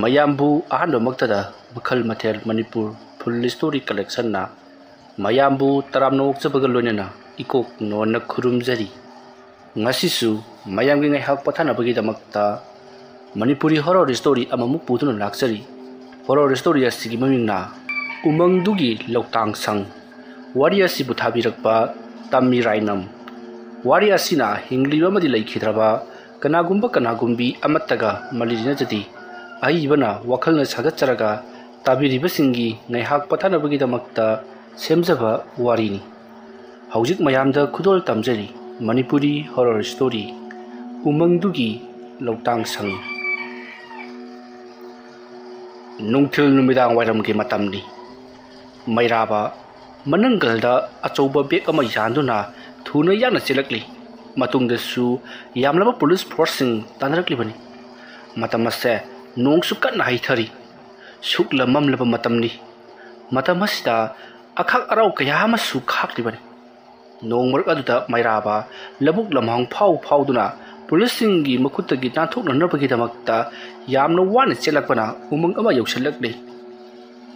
ꯃꯌꯥꯝꯕꯨ ꯑꯍꯥꯟꯕꯃꯛꯇꯗ ꯃꯈꯜ ꯃꯊꯦꯜ ꯃꯅꯤꯄꯨꯔ ꯐꯨꯜ ꯁ꯭ꯇꯣꯔꯤ ꯀꯂꯦꯛꯁꯟꯅ ꯃꯌꯥꯝꯕꯨ ꯇꯔꯥꯝꯅ ꯑꯣꯛꯆꯕꯒ ꯂꯣꯏꯅꯅ ꯏꯀꯣꯛ ꯅꯣꯟꯅ ꯈꯨꯔꯨꯝꯖꯔꯤ꯫ ꯉꯁꯤꯁꯨ ꯃꯌꯥꯝꯒꯤ ꯉꯥꯏꯍꯥꯛ ꯄꯣꯊꯥꯅꯕꯒꯤꯗꯃꯛꯇ ꯃꯅꯤꯄꯨꯔꯤ ꯍꯣꯔꯔ ꯁ꯭ꯇꯣꯔꯤ ꯑꯃꯃꯨꯛ ꯄꯨꯗꯨꯅ ꯂꯥꯛꯆꯔꯤ꯫ ꯍꯣꯔꯔ ꯁ꯭ꯇꯣꯔꯤ ꯑꯁꯤꯒꯤ ꯃꯃꯤꯡꯅ ꯎꯃꯪꯗꯨꯒꯤ ꯂꯧꯇꯥꯡ ꯁꯪ꯫ ꯋꯥꯔꯤ ꯑꯁꯤꯕꯨ ꯊꯥꯕꯤꯔꯛꯄ ꯇꯝꯃꯤ ꯔꯥꯏꯅꯝ꯫ ꯋꯥꯔꯤ ꯑꯁꯤꯅ ꯍꯤꯡꯂꯤꯕ ꯑꯃꯗꯤ ꯂꯩꯈꯤꯗ꯭ꯔꯕ ꯀꯅꯥꯒꯨꯝꯕꯤ ꯑꯃꯠꯇꯒ ꯃꯔꯤ ꯂꯩꯅꯖꯗꯦ꯫ ꯑꯏꯕꯅ ꯋꯥꯈꯜꯅ ꯁꯥꯒꯠꯆꯔꯒ ꯇꯥꯕꯤꯔꯤꯕꯁꯤꯡꯒꯤ ꯉꯥꯏꯍꯥꯛ ꯄꯣꯊꯥꯅꯕꯒꯤꯗꯃꯛꯇ ꯁꯦꯝꯖꯕ ꯋꯥꯔꯤꯅꯤ꯫ ꯍꯧꯖꯤꯛ ꯃꯌꯥꯝꯗ ꯈꯨꯗꯣꯜ ꯇꯝꯖꯔꯤ ꯃꯅꯤꯄꯨꯔꯤ ꯍꯣꯔꯔ ꯁ꯭ꯇꯣꯔꯤ ꯎꯃꯪꯗꯨꯒꯤ ꯂꯧꯇꯥꯡ ꯁꯪ꯫ ꯅꯨꯡꯊꯤꯜ ꯅꯨꯃꯤꯗꯥꯡ ꯋꯥꯏꯔꯝꯒꯤ ꯃꯇꯝꯅꯤ꯫ ꯃꯩꯔꯥꯕ ꯃꯅꯪꯒꯜꯗ ꯑꯆꯧꯕ ꯕꯦꯒ ꯑꯃ ꯌꯥꯟꯗꯨꯅ ꯊꯨꯅ ꯌꯥꯡꯅ ꯆꯦꯜꯂꯛꯂꯤ꯫ ꯃꯇꯨꯡꯗꯁꯨ ꯌꯥꯝꯂꯕ ꯄꯨꯂꯤꯁ ꯐꯣꯔꯁꯁꯤꯡ ꯇꯥꯟꯅꯔꯛꯂꯤꯕꯅꯤ꯫ ꯃꯇꯝ ꯑꯁꯦ ꯅꯣꯡꯁꯨ ꯀꯟꯅ ꯍꯩꯊꯔꯤ꯫ ꯁꯨꯛꯂ ꯃꯝꯂꯕ ꯃꯇꯝꯅꯤ꯫ ꯃꯇꯝ ꯑꯁꯤꯗ ꯑꯈꯥꯛ ꯑꯔꯥꯎ ꯀꯌꯥ ꯑꯃꯁꯨ ꯈꯥꯛꯂꯤꯕꯅꯤ꯫ ꯅꯣꯡ ꯃꯔꯛ ꯑꯗꯨꯗ ꯃꯩꯔꯥꯕ ꯂꯧꯕꯨꯛ ꯂꯝꯍꯥꯡ ꯐꯥꯎꯗꯨꯅ ꯄꯨꯂꯤꯁꯁꯤꯡꯒꯤ ꯃꯈꯨꯠꯇꯒꯤ ꯅꯥꯟꯊꯣꯛꯅꯅꯕꯒꯤꯗꯃꯛꯇ ꯌꯥꯝꯅ ꯋꯥꯅ ꯆꯦꯜꯂꯛꯄꯅ ꯎꯃꯪ ꯑꯃ ꯌꯧꯁꯤꯜꯂꯛꯂꯤ꯫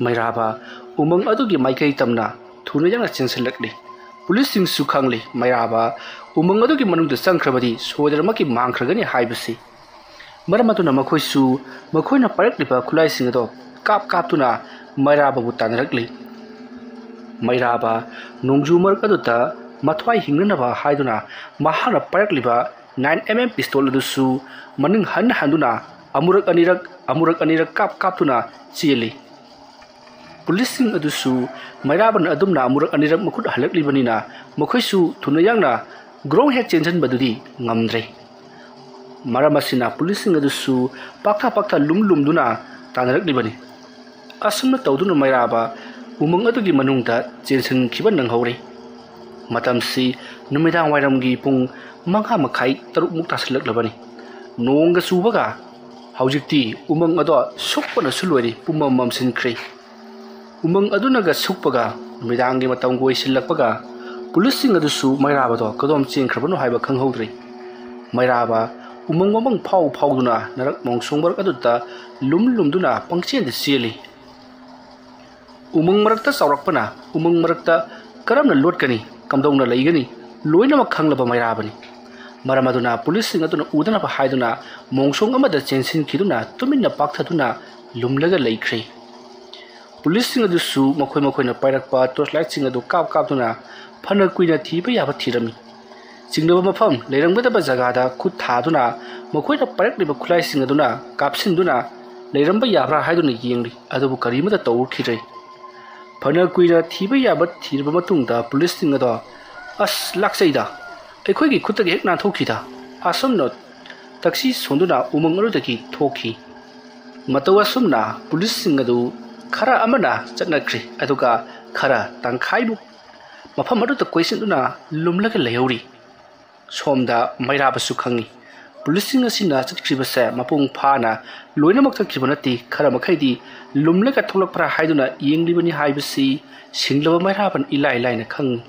ꯃꯩꯔꯥꯕ ꯎꯃꯪ ꯑꯗꯨꯒꯤ ꯃꯥꯏꯀꯩ ꯇꯝꯅ ꯊꯨꯅ ꯌꯥꯡꯅ ꯆꯦꯟꯁꯤꯜꯂꯛꯂꯤ꯫ ꯄꯨꯂꯤꯁꯁꯤꯡꯁꯨ ꯈꯪꯂꯤ ꯃꯩꯔꯥꯕ ꯎꯃꯪ ꯑꯗꯨꯒꯤ ꯃꯅꯨꯡꯗ ꯆꯪꯈ꯭ꯔꯕꯗꯤ ꯁꯣꯏꯗꯅꯃꯛꯀꯤ ꯃꯥꯡꯈ꯭ꯔꯒꯅꯤ ꯍꯥꯏꯕꯁꯤ꯫ ꯃꯔꯝ ꯑꯗꯨꯅ ꯃꯈꯣꯏꯁꯨ ꯃꯈꯣꯏꯅ ꯄꯥꯏꯔꯛꯂꯤꯕ ꯈꯨꯠꯂꯥꯏꯁꯤꯡ ꯑꯗꯨ ꯀꯥꯞꯇꯨꯅ ꯃꯩꯔꯥꯕꯕꯨ ꯇꯥꯟꯅꯔꯛꯂꯤ꯫ ꯃꯩꯔꯥꯕ ꯅꯣꯡꯖꯨ ꯃꯔꯛ ꯑꯗꯨꯗ ꯃꯊ꯭ꯋꯥꯏ ꯍꯤꯡꯅꯅꯕ ꯍꯥꯏꯗꯨꯅ ꯃꯍꯥꯛꯅ ꯄꯥꯏꯔꯛꯂꯤꯕ 9mm ꯄꯤꯁꯇꯣꯜ ꯑꯗꯨꯁꯨ ꯃꯅꯤꯡ ꯍꯟꯅ ꯑꯃꯨꯔꯛ ꯑꯅꯤꯔꯛ ꯀꯥꯞꯇꯨꯅ ꯆꯦꯜꯂꯤ꯫ ꯄꯨꯂꯤꯁꯁꯤꯡ ꯑꯗꯨꯁꯨ ꯃꯩꯔꯥꯕꯅ ꯑꯗꯨꯝꯅ ꯑꯃꯨꯔꯛ ꯑꯅꯤꯔꯛ ꯃꯈꯨꯠ ꯍꯜꯂꯛꯂꯤꯕꯅꯤꯅ ꯃꯈꯣꯏꯁꯨ ꯊꯨꯅ ꯌꯥꯡꯅ ꯒ꯭ꯔꯣꯡ ꯍꯦꯛ ꯆꯦꯟꯁꯤꯟꯕꯗꯨꯗꯤ ꯉꯝꯗ꯭ꯔꯦ꯫ ꯃꯔꯝ ꯑꯁꯤꯅ ꯄꯨꯂꯤꯁꯁꯤꯡ ꯑꯗꯨꯁꯨ ꯄꯥꯛꯊ ꯂꯨꯝꯗꯨꯅ ꯇꯥꯟꯅꯔꯛꯂꯤꯕꯅꯤ꯫ ꯑꯁꯨꯝꯅ ꯇꯧꯗꯨꯅ ꯃꯩꯔꯥꯕ ꯎꯃꯪ ꯑꯗꯨꯒꯤ ꯃꯅꯨꯡꯗ ꯆꯦꯟꯁꯤꯟꯈꯤꯕ ꯅꯪꯍꯧꯔꯦ꯫ ꯃꯇꯝꯁꯤ ꯅꯨꯃꯤꯗꯥꯡ ꯋꯥꯏꯔꯝꯒꯤ ꯄꯨꯡ 5:30-6 ꯇꯥꯁꯤꯜꯂꯛꯂꯕꯅꯤ꯫ ꯅꯣꯡꯒ ꯆꯨꯕꯒ ꯍꯧꯖꯤꯛꯇꯤ ꯎꯃꯪ ꯑꯗꯣ ꯁꯨꯛꯄꯅꯁꯨ ꯂꯣꯏꯔꯦ ꯄꯨꯝꯃꯝ ꯃꯝꯁꯤꯟꯈ꯭ꯔꯦ꯫ ꯎꯃꯪ ꯑꯗꯨꯅꯒ ꯁꯨꯛꯄꯒ ꯅꯨꯃꯤꯗꯥꯡꯒꯤ ꯃꯇꯝꯒ ꯑꯣꯏꯁꯤꯜꯂꯛꯄꯒ ꯄꯨꯂꯤꯁꯁꯤꯡ ꯑꯗꯨꯁꯨ ꯃꯩꯔꯥꯕꯗꯣ ꯀꯗꯣꯝ ꯆꯦꯟꯈ꯭ꯔꯕꯅꯣ ꯍꯥꯏꯕ ꯈꯪꯍꯧꯗ꯭ꯔꯦ꯫ ꯃꯩꯔꯥꯕ ꯎꯃꯪ ꯋꯥꯃꯪ ꯐꯥꯎꯗꯨꯅ ꯅꯔꯛ ꯃꯣꯡꯁꯣꯡ ꯃꯔꯛ ꯑꯗꯨꯗ ꯂꯨꯝꯗꯨꯅ ꯄꯪꯆꯦꯟꯗ ꯆꯦꯜꯂꯤ꯫ ꯎꯃꯪ ꯃꯔꯛꯇ ꯆꯥꯎꯔꯛꯄꯅ ꯎꯃꯪ ꯃꯔꯛꯇ ꯀꯔꯝꯅ ꯂꯣꯠꯀꯅꯤ ꯀꯝꯗꯧꯅ ꯂꯩꯒꯅꯤ ꯂꯣꯏꯅꯃꯛ ꯈꯪꯂꯕ ꯃꯩꯔꯥꯕꯅꯤ꯫ ꯃꯔꯝ ꯑꯗꯨꯅ ꯄꯨꯂꯤꯁꯁꯤꯡ ꯑꯗꯨꯅ ꯎꯗꯅꯕ ꯍꯥꯏꯗꯨꯅ ꯃꯣꯡꯁꯣꯡ ꯑꯃꯗ ꯆꯦꯟꯁꯤꯟꯈꯤꯗꯨꯅ ꯇꯨꯃꯤꯟꯅ ꯄꯥꯛꯊꯗꯨꯅ ꯂꯨꯝꯂꯒ ꯂꯩꯈ꯭ꯔꯦ꯫ ꯄꯨꯂꯤꯁꯁꯤꯡ ꯑꯗꯨꯁꯨ ꯃꯈꯣꯏꯅ ꯄꯥꯏꯔꯛꯄ ꯇꯣꯔꯆꯂꯥꯏꯠꯁꯤꯡ ꯑꯗꯨ ꯀꯥꯞꯇꯨꯅ ꯐꯅ ꯀꯨꯏꯅ ꯊꯤꯕ ꯌꯥꯕ ꯊꯤꯔꯝꯃꯤ꯫ ꯆꯤꯡꯅꯕ ꯃꯐꯝ ꯂꯩꯔꯝꯒꯗꯕ ꯖꯒꯥꯗ ꯈꯨꯠ ꯊꯥꯗꯨꯅ ꯃꯈꯣꯏꯅ ꯄꯥꯏꯔꯛꯂꯤꯕ ꯈꯨꯠꯂꯥꯏꯁꯤꯡ ꯑꯗꯨꯅ ꯀꯥꯞꯁꯤꯟꯗꯨꯅ ꯂꯩꯔꯝꯕ ꯌꯥꯕ꯭ꯔꯥ ꯍꯥꯏꯗꯨꯅ ꯌꯦꯡꯂꯤ꯫ ꯑꯗꯨꯕꯨ ꯀꯔꯤꯃꯠꯇ ꯇꯧꯈꯤꯗ꯭ꯔꯦ꯫ ꯐꯅ ꯀꯨꯏꯅ ꯊꯤꯕ ꯌꯥꯕ ꯊꯤꯔꯕ ꯃꯇꯨꯡꯗ ꯄꯨꯂꯤꯁꯁꯤꯡ ꯑꯗꯣ "ꯑꯁ ꯂꯥꯛꯆꯩꯗ, ꯑꯩꯈꯣꯏꯒꯤ ꯈꯨꯠꯇꯒꯤ ꯍꯦꯛ ꯅꯥꯟꯊꯣꯛꯈꯤꯗ" ꯑꯁꯨꯝꯅ ꯇꯛꯁꯤ ꯁꯣꯟꯗꯨꯅ ꯎꯃꯪ ꯑꯗꯨꯗꯒꯤ ꯊꯣꯛꯈꯤ꯫ ꯃꯇꯧ ꯑꯁꯨꯝꯅ ꯄꯨꯂꯤꯁꯁꯤꯡ ꯑꯗꯨ ꯈꯔ ꯑꯃꯅ ꯆꯠꯅꯈ꯭ꯔꯦ ꯑꯗꯨꯒ ꯈꯔ ꯇꯪꯈꯥꯏꯃꯨꯛ ꯃꯐꯝ ꯑꯗꯨꯗ ꯀꯣꯏꯁꯤꯟꯗꯨꯅ ꯂꯨꯝꯂꯒ ꯂꯩꯍꯧꯔꯤ꯫ ꯁꯣꯝꯗ ꯃꯩꯔꯥꯕꯁꯨ ꯈꯪꯉꯤ ꯄꯨꯂꯤꯁꯁꯤꯡ ꯑꯁꯤꯅ ꯆꯠꯈ꯭ꯔꯤꯕꯁꯦ ꯃꯄꯨꯡ ꯐꯥꯅ ꯂꯣꯏꯅꯃꯛ ꯆꯠꯈꯤꯕ ꯅꯠꯇꯦ, ꯈꯔ ꯃꯈꯩꯗꯤ ꯂꯨꯝꯂꯒ ꯊꯣꯛꯂꯛꯄ꯭ꯔꯥ ꯍꯥꯏꯗꯨꯅ ꯌꯦꯡꯂꯤꯕꯅꯤ ꯍꯥꯏꯕꯁꯤ ꯁꯤꯡꯂꯕ ꯃꯩꯔꯥꯕꯅ ꯏꯂꯥꯏ ꯂꯥꯏꯅ ꯈꯪꯉꯤ꯫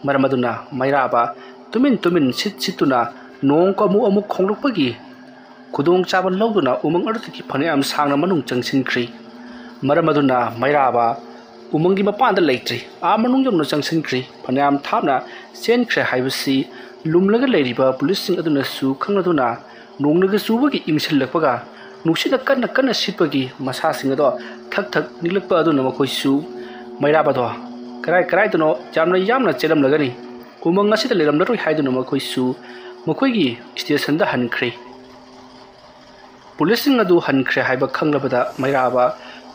ꯃꯔꯝ ꯑꯗꯨꯅ ꯃꯩꯔꯥꯕ ꯇꯨꯃꯤꯟ ꯁꯤꯠꯇꯨꯅ ꯅꯣꯡ ꯑꯃꯨꯛ ꯈꯣꯡꯂꯛꯄꯒꯤ ꯈꯨꯗꯣꯡꯆꯥꯕ ꯂꯧꯗꯨꯅ ꯎꯃꯪ ꯑꯗꯨꯗꯒꯤ ꯐꯅꯌꯥꯝ ꯁꯥꯡꯅ ꯃꯅꯨꯡ ꯆꯪꯁꯤꯟꯈ꯭ꯔꯦ꯫ ꯃꯔꯝ ꯑꯗꯨꯅ ꯃꯩꯔꯥꯕ ꯎꯃꯪꯒꯤ ꯃꯄꯥꯟꯗ ꯂꯩꯇ꯭ꯔꯦ, ꯃꯅꯨꯡ ꯌꯧꯅ ꯆꯪꯁꯤꯟꯈ꯭ꯔꯦ꯫ ꯐꯅꯌꯥꯝ ꯊꯥꯞꯅ ꯆꯦꯟꯈ꯭ꯔꯦ ꯍꯥꯏꯕꯁꯤ ꯂꯨꯝꯂꯒ ꯂꯩꯔꯤꯕ ꯄꯨꯂꯤꯁꯁꯤꯡ ꯑꯗꯨꯅꯁꯨ ꯈꯪꯂꯗꯨꯅ ꯅꯣꯡꯅꯒ ꯆꯨꯕꯒꯤ ꯏꯪꯁꯤꯜꯂꯛꯄꯒ ꯅꯨꯡꯁꯤꯠꯅ ꯀꯟꯅ ꯁꯤꯠꯄꯒꯤ ꯃꯁꯥꯁꯤꯡ ꯑꯗꯣ ꯊꯛ ꯅꯤꯛꯂꯛꯄ ꯑꯗꯨꯅ ꯃꯈꯣꯏꯁꯨ ꯃꯩꯔꯥꯕꯗꯣ ꯀꯔꯥꯏꯗꯅꯣ ꯌꯥꯝꯅ ꯆꯦꯜꯂꯝꯂꯒꯅꯤ, ꯎꯃꯪ ꯑꯁꯤꯗ ꯂꯩꯔꯝꯂꯔꯣꯏ ꯍꯥꯏꯗꯨꯅ ꯃꯈꯣꯏꯁꯨ ꯃꯈꯣꯏꯒꯤ ꯁ꯭ꯇꯦꯁꯟꯗ ꯍꯟꯈ꯭ꯔꯦ꯫ ꯄꯨꯂꯤꯁꯁꯤꯡ ꯑꯗꯨ ꯍꯟꯈ꯭ꯔꯦ ꯍꯥꯏꯕ ꯈꯪꯂꯕꯗ ꯃꯩꯔꯥꯕ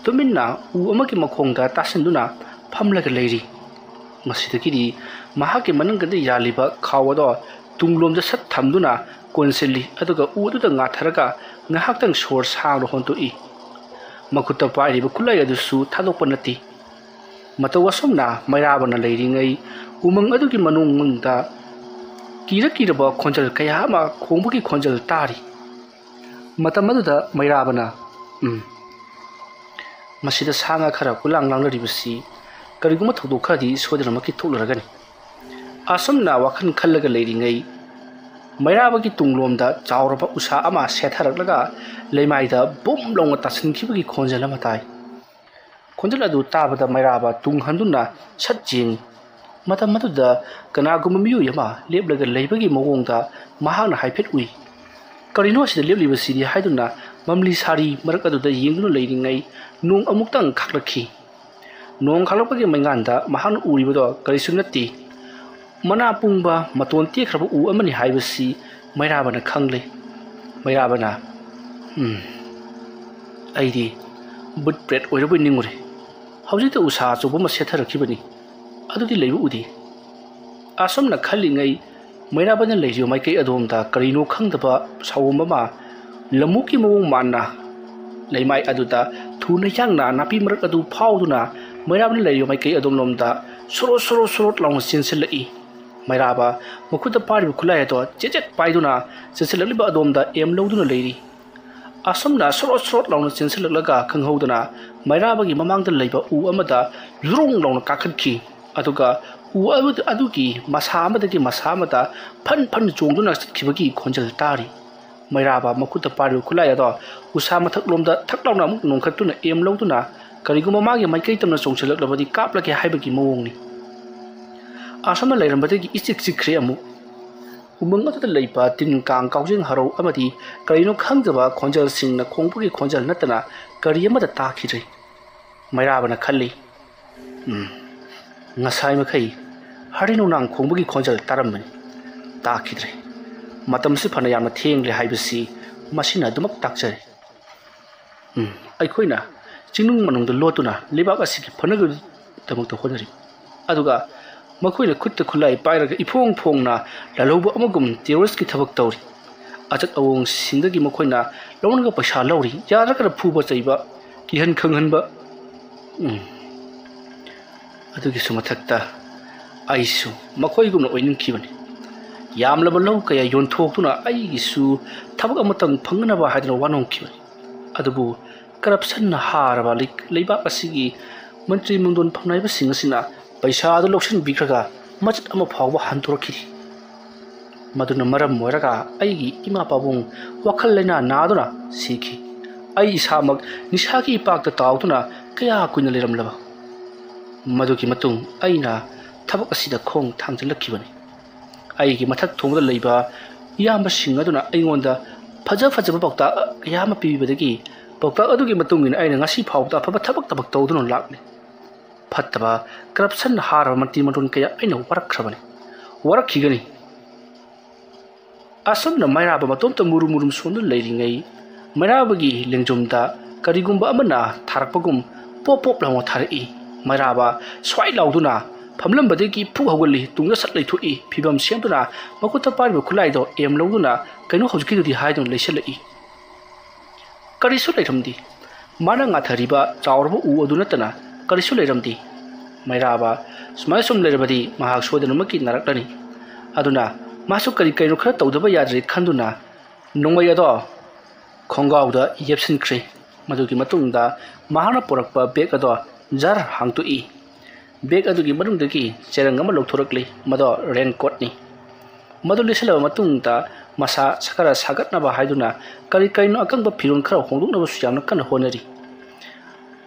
ꯇꯨꯃꯤꯟꯅ ꯎ ꯑꯃꯒꯤ ꯃꯈꯣꯡꯗ ꯇꯥꯁꯤꯟꯗꯨꯅ ꯐꯝꯂꯒ ꯂꯩꯔꯤ꯫ ꯃꯁꯤꯗꯒꯤꯗꯤ ꯃꯍꯥꯛꯀꯤ ꯃꯅꯤꯡꯗ ꯌꯥꯜꯂꯤꯕ ꯈꯥꯎ ꯑꯗꯣ ꯇꯨꯡꯂꯣꯝꯗ ꯁꯠ ꯊꯝꯗꯨꯅ ꯀꯣꯟꯁꯤꯜꯂꯤ ꯑꯗꯨꯒ ꯎ ꯑꯗꯨꯗ ꯉꯥꯊꯔꯒ ꯉꯥꯏꯍꯥꯛꯇꯪ ꯁꯣꯔ ꯁꯥꯡꯅ ꯍꯣꯟꯇꯣꯛꯏ꯫ ꯃꯈꯨꯠꯇ ꯄꯥꯏꯔꯤꯕ ꯈꯨꯠꯂꯥꯏ ꯑꯗꯨꯁꯨ ꯊꯥꯗꯣꯛꯄ ꯅꯠꯇꯦ꯫ ꯃꯇꯧ ꯑꯁꯨꯝꯅ ꯃꯩꯔꯥꯕꯅ ꯂꯩꯔꯤꯉꯩ ꯎꯃꯪ ꯑꯗꯨꯒꯤ ꯃꯅꯨꯡꯗ ꯀꯤꯔꯕ ꯈꯣꯟꯖꯦꯜ ꯀꯌా ꯑꯃ ꯈꯣꯡꯕꯒꯤ ꯈꯣꯟꯖꯦꯜ ꯇꯥꯔꯤ꯫ ꯃꯇꯝ ꯑꯗꯨꯗ ꯃꯩꯔꯥꯕꯅ ꯃꯁꯤꯗ ꯁꯥ ꯉꯥ ꯈꯔ ꯀꯣꯏꯂꯥꯡ ꯂꯥꯡꯅꯔꯤꯕꯁꯤ ꯀꯔꯤꯒꯨꯝꯕ ꯊꯧꯗꯣꯛ ꯈꯔꯗꯤ ꯁꯣꯏꯗꯅꯃꯛꯀꯤ ꯊꯣꯛꯂꯔꯒꯅꯤ꯫ ꯑꯁꯨꯝꯅ ꯋꯥꯈꯜ ꯈꯜꯂꯒ ꯂꯩꯔꯤꯉꯩ ꯃꯩꯔꯥꯕꯒꯤ ꯇꯨꯡꯂꯣꯝꯗ ꯆꯥꯎꯔꯕ ꯎꯁꯥ ꯑꯃ ꯁꯦꯠꯊꯔꯛꯂꯒ ꯂꯩꯃꯥꯏꯗ ꯕꯨꯝ ꯂꯥꯎꯅ ꯇꯥꯁꯤꯟꯈꯤꯕꯒꯤ ꯈꯣꯟꯖꯦꯜ ꯑꯃ ꯇꯥꯏ꯫ ꯈꯣꯟꯖꯦꯜ ꯑꯗꯨ ꯇꯥꯕꯗ ꯃꯩꯔꯥꯕ ꯇꯨꯡ ꯍꯟꯗꯨꯅ ꯁꯠ ꯌꯦꯡꯉꯤ꯫ ꯃꯇꯝ ꯑꯗꯨꯗ ꯀꯅꯥꯒꯨꯝꯕ ꯃꯤꯑꯣꯏ ꯑꯃ ꯂꯦꯞꯂꯒ ꯂꯩꯕꯒꯤ ꯃꯑꯣꯡꯗ ꯃꯍꯥꯛꯅ ꯍꯥꯏꯐꯦꯠ ꯎꯏ꯫ ꯀꯔꯤꯅꯣ ꯑꯁꯤꯗ ꯂꯦꯞꯂꯤꯕꯁꯤꯗꯤ ꯍꯥꯏꯗꯨꯅ ꯃꯝꯂꯤ ꯁꯥꯔꯤ ꯃꯔꯛ ꯑꯗꯨꯗ ꯌꯦꯡꯗꯨꯅ ꯂꯩꯔꯤꯉꯩ ꯅꯣꯡ ꯑꯃꯨꯛꯇꯪ ꯈꯥꯛꯂꯛꯈꯤ꯫ ꯅꯣꯡ ꯈꯥꯛꯂꯛꯄꯒꯤ ꯃꯩꯉꯥꯟꯗ ꯃꯍꯥꯛꯅ ꯎꯔꯤꯕꯗꯣ ꯀꯔꯤꯁꯨ ꯅꯠꯇꯦ, ꯃꯅꯥ ꯄꯨꯡꯕ ꯃꯇꯣꯟ ꯇꯦꯛꯈ꯭ꯔꯕ ꯎ ꯑꯃꯅꯤ ꯍꯥꯏꯕꯁꯤ ꯃꯩꯔꯥꯕꯅ ꯈꯪꯂꯦ꯫ ꯃꯩꯔꯥꯕꯅ ꯑꯩꯗꯤ ꯕꯨꯠ ꯄ꯭ꯔꯦꯠ ꯑꯣꯏꯔꯕꯣꯏ ꯅꯤꯡꯉꯨꯔꯦ꯫ ꯍꯧꯖꯤꯛꯇ ꯎꯁꯥ ꯑꯆꯧꯕ ꯑꯃ ꯁꯦꯠꯊꯔꯛꯈꯤꯕꯅꯤ, ꯑꯗꯨꯗꯤ ꯂꯩꯕ ꯎꯗꯦ꯫ ꯑꯁꯨꯝꯅ ꯈꯜꯂꯤꯉꯩ ꯃꯩꯔꯥꯕꯅ ꯂꯩꯔꯤꯕ ꯃꯥꯏꯀꯩ ꯑꯗꯣꯝꯗ ꯀꯔꯤꯅꯣ ꯈꯪꯗꯕ ꯁꯥꯑꯣꯝ ꯑꯃ ꯂꯝꯃꯨꯛꯀꯤ ꯃꯑꯣꯡ ꯃꯥꯟꯅ ꯂꯩꯃꯥꯏ ꯑꯗꯨꯗ ꯊꯨꯅ ꯌꯥꯡꯅ ꯅꯥꯄꯤ ꯃꯔꯛ ꯑꯗꯨ ꯐꯥꯎꯗꯨꯅ ꯃꯩꯔꯥꯕꯅ ꯂꯩꯔꯤꯕ ꯃꯥꯏꯀꯩ ꯑꯗꯣꯝꯂꯣꯝꯗ ꯁꯣꯔꯣꯠ ꯂꯥꯎꯅ ꯆꯦꯟꯁꯤꯜꯂꯛꯏ꯫ ꯃꯩꯔꯥꯕ ꯃꯈꯨꯠꯇ ꯄꯥꯏꯔꯤꯕ ꯈꯨꯠꯂꯥꯏ ꯑꯗꯣ ꯆꯦꯠ ꯄꯥꯏꯗꯨꯅ ꯆꯦꯟꯁꯤꯜꯂꯛꯂꯤꯕ ꯑꯗꯣꯝꯗ ꯑꯦꯝ ꯂꯧꯗꯨꯅ ꯂꯩꯔꯤ꯫ ꯑꯁꯨꯝꯅ ꯁꯣꯔꯣꯠ ꯂꯥꯎꯅ ꯆꯦꯟꯁꯤꯜꯂꯛꯂꯒ ꯈꯪꯍꯧꯗꯅ ꯃꯩꯔꯥꯕꯒꯤ ꯃꯃꯥꯡꯗ ꯂꯩꯕ ꯎ ꯑꯃꯗ ꯖꯨꯔꯨꯡ ꯂꯥꯎꯅ ꯀꯥꯈꯠꯈꯤ꯫ ꯑꯗꯨꯒ ꯎ ꯑꯗꯨꯒꯤ ꯃꯁꯥ ꯑꯃꯗꯒꯤ ꯃꯁꯥ ꯑꯃꯗ ꯐꯟ ꯆꯣꯡꯗꯨꯅ ꯆꯠꯈꯤꯕꯒꯤ ꯈꯣꯟꯖꯦꯜ ꯇꯥꯔꯤ꯫ ꯃꯩꯔꯥꯕ ꯃꯈꯨꯠꯇ ꯄꯥꯏꯔꯤꯕ ꯈꯨꯠꯂꯥꯏ ꯑꯗꯣ ꯎꯁꯥ ꯃꯊꯛꯂꯣꯝꯗ ꯊꯛ ꯂꯥꯎꯅ ꯑꯃꯨꯛ ꯅꯣꯡꯈꯠꯇꯨꯅ ꯑꯦꯝ ꯂꯧꯗꯨꯅ ꯀꯔꯤꯒꯨꯝꯕ ꯃꯥꯒꯤ ꯃꯥꯏꯀꯩ ꯇꯝꯅ ꯆꯣꯡꯁꯤꯜꯂꯛꯂꯕꯗꯤ ꯀꯥꯞꯂꯒꯦ ꯍꯥꯏꯕꯒꯤ ꯃꯑꯣꯡꯅꯤ꯫ ꯑꯁꯣꯝꯅ ꯂꯩꯔꯝꯕꯗꯒꯤ ꯏꯆꯤꯛ ꯆꯤꯛꯈ꯭ꯔꯦ ꯑꯃꯨꯛ꯫ ꯎꯃꯪ ꯑꯗꯨꯗ ꯂꯩꯕ ꯇꯤꯟ ꯀꯥꯡ ꯀꯥꯎꯖꯦꯡ ꯍꯔꯧ ꯑꯃꯗꯤ ꯀꯔꯤꯅꯣ ꯈꯪꯗꯕ ꯈꯣꯟꯖꯦꯜꯁꯤꯡꯅ ꯈꯣꯡꯕꯒꯤ ꯈꯣꯟꯖꯦꯜ ꯅꯠꯇꯅ ꯀꯔꯤ ꯑꯃꯠꯇ ꯇꯥꯈꯤꯗ꯭ꯔꯦ꯫ ꯃꯩꯔꯥꯕꯅ ꯈꯜꯂꯤ, ꯉꯁꯥꯏ ꯃꯈꯩ ꯍꯔꯤ ꯅꯣꯡꯅꯥꯡ ꯈꯣꯡꯕꯒꯤ ꯈꯣꯟꯖꯦꯜ ꯇꯥꯔꯝꯕꯅꯤ, ꯇꯥꯈꯤꯗ꯭ꯔꯦ꯫ ꯃꯇꯝꯁꯤ ꯐꯅ ꯌꯥꯝꯅ ꯊꯦꯡꯂꯦ ꯍꯥꯏꯕꯁꯤ ꯃꯁꯤꯅ ꯑꯗꯨꯃꯛ ꯇꯥꯛꯆꯔꯦ꯫ ꯑꯩꯈꯣꯏꯅ ꯆꯤꯡꯅꯨꯡ ꯃꯅꯨꯡꯗ ꯂꯣꯠꯇꯨꯅ ꯂꯩꯕꯥꯛ ꯑꯁꯤꯒꯤ ꯐꯅꯕꯒꯤꯗꯃꯛꯇ ꯍꯣꯠꯅꯔꯤ, ꯑꯗꯨꯒ ꯃꯈꯣꯏꯅ ꯈꯨꯠꯇ ꯈꯨꯠꯂꯥꯏ ꯄꯥꯏꯔꯒ ꯏꯐꯣꯡ ꯐꯣꯡꯅ ꯂꯥꯜꯍꯧꯕ ꯑꯃꯒꯨꯝ ꯇꯦꯔꯣꯔꯤꯁꯀꯤ ꯊꯕꯛ ꯇꯧꯔꯤ꯫ ꯑꯆꯠ ꯑꯋꯣꯡꯁꯤꯡꯗꯒꯤ ꯃꯈꯣꯏꯅ ꯂꯧꯅꯒ ꯄꯩꯁꯥ ꯂꯧꯔꯤ, ꯌꯥꯔꯒꯅ ꯐꯨꯕ ꯆꯩꯕ, ꯀꯤꯍꯟ ꯈꯪꯍꯟꯕ꯫ ꯑꯗꯨꯒꯤꯁꯨ ꯃꯊꯛꯇ ꯑꯩꯁꯨ ꯃꯈꯣꯏꯒꯨꯝꯅ ꯑꯣꯏꯅꯤꯡꯈꯤꯕꯅꯤ꯫ ꯌꯥꯝꯂꯕ ꯂꯧ ꯀꯌꯥ ꯌꯣꯟꯊꯣꯛꯇꯨꯅ ꯑꯩꯒꯤꯁꯨ ꯊꯕꯛ ꯑꯃꯇꯪ ꯐꯪꯅꯕ ꯍꯥꯏꯗꯨꯅ ꯋꯥꯅꯣꯝꯈꯤꯕꯅꯤ꯫ ꯑꯗꯨꯕꯨ ꯀꯔꯞꯁꯟꯅ ꯍꯥꯔꯕ ꯂꯩꯕꯥꯛ ꯑꯁꯤꯒꯤ ꯃꯟꯇ꯭ꯔꯤ ꯃꯪꯗꯣꯟ ꯐꯝꯅꯥꯏꯕꯁꯤꯡ ꯑꯁꯤꯅ ꯄꯩꯁꯥ ꯑꯗꯨ ꯂꯧꯁꯤꯟꯕꯤꯈ꯭ꯔꯒ ꯃꯆꯠ ꯑꯃ ꯐꯥꯎꯕ ꯍꯟꯗꯣꯔꯛꯈꯤꯗꯦ꯫ ꯃꯗꯨꯅ ꯃꯔꯝ ꯑꯣꯏꯔꯒ ꯑꯩꯒꯤ ꯏꯃꯥ ꯄꯥꯕꯨꯡ ꯋꯥꯈꯜ ꯂꯩꯅꯥ ꯅꯥꯗꯨꯅ ꯁꯤꯈꯤ꯫ ꯑꯩ ꯏꯁꯥꯃꯛ ꯅꯤꯁꯥꯒꯤ ꯏꯄꯥꯛꯇ ꯇꯥꯎꯗꯨꯅ ꯀꯌꯥ ꯀꯨꯏꯅ ꯂꯩꯔꯝꯂꯕ ꯃꯗꯨꯒꯤ ꯃꯇꯨꯡ ꯑꯩꯅ ꯊꯕꯛ ꯑꯁꯤꯗ ꯈꯣꯡ ꯊꯥꯡꯖꯤꯜꯂꯛꯈꯤꯕꯅꯤ꯫ ꯑꯩꯒꯤ ꯃꯊꯛ ꯊꯣꯡꯕꯗ ꯂꯩꯕ ꯏꯌꯥꯝꯕꯁꯤꯡ ꯑꯗꯨꯅ ꯑꯩꯉꯣꯟꯗ ꯐꯖꯕ ꯄꯥꯎꯇꯥꯛ ꯀꯌా ꯑꯃ ꯄꯤꯕꯤꯕꯗꯒꯤ ꯄꯥꯎꯇꯥꯛ ꯑꯗꯨꯒꯤ ꯃꯇꯨꯡ ꯏꯟꯅ ꯑꯩꯅ ꯉꯁꯤ ꯐꯥꯎꯕꯗ ꯑꯐꯕ ꯊꯕꯛ ꯇꯧꯗꯨꯅ ꯂꯥꯛꯂꯤ꯫ ꯐꯠꯇꯕ ꯀꯔꯞꯁꯟꯅ ꯍꯥꯔꯕ ꯃꯟꯇ꯭ꯔꯤ ꯃꯟꯗꯣꯟ ꯀꯌꯥ ꯑꯩꯅ ꯋꯥꯔꯛꯈ꯭ꯔꯕꯅꯤ, ꯋꯥꯔꯛꯈꯤꯒꯅꯤ꯫ ꯑꯁꯨꯝꯅ ꯃꯩꯔꯥꯕ ꯃꯇꯣꯝꯇ ꯃꯨꯔꯨꯝ ꯁꯣꯟꯗꯨꯅ ꯂꯩꯔꯤꯉꯩ ꯃꯩꯔꯥꯕꯒꯤ ꯂꯦꯡꯖꯨꯝꯗ ꯀꯔꯤꯒꯨꯝꯕ ꯑꯃꯅ ꯊꯥꯔꯛꯄꯒꯨꯝ ꯄꯣꯞ ꯂꯥꯎꯅ ꯊꯥꯔꯛꯏ꯫ ꯃꯩꯔꯥꯕ ꯁ꯭ꯋꯥꯏ ꯂꯥꯎꯗꯨꯅ ꯐꯝꯂꯝꯕꯗꯒꯤ ꯐꯨꯛ ꯍꯧꯒꯠꯂꯤ, ꯇꯨꯡꯗ ꯁꯠ ꯂꯩꯊꯣꯛꯏ, ꯐꯤꯕꯝ ꯁꯦꯝꯗꯨꯅ ꯃꯈꯨꯠꯇ ꯄꯥꯏꯔꯤꯕ ꯈꯨꯠꯂꯥꯏꯗꯣ ꯑꯦꯝ ꯂꯧꯗꯨꯅ ꯀꯩꯅꯣ ꯍꯧꯖꯤꯛꯀꯤꯗꯨꯗꯤ ꯍꯥꯏꯗꯨꯅ ꯂꯩꯁꯤꯜꯂꯛꯏ꯫ ꯀꯔꯤꯁꯨ ꯂꯩꯔꯝꯗꯦ꯫ ꯃꯥꯅ ꯉꯥꯊꯔꯤꯕ ꯆꯥꯎꯔꯕ ꯎ ꯑꯗꯨ ꯅꯠꯇꯅ ꯀꯔꯤꯁꯨ ꯂꯩꯔꯝꯗꯦ꯫ ꯃꯩꯔꯥꯕ ꯁꯨꯃꯥꯏꯅ ꯁꯨꯝ ꯂꯩꯔꯕꯗꯤ ꯃꯍꯥꯛ ꯁꯣꯏꯗꯅꯃꯛꯀꯤ ꯅꯥꯔꯛꯂꯅꯤ꯫ ꯑꯗꯨꯅ ꯃꯥꯁꯨ ꯀꯔꯤꯅꯣ ꯈꯔ ꯇꯧꯗꯕ ꯌꯥꯗ꯭ꯔꯦ ꯈꯟꯗꯨꯅ ꯅꯣꯡꯃꯩ ꯑꯗꯣ ꯈꯣꯡꯒꯥꯎꯗ ꯌꯦꯞꯁꯤꯟꯈ꯭ꯔꯦ꯫ ꯃꯗꯨꯒꯤ ꯃꯇꯨꯡꯗ ꯃꯍꯥꯛꯅ ꯄꯨꯔꯛꯄ ꯕꯦꯒ ꯑꯗꯣ ꯖꯔ ꯍꯥꯡꯇꯣꯛꯏ꯫ ꯕꯦꯒ ꯑꯗꯨꯒꯤ ꯃꯅꯨꯡꯗꯒꯤ ꯆꯦꯔꯪ ꯑꯃ ꯂꯧꯊꯣꯔꯛꯂꯤ, ꯃꯗꯣ ꯔꯦꯟꯀꯣꯠꯅꯤ꯫ ꯃꯗꯨ ꯂꯤꯠꯁꯤꯜꯂꯕ ꯃꯇꯨꯡꯗ ꯃꯁꯥ ꯈꯔ ꯁꯥꯒꯠꯅꯕ ꯍꯥꯏꯗꯨꯅ ꯀꯔꯤꯅꯣ ꯑꯀꯪꯕ ꯐꯤꯔꯣꯜ ꯈꯔ ꯍꯣꯡꯗꯣꯛꯅꯕꯁꯨ ꯌꯥꯝꯅ ꯀꯟꯅ ꯍꯣꯠꯅꯔꯤ꯫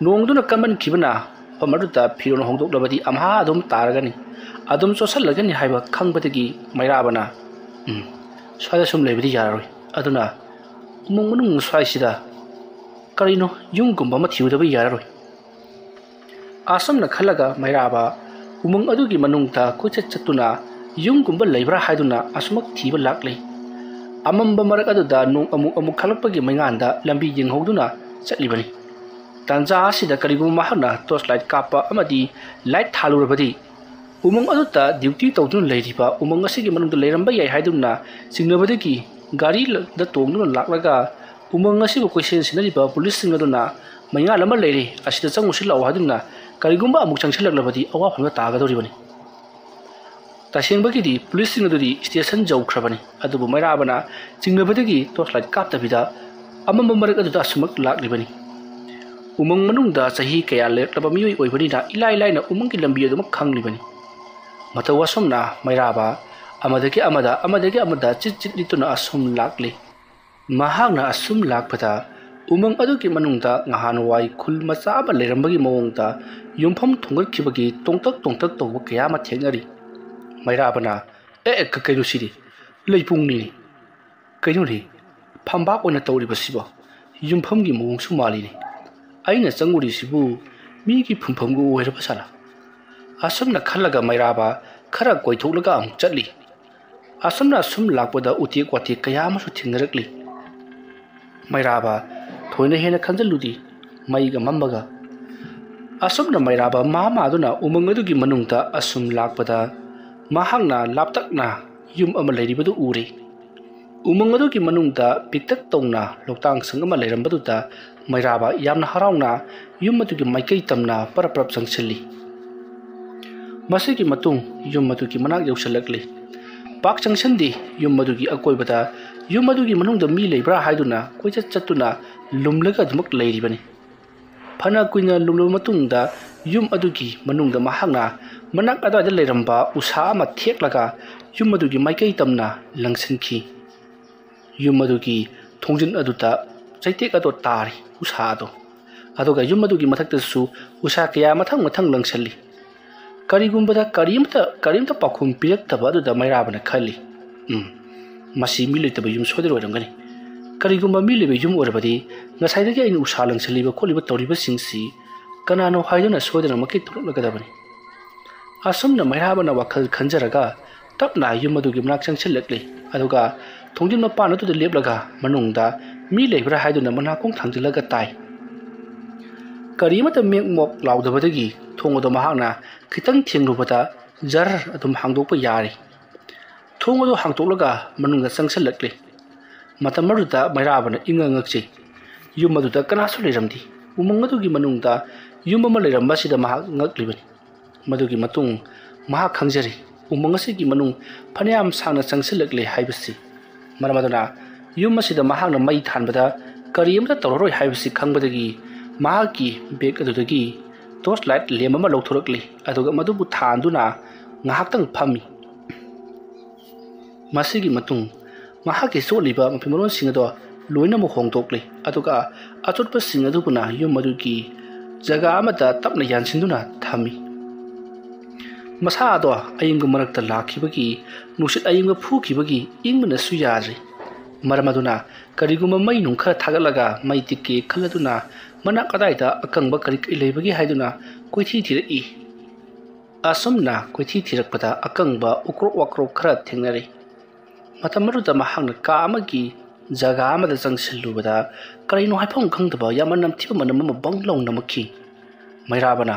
ꯅꯣꯡꯗꯨꯅ ꯀꯟꯃꯟꯈꯤꯕꯅ ꯃꯐꯝ ꯑꯗꯨꯗ ꯐꯤꯔꯣꯜ ꯍꯣꯡꯗꯣꯛꯂꯕꯗꯤ ꯑꯝꯍꯥ ꯑꯗꯨꯝ ꯇꯥꯔꯒꯅꯤ, ꯑꯗꯨꯝ ꯆꯣꯠꯁꯤꯜꯂꯒꯅꯤ ꯍꯥꯏꯕ ꯈꯪꯕꯗꯒꯤ ꯃꯩꯔꯥꯕꯅ ꯁ꯭ꯋꯥꯏꯗ ꯁꯨꯝ ꯂꯩꯕꯗꯤ ꯌꯥꯔꯔꯣꯏ, ꯑꯗꯨꯅ ꯎꯃꯪ ꯃꯅꯨꯡ ꯁ꯭ꯋꯥꯏꯁꯤꯗ ꯀꯔꯤꯅꯣ ꯌꯨꯝꯒꯨꯝꯕ ꯑꯃ ꯊꯤꯔꯨꯗꯕ ꯌꯥꯔꯔꯣꯏ꯫ ꯑꯁꯨꯝꯅ ꯈꯜꯂꯒ ꯃꯩꯔꯥꯕ ꯎꯃꯪ ꯑꯗꯨꯒꯤ ꯃꯅꯨꯡꯗ ꯀꯣꯏꯆꯠ ꯆꯠꯇꯨꯅ ꯌꯨꯝꯒꯨꯝꯕ ꯂꯩꯕ꯭ꯔꯥ ꯍꯥꯏꯗꯨꯅ ꯑꯁꯨꯃꯛ ꯊꯤꯕ ꯂꯥꯛꯂꯤ꯫ ꯑꯃꯝꯕ ꯃꯔꯛ ꯑꯗꯨꯗ ꯅꯣꯡ ꯑꯃꯨꯛ ꯈꯜꯂꯛꯄꯒꯤ ꯃꯩꯉꯥꯟꯗ ꯂꯝꯕꯤ ꯌꯦꯡꯍꯧꯗꯨꯅ ꯆꯠꯂꯤꯕꯅꯤ꯫ ꯇꯥꯟꯖꯥ ꯑꯁꯤꯗ ꯀꯔꯤꯒꯨꯝꯕ ꯃꯍꯥꯛꯅ ꯇꯣꯔꯆ ꯂꯥꯏꯠ ꯀꯥꯞꯄ ꯑꯃꯗꯤ ꯂꯥꯏꯠ ꯊꯥꯜꯂꯨꯔꯕꯗꯤ ꯎꯃꯪ ꯑꯗꯨꯗ ꯗ꯭ꯌꯨꯇꯤ ꯇꯧꯗꯨꯅ ꯂꯩꯔꯤꯕ ꯎꯃꯪ ꯑꯁꯤꯒꯤ ꯃꯅꯨꯡꯗ ꯂꯩꯔꯝꯕ ꯌꯥꯏ ꯍꯥꯏꯗꯨꯅ ꯆꯤꯡꯅꯕꯗꯒꯤ ꯒꯥꯔꯤꯗ ꯇꯣꯡꯗꯨꯅ ꯂꯥꯛꯂꯒ ꯎꯃꯪ ꯑꯁꯤꯕꯨ ꯀꯣꯏꯁꯦꯟ ꯁꯦꯟꯅꯔꯤꯕ ꯄꯨꯂꯤꯁꯁꯤꯡ ꯑꯗꯨꯅ ꯃꯩꯉꯥꯜ ꯑꯃ ꯂꯩꯔꯦ, ꯑꯁꯤꯗ ꯆꯪꯉꯨꯁꯤ ꯂꯥꯛꯑꯣ ꯍꯥꯏꯗꯨꯅ ꯀꯔꯤꯒꯨꯝꯕ ꯑꯃꯨꯛ ꯆꯪꯁꯤꯜꯂꯛꯂꯕꯗꯤ ꯑꯋꯥꯐꯝꯗ ꯇꯥꯒꯗꯧꯔꯤꯕꯅꯤ꯫ ꯇꯁꯦꯡꯕꯒꯤꯗꯤ ꯄꯨꯂꯤꯁꯁꯤꯡ ꯑꯗꯨꯗꯤ ꯁ꯭ꯇꯦꯁꯟ ꯌꯧꯈ꯭ꯔꯕꯅꯤ, ꯑꯗꯨꯕꯨ ꯃꯩꯔꯥꯕꯅ ꯆꯤꯡꯅꯕꯗꯒꯤ ꯇꯣꯔꯆ ꯂꯥꯏꯠ ꯀꯥꯞꯇꯕꯤꯗ ꯑꯃꯝꯕ ꯃꯔꯛ ꯑꯗꯨꯗ ꯑꯁꯨꯃꯛ ꯂꯥꯛꯂꯤꯕꯅꯤ꯫ ꯎꯃꯪ ꯃꯅꯨꯡꯗ ꯆꯍꯤ ꯀꯌꯥ ꯂꯩꯔꯛꯂꯕ ꯃꯤꯑꯣꯏ ꯑꯣꯏꯕꯅꯤꯅ ꯏꯂꯥꯏ ꯂꯥꯏꯅ ꯎꯃꯪꯒꯤ ꯂꯝꯕꯤ ꯑꯗꯨꯃꯛ ꯈꯪꯂꯤꯕꯅꯤ꯫ ꯃꯇꯧ ꯑꯁꯨꯝꯅ ꯃꯩꯔꯥꯕ amada chit lituna asum lakli mahakna asum lakpada umang aduki manungda ngahanwai khul macha ama lerambagi mawongda yumpham thungarkhibagi tongtak tawba kaya ma thenari mairabana kainu sidi leipungni kainu ri phambak ona tawri basiba yumphamgi mawong su mali ni aina changuri sibu migi phumpham gu oira basala asumna khallaga mairaba khara koitholaga am chatli asumna sum lakpada uti kwati kaya ma su thingnarakli mairaba thoina hena khanjaludi maiga mambaga asumna mairaba mama aduna umang adugi manungta asum lakpada mahangna laptakna yum ama leiribadu uri umang adugi manungta piktak tongna loktang sangama leirambadu mairaba yamna harauna yum adugi maikai tamna paraprap sangsilli masigi matung yum adugi manak yausalakli pak changsandi yum adugi akoibada yum adugi manungda mi leibra haiduna koichat chatuna lumlaga dumak leiribani phana kuina lumlu matungda yum adugi manungda mahangna manak adada leiramba usa ama theklaga yum adugi maikai tamna langsinki yum adugi thongjin aduta chaitek ado tari usa ado adoga yum adugi mathakta su usa kya mathang langsalli karigumbada karimta pakhum piraktaba aduda mairabana khali masi militaba yum sodero rangani karigumba milebe yum orabadi ngasaidagi ain usa langsaliba kholiba toriba singsi kanano haiduna sodena makai tulakadabani asumna mairabana wakhal khanjaraga tapna yum adugi mnak changsilakli aduga thongjin mapa natu leplaga manungda mi leibra haiduna manakong thangjilaga tai karimata mek mok laudabadagi thongodo mahakna khitang thengrubada jar adum hangdokpa yari thongodo hangtoklaga manungda changsilakli matamaruda mairabana ingangakchi yum aduda kanasu leiramdi umang adugi manungda yum ama leiramba sida mahak ngaklibani madugi matung mahak khangjari umang asigi manung phanayam sangna changsilakli haibasi maramaduna yum asida mahakna mai thanbada karimta tororoi haibasi khangbadagi mahaki beg adudagi torch light lemama lawthorakli aduga madubu thanduna ngahaktang phami masigi matung mahaki soliba mapimaron singado loina mo hongtokli aduga achotpa singadubuna yum madugi jaga amata tapna yansinduna thami masa ado ayimga marakta lakhibagi nusit ayimga phukibagi ingmana suyari maramaduna kariguma mai nung khara thagalaga mai tikki khaladuna mana kadaida akangba kari leibagi haiduna koithi thirei asumna koithi thirakpada akangba ukro wakro khara thengnari matamaruda mahangna ka amagi jaga amada changsilubada karino haifong khangdaba yamanam thiba manam banglong namakhi mairabana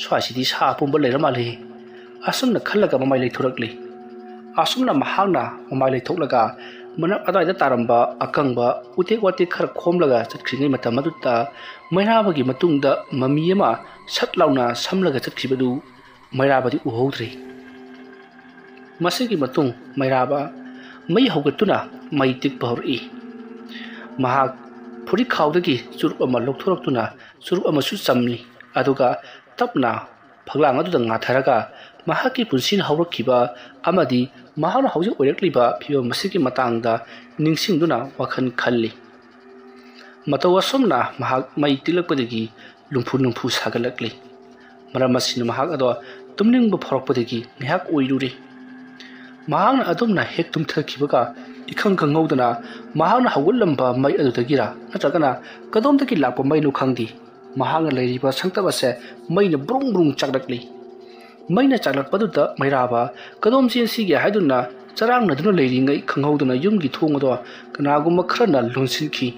swasidi sa pumba leiramali asumna khallaga mamai leithurakli asumna mahangna mamai leithoklaga manak adaida taramba akangba utek wate khar khomlaga chatkringai matamaduta mairabagi matungda mamiyama satlauna samlaga chatkhibadu mairabadi uhodri masigi matung mairaba mai hogatuna mai tik bahuri mahak phuri khawdagi churup ama lokthoroktuna churup ama su chamli aduga tapna phaglang adu nga tharaga mahaki punsin hawrakhiba amadi mahana hauji oirakliba phiba masiki matangda ningsingduna wakhan khalli matawasumna mahak mai tilakpadagi lumphu sagalakli maramasina mahak ado tumningba phorokpadagi mihak oiruri mahakna adumna hek tumthakibaga ikhang kangawdana mahakna hawullamba mai adudagira natragana kadomdagi lakpa mai nu khangdi mahakna leiriba sangtabase maina brung chakrakli maina chaklakpaduta mairaba kadom chensiga haiduna charangna leiringai khanghauduna yumgi thongado kanagumma kharana lonsinki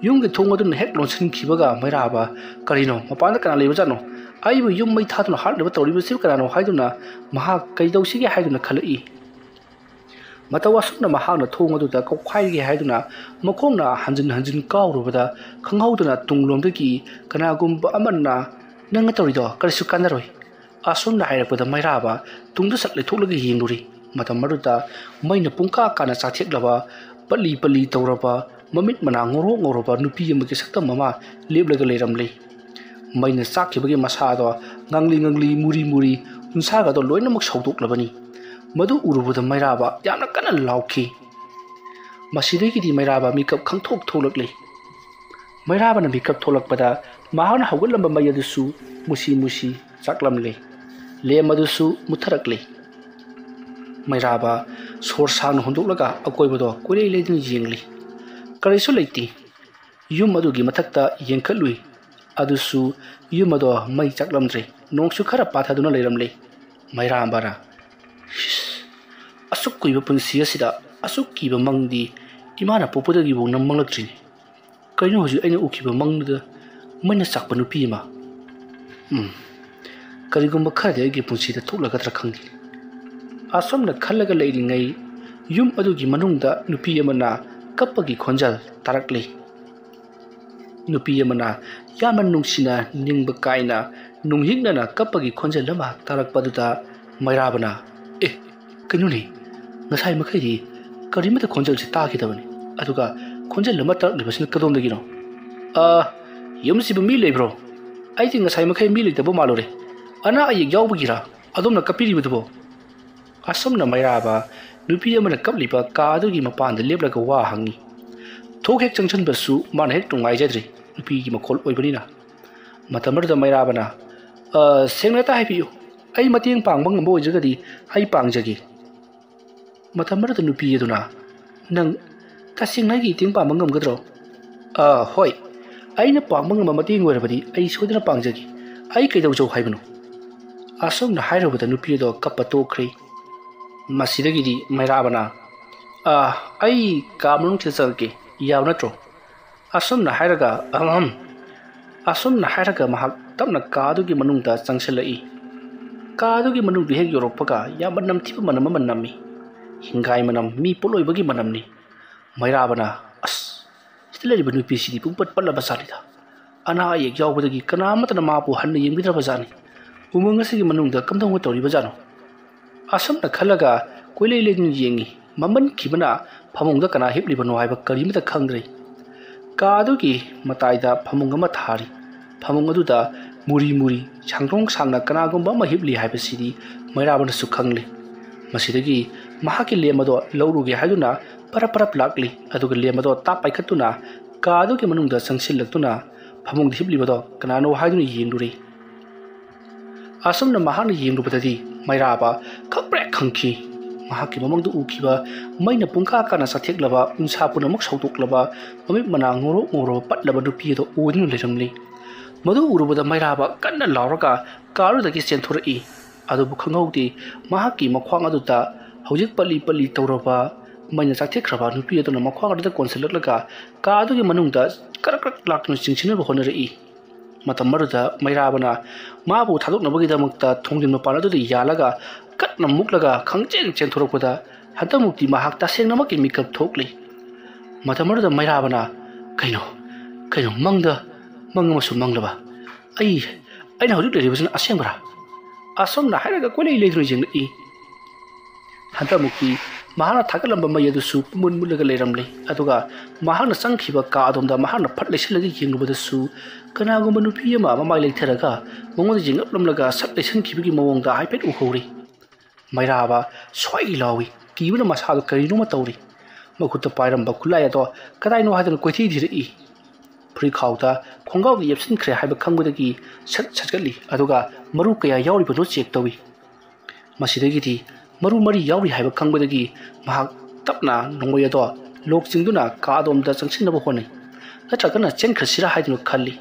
yumgi thongaduna hek lonsinkibaga mairaba karino mapana kana leibajano aibu yum mai thaduna harleba tawriba sib kanano haiduna maha kaidausiga haiduna khalai matawasuna mahana thongaduta kokhaigi haiduna makongna hanjin kawrubada khanghauduna tunglomdagi kanagumba amanna nanga tawrido karisu kanaroi asumna hairapada mairaba tungda satle tholaga yengduri matamaruta maina pungka kana chatheklaba pali tawraba mamit mana ngoro nupi amagi sakta mama leblaga leiramlei maina sakhibagi masado ngangli muri unsaga do loinamak saudoklabani Madu urubada Mairaba yamna kana lauki. Masidagidi Mairaba mikap khangthok tholakli. Mairabana mikap tholakpada mahana hawgalamba mayadusu musi chaklamle. Le madusu mutharakli. Mairaba sorsang hondoklaga akoibado kulei ledin yengli. Karisu leiti. Yum adugi mathakta yengkhalui. Adusu yum ado mai chaklamdre. Nongsu khara pathaduna leiramle. Mairabara asuk kuiba punsi asida asuk kiba mangdi imana popodagi bo nammanglakri kaino hoju aina ukiba mangda maina sakpa nupi ma karigumba khade agi punsi da thoklaga tra khangi asomna khallaga leiringai yum adugi manungda nupi amana kappagi khonjal tarakle nupi amana yaman nungsina ningba kaina nunghingna na kappagi khonjal lama tarakpaduda Mairabana kanuni ngasai makhai karimata khonjal si ta khidabani aduga khonjal lama ta libasina kadom dagino yumsi mi lebro ai ti ngasai makhai mi leitabo malore ana ai yawbugira adomna kapiri budubo asomna Mairaba nupi amana kapliba ka adugi mapanda leplaga wa hangi thokhek changchan basu man hek tungai jadri nupi gi makhol oibanina matamarda Mairabana sengna ta haipiyo ai mateng pangbang ngbo jagadi ai pangjagi matamara nupi aduna nang tasingna gi ting pambang ngamgadro hoi aina pangbang ngam mating werabadi ai sodina pangjagi ai kaidau jau haibano asomna hairobada nupi do kapato khri masidagidi Mairabana ai kamrung thilsalke yawnatro asomna hairaga asomna hairaga mahak tamna kadugi manungda changsalai kadugi manung bihek yoropaka yamanam thiba manam manami hingai manam mi poloibagi manamni Mairabana stilari banu pcd pumpat palla basalida ana ye yawbadagi kanamatana mapu hanna yengidra bazani umunga sigi manungda kamdong tori bazano asamna khalaga koilei ledin yengi maman kibana phamungda kana hipli banu haiba karimata khangdre kadugi mataida phamunga ma thari phamungaduda muri changrong sangna kanagumba mahibli haibasidi Mairabana su khangli masidagi mahaki lemado lawruge haiduna parap lakli aduga lemado ta paikhatuna kadugi manungda sangsillaktuna phamung hibli bado kanano haiduna yengduri asomna mahana yengrubadadi Mairaba khapre khangki mahaki mamangdu ukiba maina pungka kana satheklaba unsa punamak sautoklaba mamit mana ngoro patlaba dupi do odinu leramli Madu urubada Mairaba kanna lauraga karudagi senthori adu bukhangauti mahaki makhwang aduta hojik pali tawraba maina sathekhraba nupi aduna makhwang aduta konsilaklaga ka adugi manungda karak laknu chingchina honari matamaruda Mairabana mabu thadoknabagi damakta thongjin mapana aduda yalaga katna muklaga khangchen chenthorokpada hadamukti mahak tasengnamakki mikap thokli matamaruda Mairabana kaino mangda Mangamasu manglaba aina hojik leribasina asengbara asomna hairaga kolei leidru jengli hadamukti mahana thakalamba mayadusu munmulaga leiramle aduga mahana sangkhiba ka adomda mahana phatle silagi yengbadasu kanagumba nupi ama mamai leitharaga mongoda jengaplamlaga satle sankibagi mawongda haipet uhori Mairaba swai lawi kibuna masadu karino matawri makutta pairamba khulaya to kadaino hadana koithi dhiri Prikauta khongau gi yepsin khre haiba khangudagi satgali aduga maru kaya yauri bano check tawi masidagi di maru mari yauri haiba khangudagi mahak tapna nongoya do lok chingduna ka adom da changsin nabo honai natragana chen khasira haidunu khalli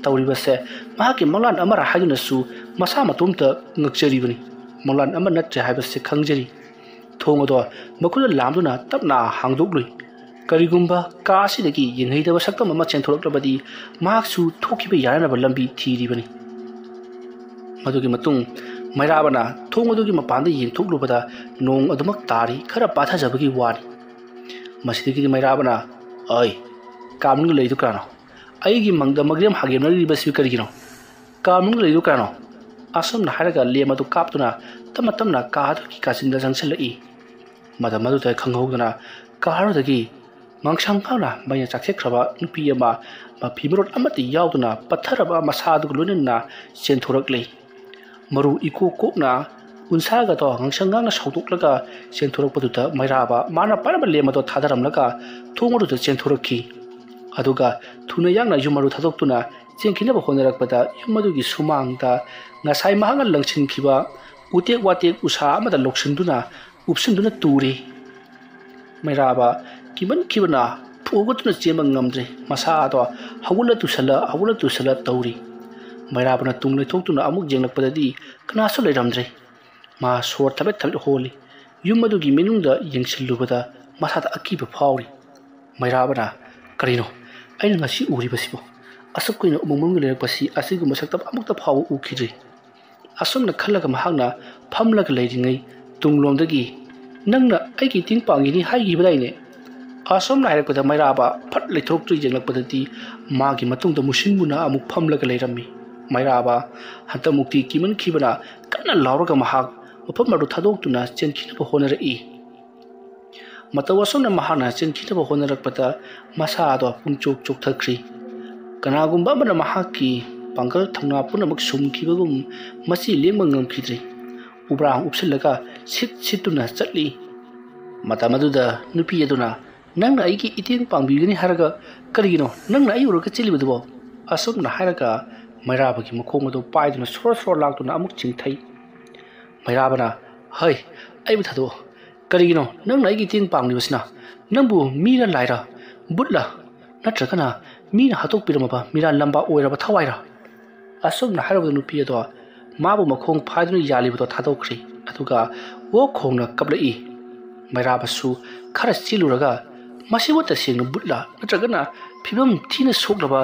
tawri base mahaki malan amara haiduna su masa matumta ngakjari bani malan amar natre haiba se khangjari thongo do makula lamduna tapna hangdoglui Karigumba kasidagi yenghaidaba saktam ama chenthoroklabadi mahaksu thokiba yaranaba lambi thiribani madugi matung Mairabana thongodugi mapanda yengthoklubada nong adumak tari khara pathajabagi wani masidagi Mairabana ai kamnung leidu krano aigi mangda magrem hagemnari basbi karigino kamnung leidu krano asomna haraga lemadu kaptuna tamatamna kadugi kasinda jangsalai madamadu ta khanghaudana kaharudagi Mangsang kana maya chaksekraba nupi ama maphimarot amati yauduna patharaba masadu lunna senthorakle maru iko kokna unsaga to ngangsanga sauduklaga chenthurokpaduta mairaba mana paraba lemato thadaramlaga thongodu chenthurokhi aduga thuna yangna yumaru thadoktuna chenkhina honarakpada yumadugi sumangda ngasai mahanga langchinkhiba utek watek usa amada loksinduna upsinduna turi mairaba kiman kibana phogotuna chemang ngamdre masa to hawula tusala tauri mairabana tungle thoktuna amuk jenglakpadadi kanasu leiramdre ma sor thabet holi yumadugi menungda yengsilubada masada akiba phawri mairabana karino aina ngasi uri basibo asukkuina umumung lerakpasi asigu masakta amukta phaw ukhidri asumna khalaga mahagna phamlaga leiringai tunglomdagi nangna aigi tingpangini haigi badaine asumna hairakpada mairaba phat leithroktri jenglakpadati magi matungda musinbuna amuk phamlaga leirammi mairaba hanta mukti kiman khibana kana lauraga mahag upamaru thadoktuna chenkhina honarai matawasona mahana chenkhina honarakpada masa ado pungchok chokthakri kanagumba mana mahaki pangkal thangna punamak sumkhibagum masi lengma ngamkhidri ubrang upsilaga situna chatli matamaduda nupi aduna nangna aigi iting pangbigani haraga karigino nangna ayuraga chilibudubo asumna haraga mairabagi mukhong ado paiduna sor laktuna amuk chingthai mairabana hai aibu thado karigino nangna aigi iting panglibasna nangbu mira laira butla natragana mina hatok piramaba mira lamba oiraba thawaira asumna harabudu nupi ado mabu mukhong phaiduna yalibudo thadokri aduga wo khongna kablai mairabasu khara chiluraga masiwata sengna butla natragana phibam thina soklaba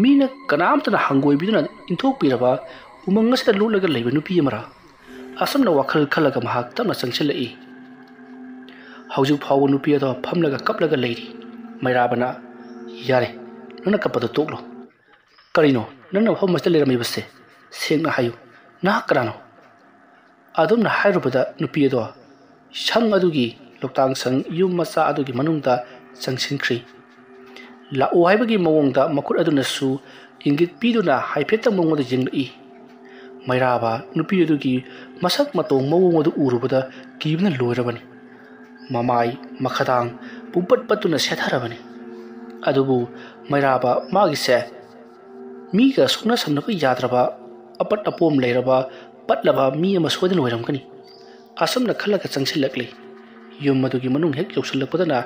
mina kanamtana hangoi biduna inthok piraba umangasida lulaga leiba nupi amara asumna wakhal khalaga mahak tamna changchelai haujuk phawu nupi ado phamlaga kaplaga leiri mairabana yare nana kapado toklo karino nana homasta lerami basse sengna hayu na karano adumna hairubada nupi ado sang adugi loktang sang yum masa adugi manungda changsinkhri la ohaibagi mawongda makut adunasu ingit piduna haipeta mawongda jenglai mairaba nupi adugi masak matong mawongda urubada kibna loirabani mamai makhadang pumpat patuna setharabani adubu mairaba magise miga sukna samnaba yadraba apat apom leiraba patlaba mi ama soidin oiramkani asamna khalaga changsilakli yum madugi manung hek yoksalakpadana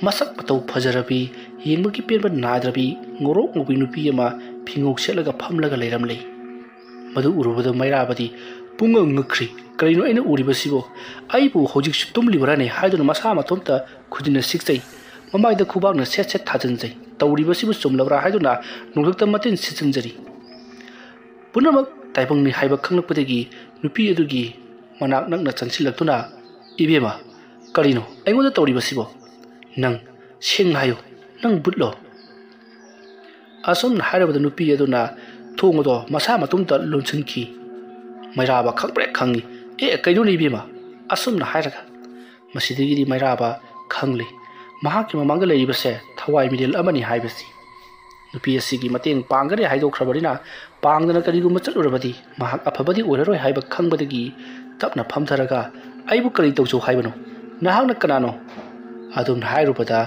masak patau phajarabi yengmagi perba nadrabi ngorok ngobi nupi ama phingok selaga phamlaga leiramlei madu urubada mairabadi punga ngkhri karino aina uribasibo aibu hojik tumlibrane haiduna masa matomta khudina sikchai mamaida khubakna set thajanjai tauribasibu chumlabra haiduna nunglakta matin sichanjari punamak taibangni haiba khanglakpadagi nupi adugi manak nakna changsilaktuna ibema karino aingoda tauribasibo nang seng hayo nang butlo asomna hairabada nupi aduna thongodo masa matumta lonchankhi mairaba khakbre khangi kaino ni ibema asomna hairaga masidigi mairaba khangli mahaki mamanga leibase thawai midel amani haibasi nupi asigi mateng pangare haidokhrabadina pangdana kariguma chalurabadi mahak aphabadi oiraroi haiba khangbadagi tapna phamtharaga aibu kari tawjo haibano nahakna kanano adum hairubada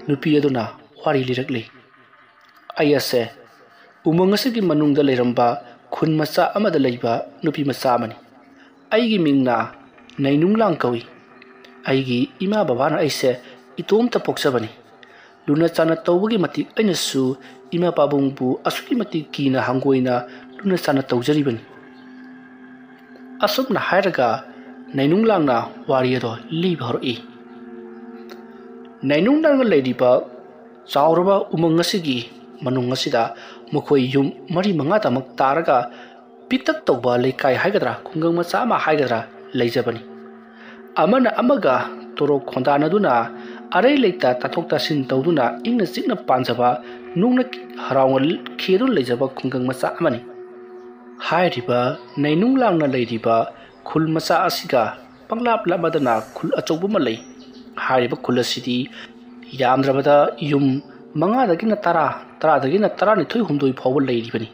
nupi aduna wari lirakli ayase umangasigi manungda leiramba khun macha amada leiba nupi macha amani aigi mingna nainunglang kawi aigi ima babana aise itomta poksabani luna chana tawbagi mati ainasu ima pabungbu asuki mati kina hangoina luna chana tawjaribani asubna hairaga nainunglangna wariado libharoi nainunglangna leidiba chauraba umangasigi manungasida mukoi yum mari manga tamak taraga pitak tawba leikai haigadra khungang macha ma haigadra leijabani amana amaga toro khondana duna arai leita tathokta sin tawduna ingna chikna panjaba nungna harawngal khedun leijaba khungang macha amani hairiba nainunglangna leidiba khul macha asiga panglap lamadana khul achoubu malai hairiba khul asidi yamdrabada yum manga dagina tara dagina tara ni thoi humdoi phawal leiribani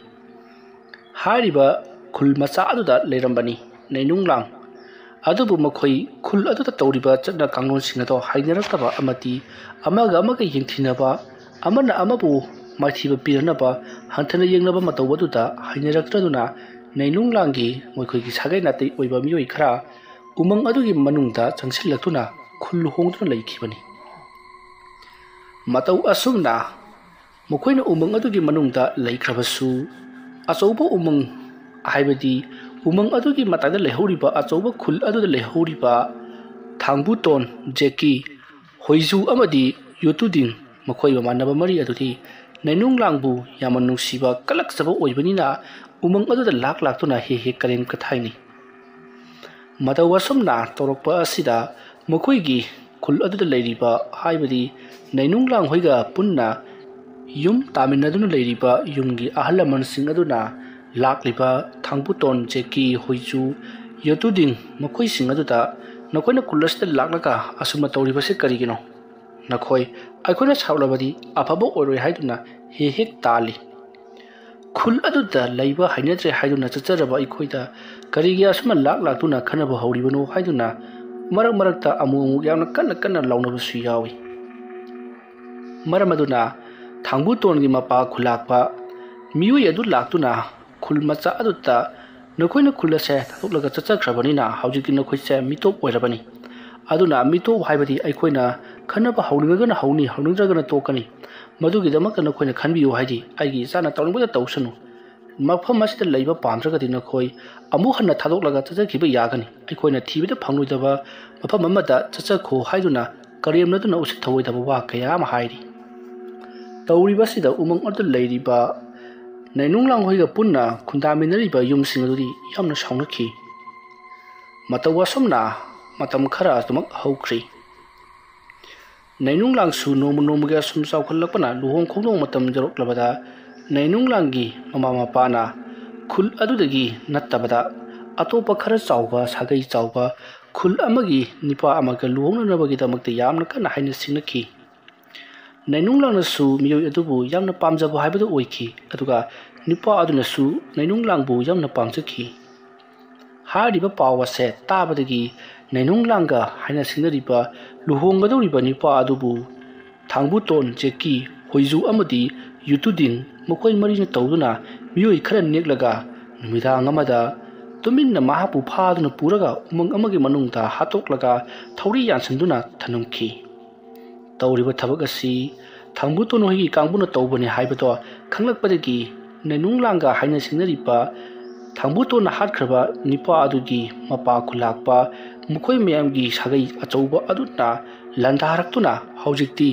hairiba khul macha aduda leirambani nainunglang ꯑꯗꯨꯕꯨ ꯃꯈꯣꯏ ꯈꯨꯜ ꯑꯗꯨꯗ ꯇꯧꯔꯤꯕ ꯆꯠꯅ ꯀꯥꯡꯂꯣꯟꯁꯤꯡ ꯑꯗꯨ ꯍꯩꯅꯔꯛꯇꯕ ꯑꯃꯗꯤ ꯑꯃꯒ ꯑꯃꯒ ꯌꯦꯡꯊꯤꯅꯕ ꯑꯃꯅ ꯑꯃꯕꯨ ꯃꯥꯏꯊꯤꯕ ꯄꯤꯔꯅꯕ ꯍꯟꯊꯅ ꯌꯦꯡꯅꯕ ꯃꯇꯧ ꯑꯗꯨꯗ ꯍꯩꯅꯔꯛꯇ꯭ꯔꯗꯨꯅ ꯅꯩꯅꯨꯡꯂꯥꯡꯒꯤ ꯃꯈꯣꯏꯒꯤ ꯁꯥꯒꯩ ꯅꯥꯇꯩ ꯑꯣꯏꯕ ꯃꯤꯑꯣꯏ ꯈꯔ ꯎꯃꯪ ꯑꯗꯨꯒꯤ ꯃꯅꯨꯡꯗ ꯆꯪꯁꯤꯜꯂꯛꯇꯨꯅ ꯈꯨꯜ ꯍꯣꯡꯗꯨꯅ ꯂꯩꯈꯤꯕꯅꯤ꯫ ꯃꯇꯧ ꯑꯁꯨꯝꯅ ꯃꯈꯣꯏꯅ ꯎꯃꯪ ꯑꯗꯨꯒꯤ ꯃꯅꯨꯡꯗ ꯂꯩꯈ꯭ꯔꯕꯁꯨ ꯑꯆꯧꯕ ꯎꯃꯪ ꯍꯥꯏꯕꯗꯤ ꯎꯃꯪ ꯑꯗꯨꯒꯤ ꯃꯇꯥꯏꯗ ꯂꯩꯍꯧꯔꯤꯕ ꯑꯆꯧꯕ ꯈꯨꯜ ꯑꯗꯨꯗ ꯂꯩꯍꯧꯔꯤꯕ ꯊꯥꯡꯕꯨꯇꯣꯟ, ꯖꯦꯀꯤ, ꯍꯣꯏꯖꯨ ꯑꯃꯗꯤ ꯌꯣꯇꯨꯗꯤꯡ ꯃꯈꯣꯏ ꯃꯃꯥꯟꯅꯕ ꯃꯔꯤ ꯑꯗꯨꯗꯤ ꯅꯩꯅꯨꯡꯂꯥꯡꯕꯨ ꯌꯥꯝꯅ ꯅꯨꯡꯁꯤꯕ ꯀꯜꯂꯛꯆꯕ ꯑꯣꯏꯕꯅꯤꯅ ꯎꯃꯪ ꯑꯗꯨꯗ ꯂꯥꯛꯇꯨꯅ ꯍꯦꯛ ꯀꯔꯦꯝ ꯀꯊꯥꯏꯅꯩ꯫ ꯃꯇꯧ ꯑꯁꯨꯝꯅ ꯇꯧꯔꯛꯄ ꯑꯁꯤꯗ ꯃꯈꯣꯏꯒꯤ ꯈꯨꯜ ꯑꯗꯨꯗ ꯂꯩꯔꯤꯕ ꯍꯥꯏꯕꯗꯤ ꯅꯩꯅꯨꯡꯂꯥꯡ ꯍꯣꯏꯒ ꯄꯨꯟꯅ ꯌꯨꯝ ꯇꯥꯃꯤꯟꯅꯗꯨꯅ ꯂꯩꯔꯤꯕ ꯌꯨꯝꯒꯤ ꯑꯍꯜ ꯂꯃꯟꯁꯤꯡ ꯑꯗꯨꯅ ꯂꯥꯛꯂꯤꯕ ꯊꯥꯡꯕꯨꯇꯣꯟ, ꯖꯦꯀꯤ, ꯍꯣꯏꯖꯨ, ꯌꯣꯇꯨꯗꯤꯡ ꯃꯈꯣꯏꯁꯤꯡ ꯑꯗꯨꯗ ꯅꯈꯣꯏꯅ ꯈꯨꯜ ꯑꯁꯤꯗ ꯂꯥꯛꯂꯒ ꯑꯁꯨꯝꯅ ꯇꯧꯔꯤꯕꯁꯤ ꯀꯔꯤꯒꯤꯅꯣ? ꯅꯈꯣꯏ ꯑꯩꯈꯣꯏꯅ ꯁꯥꯎꯂꯕꯗꯤ ꯑꯐꯕ ꯑꯣꯏꯔꯣꯏ ꯍꯥꯏꯗꯨꯅ ꯍꯦꯛ ꯇꯥꯜꯂꯤ꯫ ꯈꯨꯜ ꯑꯗꯨꯗ ꯂꯩꯕ ꯍꯩꯅꯗ꯭ꯔꯦ ꯍꯥꯏꯗꯨꯅ ꯆꯠꯆꯔꯕ ꯑꯩꯈꯣꯏꯗ ꯀꯔꯤꯒꯤ ꯑꯁꯨꯝꯅ ꯂꯥꯛꯇꯨꯅ ꯈꯟꯅꯕ ꯍꯧꯔꯤꯕꯅꯣ ꯍꯥꯏꯗꯨꯅ ꯃꯔꯛꯇ ꯑꯃꯨꯛ ꯌꯥꯝꯅ ꯀꯟꯅ ꯂꯥꯎꯅꯕꯁꯨ ꯌꯥꯎꯏ꯫ ꯃꯔꯝ ꯑꯗꯨꯅ ꯊꯥꯡꯕꯨꯇꯣꯟꯒꯤ ꯃꯄꯥ ꯈꯨꯜꯂꯥꯛꯄ ꯃꯤꯑꯣꯏ ꯑꯗꯨ ꯂꯥꯛꯇꯨꯅ ꯈꯨꯜ ꯃꯆꯥ ꯑꯗꯨꯗ ꯅꯈꯣꯏꯅ ꯈꯨꯜ ꯑꯁꯦ ꯊꯥꯗꯣꯛꯂꯒ ꯆꯠꯆꯈ꯭ꯔꯕꯅꯤꯅ ꯍꯧꯖꯤꯛꯇꯤ ꯅꯈꯣꯏꯁꯦ ꯃꯤꯇꯣꯞ ꯑꯣꯏꯔꯕꯅꯤ꯫ ꯑꯗꯨꯅ ꯃꯤꯇꯣꯞ ꯍꯥꯏꯕꯗꯤ ꯑꯩꯈꯣꯏꯅ ꯈꯟꯅꯕ ꯍꯧꯅꯤꯡꯉꯒꯅ ꯍꯧꯅꯤ, ꯍꯧꯅꯤꯡꯗ꯭ꯔꯒꯅ ꯇꯣꯛꯀꯅꯤ꯫ ꯃꯗꯨꯒꯤꯗꯃꯛꯇ ꯅꯈꯣꯏꯅ ꯈꯟꯕꯤꯌꯨ ꯍꯥꯏꯗꯤ ꯑꯩꯒꯤ ꯏꯆꯥꯅ ꯇꯧꯅꯤꯡꯕꯗ ꯇꯧꯁꯅꯨ꯫ ꯃꯐꯝ ꯑꯁꯤꯗ ꯂꯩꯕ ꯄꯥꯝꯗ꯭ꯔꯒꯗꯤ ꯅꯈꯣꯏ ꯑꯃꯨꯛ ꯍꯟꯅ ꯊꯥꯗꯣꯛꯂꯒ ꯆꯠꯆꯈꯤꯕ ꯌꯥꯒꯅꯤ꯫ ꯑꯩꯈꯣꯏꯅ ꯊꯤꯕꯗ ꯐꯪꯂꯣꯏꯗꯕ ꯃꯐꯝ ꯑꯃꯗ ꯆꯠꯆꯈꯣ ꯍꯥꯏꯗꯨꯅ ꯀꯔꯦꯝꯅꯗꯨꯅ ꯎꯁꯤꯠ ꯊꯑꯣꯏꯗꯕ ꯋꯥ ꯀꯌꯥ ꯑꯃ ꯍꯥꯏꯔꯤ꯫ ꯇꯧꯔꯤꯕꯁꯤꯗ ꯎꯃꯪ ꯑꯗꯨꯗ ꯂꯩꯔꯤꯕ ꯅꯩꯅꯨꯡꯂꯥꯡ ꯍꯣꯏꯒ ꯄꯨꯟꯅ ꯈꯨꯟꯗꯥꯃꯤꯟꯅꯔꯤꯕ ꯌꯨꯝꯁꯤꯡ ꯑꯗꯨꯗꯤ ꯌꯥꯝꯅ ꯁꯥꯎꯅꯈꯤ꯫ ꯃꯇꯧ ꯑꯁꯨꯝꯅ ꯃꯇꯝ ꯈꯔ ꯑꯗꯨꯃꯛ ꯍꯧꯈ꯭ꯔꯤ꯫ ꯅꯩꯅꯨꯡꯂꯥꯡꯁꯨ ꯅꯣꯡꯃꯒꯤ ꯑꯁꯨꯝ ꯆꯥꯎꯈꯠꯂꯛꯄꯅ ꯂꯨꯍꯣꯡ ꯈꯣꯡꯗꯣꯡ ꯃꯇꯝ ꯌꯧꯔꯛꯂꯕꯗ ꯅꯩꯅꯨꯡꯂꯥꯡꯒꯤ ꯃꯃꯥ ꯃꯄꯥꯅ ꯈꯨꯜ ꯑꯗꯨꯗꯒꯤ ꯅꯠꯇꯕꯗ ꯑꯇꯣꯞꯄ ꯈꯔ ꯆꯥꯎꯕ ꯁꯥꯒꯩ ꯆꯥꯎꯕ ꯈꯨꯜ ꯑꯃꯒꯤ ꯅꯨꯄꯥ ꯑꯃꯒ ꯂꯨꯍꯣꯡꯅꯅꯕꯒꯤꯗꯃꯛꯇ ꯌꯥꯝꯅ ꯀꯟꯅ ꯍꯥꯏꯅ ꯁꯤꯡꯅꯈꯤ꯫ ꯅꯩꯅꯨꯡꯂꯥꯡꯅꯁꯨ ꯃꯤꯑꯣꯏ ꯑꯗꯨꯕꯨ ꯌꯥꯝꯅ ꯄꯥꯝꯖꯕ ꯍꯥꯏꯕꯗꯨ ꯑꯣꯏꯈꯤ, ꯑꯗꯨꯒ ꯅꯨꯄꯥ ꯑꯗꯨꯅꯁꯨ ꯅꯩꯅꯨꯡꯂꯥꯡꯕꯨ ꯌꯥꯝꯅ ꯄꯥꯝꯖꯈꯤ꯫ ꯍꯥꯏꯔꯤꯕ ꯄꯥꯎ ꯑꯁꯦ ꯇꯥꯕꯗꯒꯤ ꯅꯩꯅꯨꯡꯂꯥꯡꯒ ꯍꯥꯏꯅ ꯁꯤꯡꯅꯔꯤꯕ ꯂꯨꯍꯣꯡꯒꯗꯧꯔꯤꯕ ꯅꯨꯄꯥ ꯑꯗꯨꯕꯨ ꯊꯥꯡꯕꯨꯇꯣꯟ, ꯖꯦꯀꯤ, ꯍꯣꯏꯖꯨ ꯑꯃꯗꯤ ꯌꯨꯇꯨꯗꯤꯡ ꯃꯈꯣꯏ ꯃꯔꯤꯅ ꯇꯧꯗꯨꯅ ꯃꯤꯑꯣꯏ ꯈꯔ ꯅꯦꯛꯂꯒ ꯅꯨꯃꯤꯗꯥꯡ ꯑꯃꯗ ꯇꯨꯃꯤꯟꯅ ꯃꯍꯥꯛꯄꯨ ꯐꯥꯗꯨꯅ ꯄꯨꯔꯒ ꯎꯃꯪ ꯑꯃꯒꯤ ꯃꯅꯨꯡꯗ ꯍꯥꯠꯇꯣꯛꯂꯒ ꯊꯧꯔꯤ ꯌꯥꯟꯁꯤꯟꯗꯨꯅ ꯊꯅꯝꯈꯤ꯫ ꯇꯧꯔꯤꯕ ꯊꯕꯛ ꯑꯁꯤ ꯊꯥꯡꯕꯨꯇꯣꯟ ꯍꯣꯏꯒꯤ ꯀꯥꯡꯕꯨꯅ ꯇꯧꯕꯅꯤ ꯍꯥꯏꯕꯗꯣ ꯈꯪꯂꯛꯄꯗꯒꯤ ꯅꯩꯅꯨꯡꯂꯥꯡꯒ ꯍꯥꯏꯅ ꯁꯤꯡꯅꯔꯤꯕ ꯊꯥꯡꯕꯨꯇꯣꯟꯅ ꯍꯥꯠꯈ꯭ꯔꯕ ꯅꯨꯄꯥ ꯑꯗꯨꯒꯤ ꯃꯄꯥ ꯈꯨꯜꯂꯥꯛꯄ ꯃꯈꯣꯏ ꯃꯌꯥꯝꯒꯤ ꯁꯥꯒꯩ ꯑꯆꯧꯕ ꯑꯗꯨꯅ ꯂꯥꯟꯗꯥꯔꯛꯇꯨꯅ ꯍꯧꯖꯤꯛꯇꯤ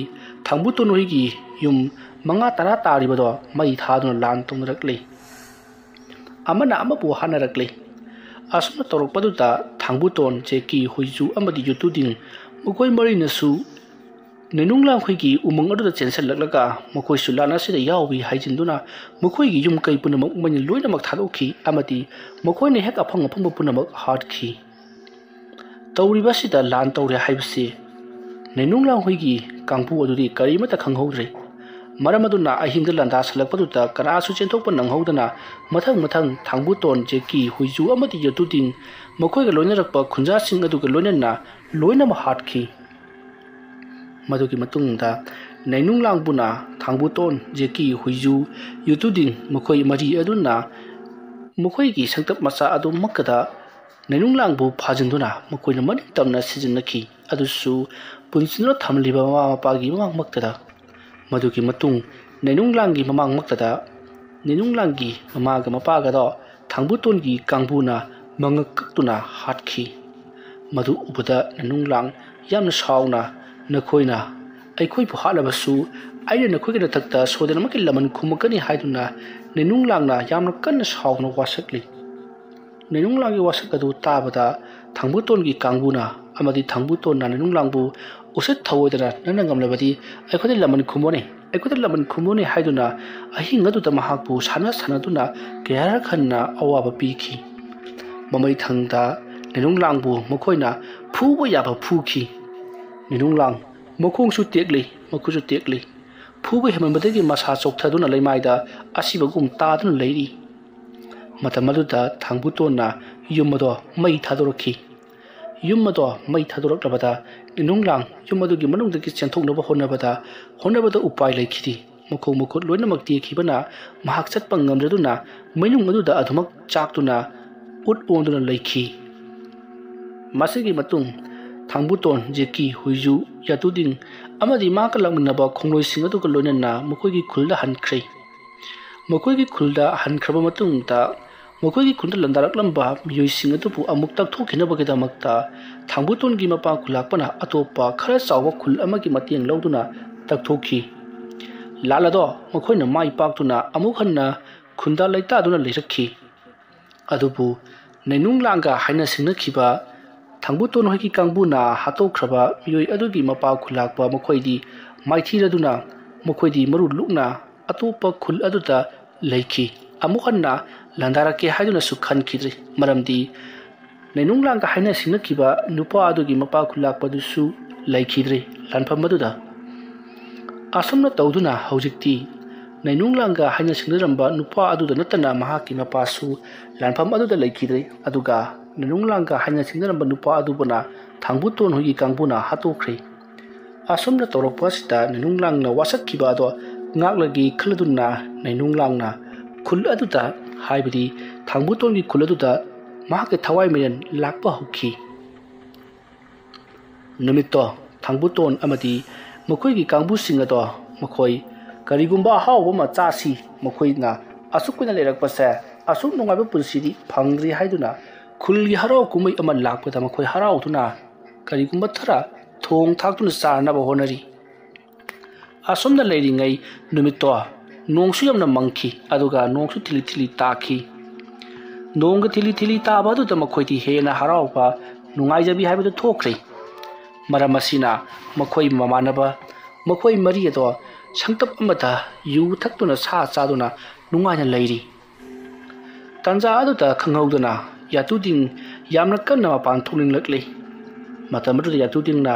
ꯊꯥꯡꯕꯨꯇꯣꯟ ꯍꯣꯏꯒꯤ ꯌꯨꯝ 9-10 ꯇꯥꯔꯤꯕꯗꯣ ꯃꯩ ꯊꯥꯗꯨꯅ ꯂꯥꯟ ꯇꯧꯅꯔꯛꯂꯤ꯫ ꯑꯃꯅ ꯑꯃꯕꯨ ꯍꯥꯠꯅꯔꯛꯂꯤ꯫ ꯑꯁꯨꯝꯅ ꯇꯧꯔꯛꯄꯗꯨꯗ ꯊꯥꯡꯕꯨꯇꯣꯟ, ꯖꯦꯀꯤ, ꯍꯣꯏꯖꯨ ꯑꯃꯗꯤ ꯌꯣꯇꯨꯗꯤꯡ ꯃꯈꯣꯏ ꯃꯔꯤꯅꯁꯨ ꯅꯩꯅꯨꯡꯂꯥꯡ ꯍꯣꯏꯒꯤ ꯎꯃꯪ ꯑꯗꯨꯗ ꯆꯦꯟꯁꯤꯜꯂꯛꯂꯒ ꯃꯈꯣꯏꯁꯨ ꯂꯥꯟ ꯑꯁꯤꯗ ꯌꯥꯎꯏ ꯍꯥꯏꯖꯤꯟꯗꯨꯅ ꯃꯈꯣꯏꯒꯤ ꯌꯨꯝ ꯀꯩ ꯄꯨꯝꯅꯃꯛ ꯃꯣꯏꯅ ꯂꯣꯏꯅꯃꯛ ꯊꯥꯗꯣꯛꯈꯤ ꯑꯃꯗꯤ ꯃꯈꯣꯏꯅ ꯍꯦꯛ ꯑꯐꯪ ꯑꯐꯪꯕ ꯄꯨꯝꯅꯃꯛ ꯍꯥꯠꯈꯤ꯫ ꯇꯧꯔꯤꯕꯁꯤꯗ ꯂꯥꯟ ꯇꯧꯔꯦ ꯍꯥꯏꯕꯁꯤ ꯅꯩꯅꯨꯡꯂꯥꯡ ꯍꯣꯏꯒꯤ ꯀꯥꯡꯕꯨ ꯑꯗꯨꯗꯤ ꯀꯔꯤꯃꯠꯇ ꯈꯪꯍꯧꯗ꯭ꯔꯦ꯫ ꯃꯔꯝ ꯑꯗꯨꯅ ꯑꯍꯤꯡꯗ ꯂꯥꯟꯗꯥꯁꯜꯂꯛꯄꯗꯨꯗ ꯀꯅꯥꯁꯨ ꯆꯦꯟꯊꯣꯛꯄ ꯅꯪꯍꯧꯗꯅ ꯃꯊꯪ ꯊꯥꯡꯕꯨꯇꯣꯟ, ꯖꯦꯀꯤ, ꯍꯣꯏꯖꯨ ꯑꯃꯗꯤ ꯌꯣꯇꯨꯗꯤꯡ ꯃꯈꯣꯏꯒ ꯂꯣꯏꯅꯔꯛꯄ ꯈꯨꯟꯖꯥꯁꯤꯡ ꯑꯗꯨꯒ ꯂꯣꯏꯅꯅ ꯂꯣꯏꯅꯃꯛ ꯍꯥꯠꯈꯤ꯫ ꯃꯗꯨꯒꯤ ꯃꯇꯨꯡꯗ ꯅꯩꯅꯨꯡꯂꯥꯡꯕꯨꯅ ꯊꯥꯡꯕꯨꯇꯣꯟ, ꯖꯦꯀꯤ, ꯍꯣꯏꯖꯨ, ꯌꯣꯇꯨꯗꯤꯡ ꯃꯈꯣꯏ ꯃꯔꯤ ꯑꯗꯨꯅ ꯃꯈꯣꯏꯒꯤ ꯁꯪꯇꯞ ꯃꯆꯥ ꯑꯗꯨꯃꯛꯀꯗ ꯅꯩꯅꯨꯡꯂꯥꯡꯕꯨ ꯐꯥꯖꯤꯟꯗꯨꯅ ꯃꯈꯣꯏꯅ ꯃꯅꯤꯡ ꯇꯝꯅ ꯁꯤꯖꯤꯟꯅꯈꯤ, ꯑꯗꯨꯁꯨ ꯄꯨꯟꯁꯤꯟꯗꯨꯅ ꯊꯝꯂꯤꯕ ꯃꯃꯥ ꯃꯄꯥꯒꯤ ꯃꯃꯥꯡꯃꯛꯇꯗ꯫ ꯃꯗꯨꯒꯤ ꯃꯇꯨꯡ ꯅꯩꯅꯨꯡꯂꯥꯡꯒꯤ ꯃꯃꯥꯡꯃꯛꯇꯗ ꯅꯩꯅꯨꯡꯂꯥꯡꯒꯤ ꯃꯃꯥꯒ ꯃꯄꯥꯒꯗꯣ ꯊꯥꯡꯕꯨꯇꯣꯟꯒꯤ ꯀꯥꯡꯕꯨꯅ ꯃꯉꯛ ꯀꯛꯇꯨꯅ ꯍꯥꯠꯈꯤ꯫ ꯃꯗꯨ ꯎꯕꯗ ꯅꯩꯅꯨꯡꯂꯥꯡ ꯌꯥꯝꯅ ꯁꯥꯎꯅ "ꯅꯈꯣꯏꯅ ꯑꯩꯈꯣꯏꯕꯨ ꯍꯥꯠꯂꯕꯁꯨ ꯑꯩꯅ ꯅꯈꯣꯏꯒꯤ ꯅꯊꯛꯇ ꯁꯣꯏꯗꯅꯃꯛꯀꯤ ꯂꯃꯟ ꯈꯨꯝꯃꯛꯀꯅꯤ" ꯍꯥꯏꯗꯨꯅ ꯅꯩꯅꯨꯡꯂꯥꯡꯅ ꯌꯥꯝꯅ ꯀꯟꯅ ꯁꯥꯎꯅ ꯋꯥꯁꯛꯂꯤ꯫ ꯅꯩꯅꯨꯡꯂꯥꯡꯒꯤ ꯋꯥꯁꯛ ꯑꯗꯨ ꯇꯥꯕꯗ ꯊꯥꯡꯕꯨꯇꯣꯟꯒꯤ ꯀꯥꯡꯕꯨꯅ ꯑꯃꯗꯤ ꯊꯥꯡꯕꯨꯇꯣꯟꯅ ꯅꯩꯅꯨꯡꯂꯥꯡꯕꯨ ꯎꯁꯤꯠ ꯊꯑꯣꯏꯗꯅ "ꯅꯪꯅ ꯉꯝꯂꯕꯗꯤ ꯑꯩꯈꯣꯏꯗ ꯂꯃꯟ ꯈꯨꯝꯃꯣꯅꯦ" ꯍꯥꯏꯗꯨꯅ ꯑꯍꯤꯡ ꯑꯗꯨꯗ ꯃꯍꯥꯛꯄꯨ ꯁꯥꯟꯅꯗꯨꯅ ꯀꯌꯥꯔꯛ ꯍꯟꯅ ꯑꯋꯥꯕ ꯄꯤꯈꯤ꯫ ꯃꯃꯩꯊꯪꯗ ꯅꯩꯅꯨꯡꯂꯥꯡꯕꯨ ꯃꯈꯣꯏꯅ ꯐꯨꯕ ꯌꯥꯕ ꯐꯨꯈꯤ꯫ ꯅꯩꯅꯨꯡꯂꯥꯡ ꯃꯈꯣꯡꯁꯨ ꯇꯦꯛꯂꯤ, ꯃꯈꯨꯠꯁꯨ ꯇꯦꯛꯂꯤ꯫ ꯐꯨꯕ ꯍꯦꯟꯃꯟꯕꯗꯒꯤ ꯃꯁꯥ ꯆꯣꯛꯊꯗꯨꯅ ꯂꯩꯃꯥꯏꯗ ꯑꯁꯤꯕꯒꯨꯝ ꯇꯥꯗꯨꯅ ꯂꯩꯔꯤ꯫ ꯃꯇꯝ ꯑꯗꯨꯗ ꯊꯥꯡꯕꯨꯇꯣꯟꯅ ꯌꯨꯝ ꯑꯗꯣ ꯃꯩ ꯊꯥꯗꯣꯔꯛꯈꯤ꯫ ꯌꯨꯝ ꯑꯗꯣ ꯃꯩ ꯊꯥꯗꯣꯔꯛꯂꯕꯗ ꯅꯨꯡꯂꯥꯡ ꯌꯨꯝ ꯑꯗꯨꯒꯤ ꯃꯅꯨꯡꯗꯒꯤ ꯆꯦꯟꯊꯣꯛꯅꯕ ꯍꯣꯠꯅꯕꯗ ꯎꯄꯥꯏ ꯂꯩꯈꯤꯗꯦ ꯃꯈꯣꯡ ꯃꯈꯨꯠ ꯂꯣꯏꯅꯃꯛ ꯇꯦꯛꯈꯤꯕꯅ ꯃꯍꯥꯛ ꯆꯠꯄ ꯉꯝꯗ꯭ꯔꯗꯨꯅ ꯃꯩꯅꯨꯡ ꯑꯗꯨꯗ ꯑꯗꯨꯃꯛ ꯆꯥꯛꯇꯨꯅ ꯎꯠ ꯑꯣꯟꯗꯨꯅ ꯂꯩꯈꯤ ꯃꯁꯤꯒꯤ ꯃꯇꯨꯡ ꯊꯥꯡꯕꯨꯇꯣꯟ ꯖꯦꯀꯤ ꯍꯨꯏꯖꯨ ꯌꯥꯇꯨꯗꯤꯡ ꯑꯃꯗꯤ ꯃꯍꯥꯛꯀ ꯂꯥꯛꯃꯤꯟꯅꯕ ꯈꯣꯡꯂꯣꯏꯁꯤꯡ ꯑꯗꯨꯒ ꯂꯣꯏꯅꯅ ꯃꯈꯣꯏꯒꯤ ꯈꯨꯜꯗ ꯍꯟꯈ꯭ꯔꯦ ꯃꯈꯣꯏꯒꯤ ꯈꯨꯜꯗ ꯍꯟꯈ꯭ꯔꯕ ꯃꯇꯨꯡꯗ ꯃꯈꯣꯏꯒꯤ ꯈꯨꯜꯗ ꯂꯟꯗꯥꯔꯛꯂꯝꯕ ꯃꯤꯑꯣꯏꯁꯤꯡ ꯑꯗꯨꯕꯨ ꯑꯃꯨꯛ ꯇꯛꯊꯣꯛꯈꯤꯅꯕꯒꯤꯗꯃꯛꯇ ꯊꯥꯡꯕꯨꯇꯣꯟꯒꯤ ꯃꯄꯥ ꯈꯨꯜꯂꯥꯛꯄꯅ ꯑꯇꯣꯞꯄ ꯈꯔ ꯆꯥꯎꯕ ꯈꯨꯜ ꯑꯃꯒꯤ ꯃꯇꯦꯡ ꯂꯧꯗꯨꯅ ꯇꯛꯊꯣꯛꯈꯤ ꯂꯥꯜ ꯑꯗꯣ ꯃꯈꯣꯏꯅ ꯃꯥꯏ ꯄꯥꯛꯇꯨꯅ ꯑꯃꯨꯛ ꯍꯟꯅ ꯈꯨꯟꯗ ꯂꯩꯇꯥꯗꯨꯅ ꯂꯩꯔꯛꯈꯤ ꯑꯗꯨꯕꯨ ꯅꯩꯅꯨꯡꯂꯥꯡꯒ ꯍꯥꯏꯅ ꯁꯤꯡꯅꯈꯤꯕ ꯊꯥꯡꯕꯨꯇꯣꯟ ꯍꯣꯏꯒꯤ ꯀꯥꯡꯕꯨꯅ ꯍꯥꯠꯇꯣꯛꯈ꯭ꯔꯕ ꯃꯤꯑꯣꯏ ꯑꯗꯨꯒꯤ ꯃꯄꯥ ꯈꯨꯜꯂꯥꯛꯄ ꯃꯈꯣꯏꯗꯤ ꯃꯥꯏꯊꯤꯔꯗꯨꯅ ꯃꯈꯣꯏꯗꯤ ꯃꯔꯨ ꯂꯨꯛꯅ ꯑꯇꯣꯞꯄ ꯈꯨꯜ ꯑꯗꯨꯗ ꯂꯩꯈꯤ ꯑꯃꯨꯛ ꯍꯟꯅ ꯂꯟꯗꯥꯔꯛꯀꯦ ꯍꯥꯏꯗꯨꯅꯁꯨ ꯈꯟꯈꯤꯗ꯭ꯔꯤ ꯃꯔꯝꯗꯤ ꯅꯩꯅꯨꯡꯂꯥꯡꯒ ꯍꯥꯏꯅ ꯁꯤꯡꯅꯈꯤꯕ ꯅꯨꯄꯥ ꯑꯗꯨꯒꯤ ꯃꯄꯥ ꯈꯨꯜꯂꯥꯛꯄꯗꯨꯁꯨ ꯂꯩꯈꯤꯗ꯭ꯔꯤ ꯂꯥꯟꯐꯝ ꯑꯗꯨꯗ ꯑꯁꯨꯝꯅ ꯇꯧꯗꯨꯅ ꯍꯧꯖꯤꯛꯇꯤ ꯅꯩꯅꯨꯡꯂꯥꯡꯒ ꯍꯥꯏꯅ ꯁꯤꯡꯅꯔꯝꯕ ꯅꯨꯄꯥ ꯑꯗꯨꯗ ꯅꯠꯇꯅ ꯃꯍꯥꯛꯀꯤ ꯃꯄꯥꯁꯨ ꯂꯥꯟꯐꯝ ꯑꯗꯨꯗ ꯂꯩꯈꯤꯗ꯭ꯔꯤ ꯑꯗꯨꯒ ꯅꯩꯅꯨꯡꯂꯥꯡꯒ ꯍꯥꯏꯅ ꯁꯤꯡꯅꯔꯝꯕ ꯅꯨꯄꯥ ꯑꯗꯨꯕꯨꯅ ꯊꯥꯡꯕꯨꯇꯣꯟ ꯍꯣꯏꯒꯤ ꯀꯥꯡꯕꯨꯅ ꯍꯥꯠꯇꯣꯛꯈ꯭ꯔꯦ ꯑꯁꯨꯝꯅ ꯇꯧꯔꯛꯄ ꯑꯁꯤꯗ ꯅꯩꯅꯨꯡꯂꯥꯡꯅ ꯋꯥꯁꯛꯈꯤꯕ ꯑꯗꯣ ꯉꯥꯛꯂꯒꯤ ꯈꯜꯂꯗꯨꯅ ꯅꯩꯅꯨꯡꯂꯥꯡꯅ ꯈꯨꯜ ꯑꯗꯨꯗ ꯍꯥꯏꯕꯗꯤ ꯊꯥꯡꯕꯨꯇꯣꯟꯒꯤ ꯈꯨꯜ ꯑꯗꯨꯗ ꯃꯍꯥꯛꯀꯤ ꯊꯋꯥꯏ ꯃꯤꯔꯟ ꯂꯥꯛꯄ ꯍꯧꯈꯤ ꯅꯨꯃꯤꯠꯇꯣ ꯊꯥꯡꯕꯨꯇꯣꯟ ꯑꯃꯗꯤ ꯃꯈꯣꯏꯒꯤ ꯀꯥꯡꯕꯨꯁꯤꯡ ꯑꯗꯣ ꯃꯈꯣꯏ ꯀꯔꯤꯒꯨꯝꯕ ꯑꯍꯥꯎꯕ ꯑꯃ ꯆꯥꯁꯤ ꯃꯈꯣꯏꯅ ꯑꯁꯨꯛ ꯀꯨꯏꯅ ꯂꯩꯔꯛꯄꯁꯦ ꯑꯁꯨꯛ ꯅꯨꯡꯉꯥꯏꯕ ꯄꯨꯟꯁꯤꯗꯤ ꯐꯪꯗ꯭ꯔꯤ ꯍꯥꯏꯗꯨꯅ ꯈꯨꯜꯒꯤ ꯍꯔꯥꯎ ꯀꯨꯝꯍꯩ ꯑꯃ ꯂꯥꯛꯄꯗ ꯃꯈꯣꯏ ꯍꯔꯥꯎꯗꯨꯅ ꯀꯔꯤꯒꯨꯝꯕ ꯈꯔ ꯊꯣꯡ ꯊꯥꯛꯇꯨꯅ ꯆꯥꯅꯕ ꯍꯣꯠꯅꯔꯤ ꯑꯁꯨꯝꯅ ꯂꯩꯔꯤꯉꯩ ꯅꯨꯃꯤꯠꯇꯣ ꯅꯣꯡꯁꯨ ꯌꯥꯝꯅ ꯃꯪꯈꯤ ꯑꯗꯨꯒ ꯅꯣꯡꯁꯨ ꯊꯤꯂꯤ ꯊꯤꯂꯤ ꯇꯥꯈꯤ ꯅꯣꯡꯒ ꯊꯤꯂꯤ ꯊꯤꯂꯤ ꯇꯥꯕ ꯑꯗꯨꯗ ꯃꯈꯣꯏꯗꯤ ꯍꯦꯟꯅ ꯍꯔꯥꯎꯕ ꯅꯨꯡꯉꯥꯏꯖꯕꯤ ꯍꯥꯏꯕꯗꯨ ꯊꯣꯛꯈ꯭ꯔꯦ ꯃꯔꯝ ꯑꯁꯤꯅ ꯃꯈꯣꯏ ꯃꯃꯥꯟꯅꯕ ꯃꯈꯣꯏ ꯃꯔꯤ ꯑꯗꯣ ꯁꯪꯇꯞ ꯑꯃꯗ ꯌꯨ ꯊꯛꯇꯨꯅ ꯁꯥ ꯆꯥꯗꯨꯅ ꯅꯨꯡꯉꯥꯏꯅ ꯂꯩꯔꯤ ꯇꯥꯟꯖꯥ ꯑꯗꯨꯗ ꯈꯪꯍꯧꯗꯅ ꯌꯥꯇꯨꯗꯤꯡ ꯌꯥꯝꯅ ꯀꯟꯅ ꯃꯄꯥꯟ ꯊꯣꯛꯅꯤꯡꯂꯛꯂꯤ ꯃꯇꯝ ꯑꯗꯨꯗ ꯌꯥꯇꯨꯗꯤꯡꯅ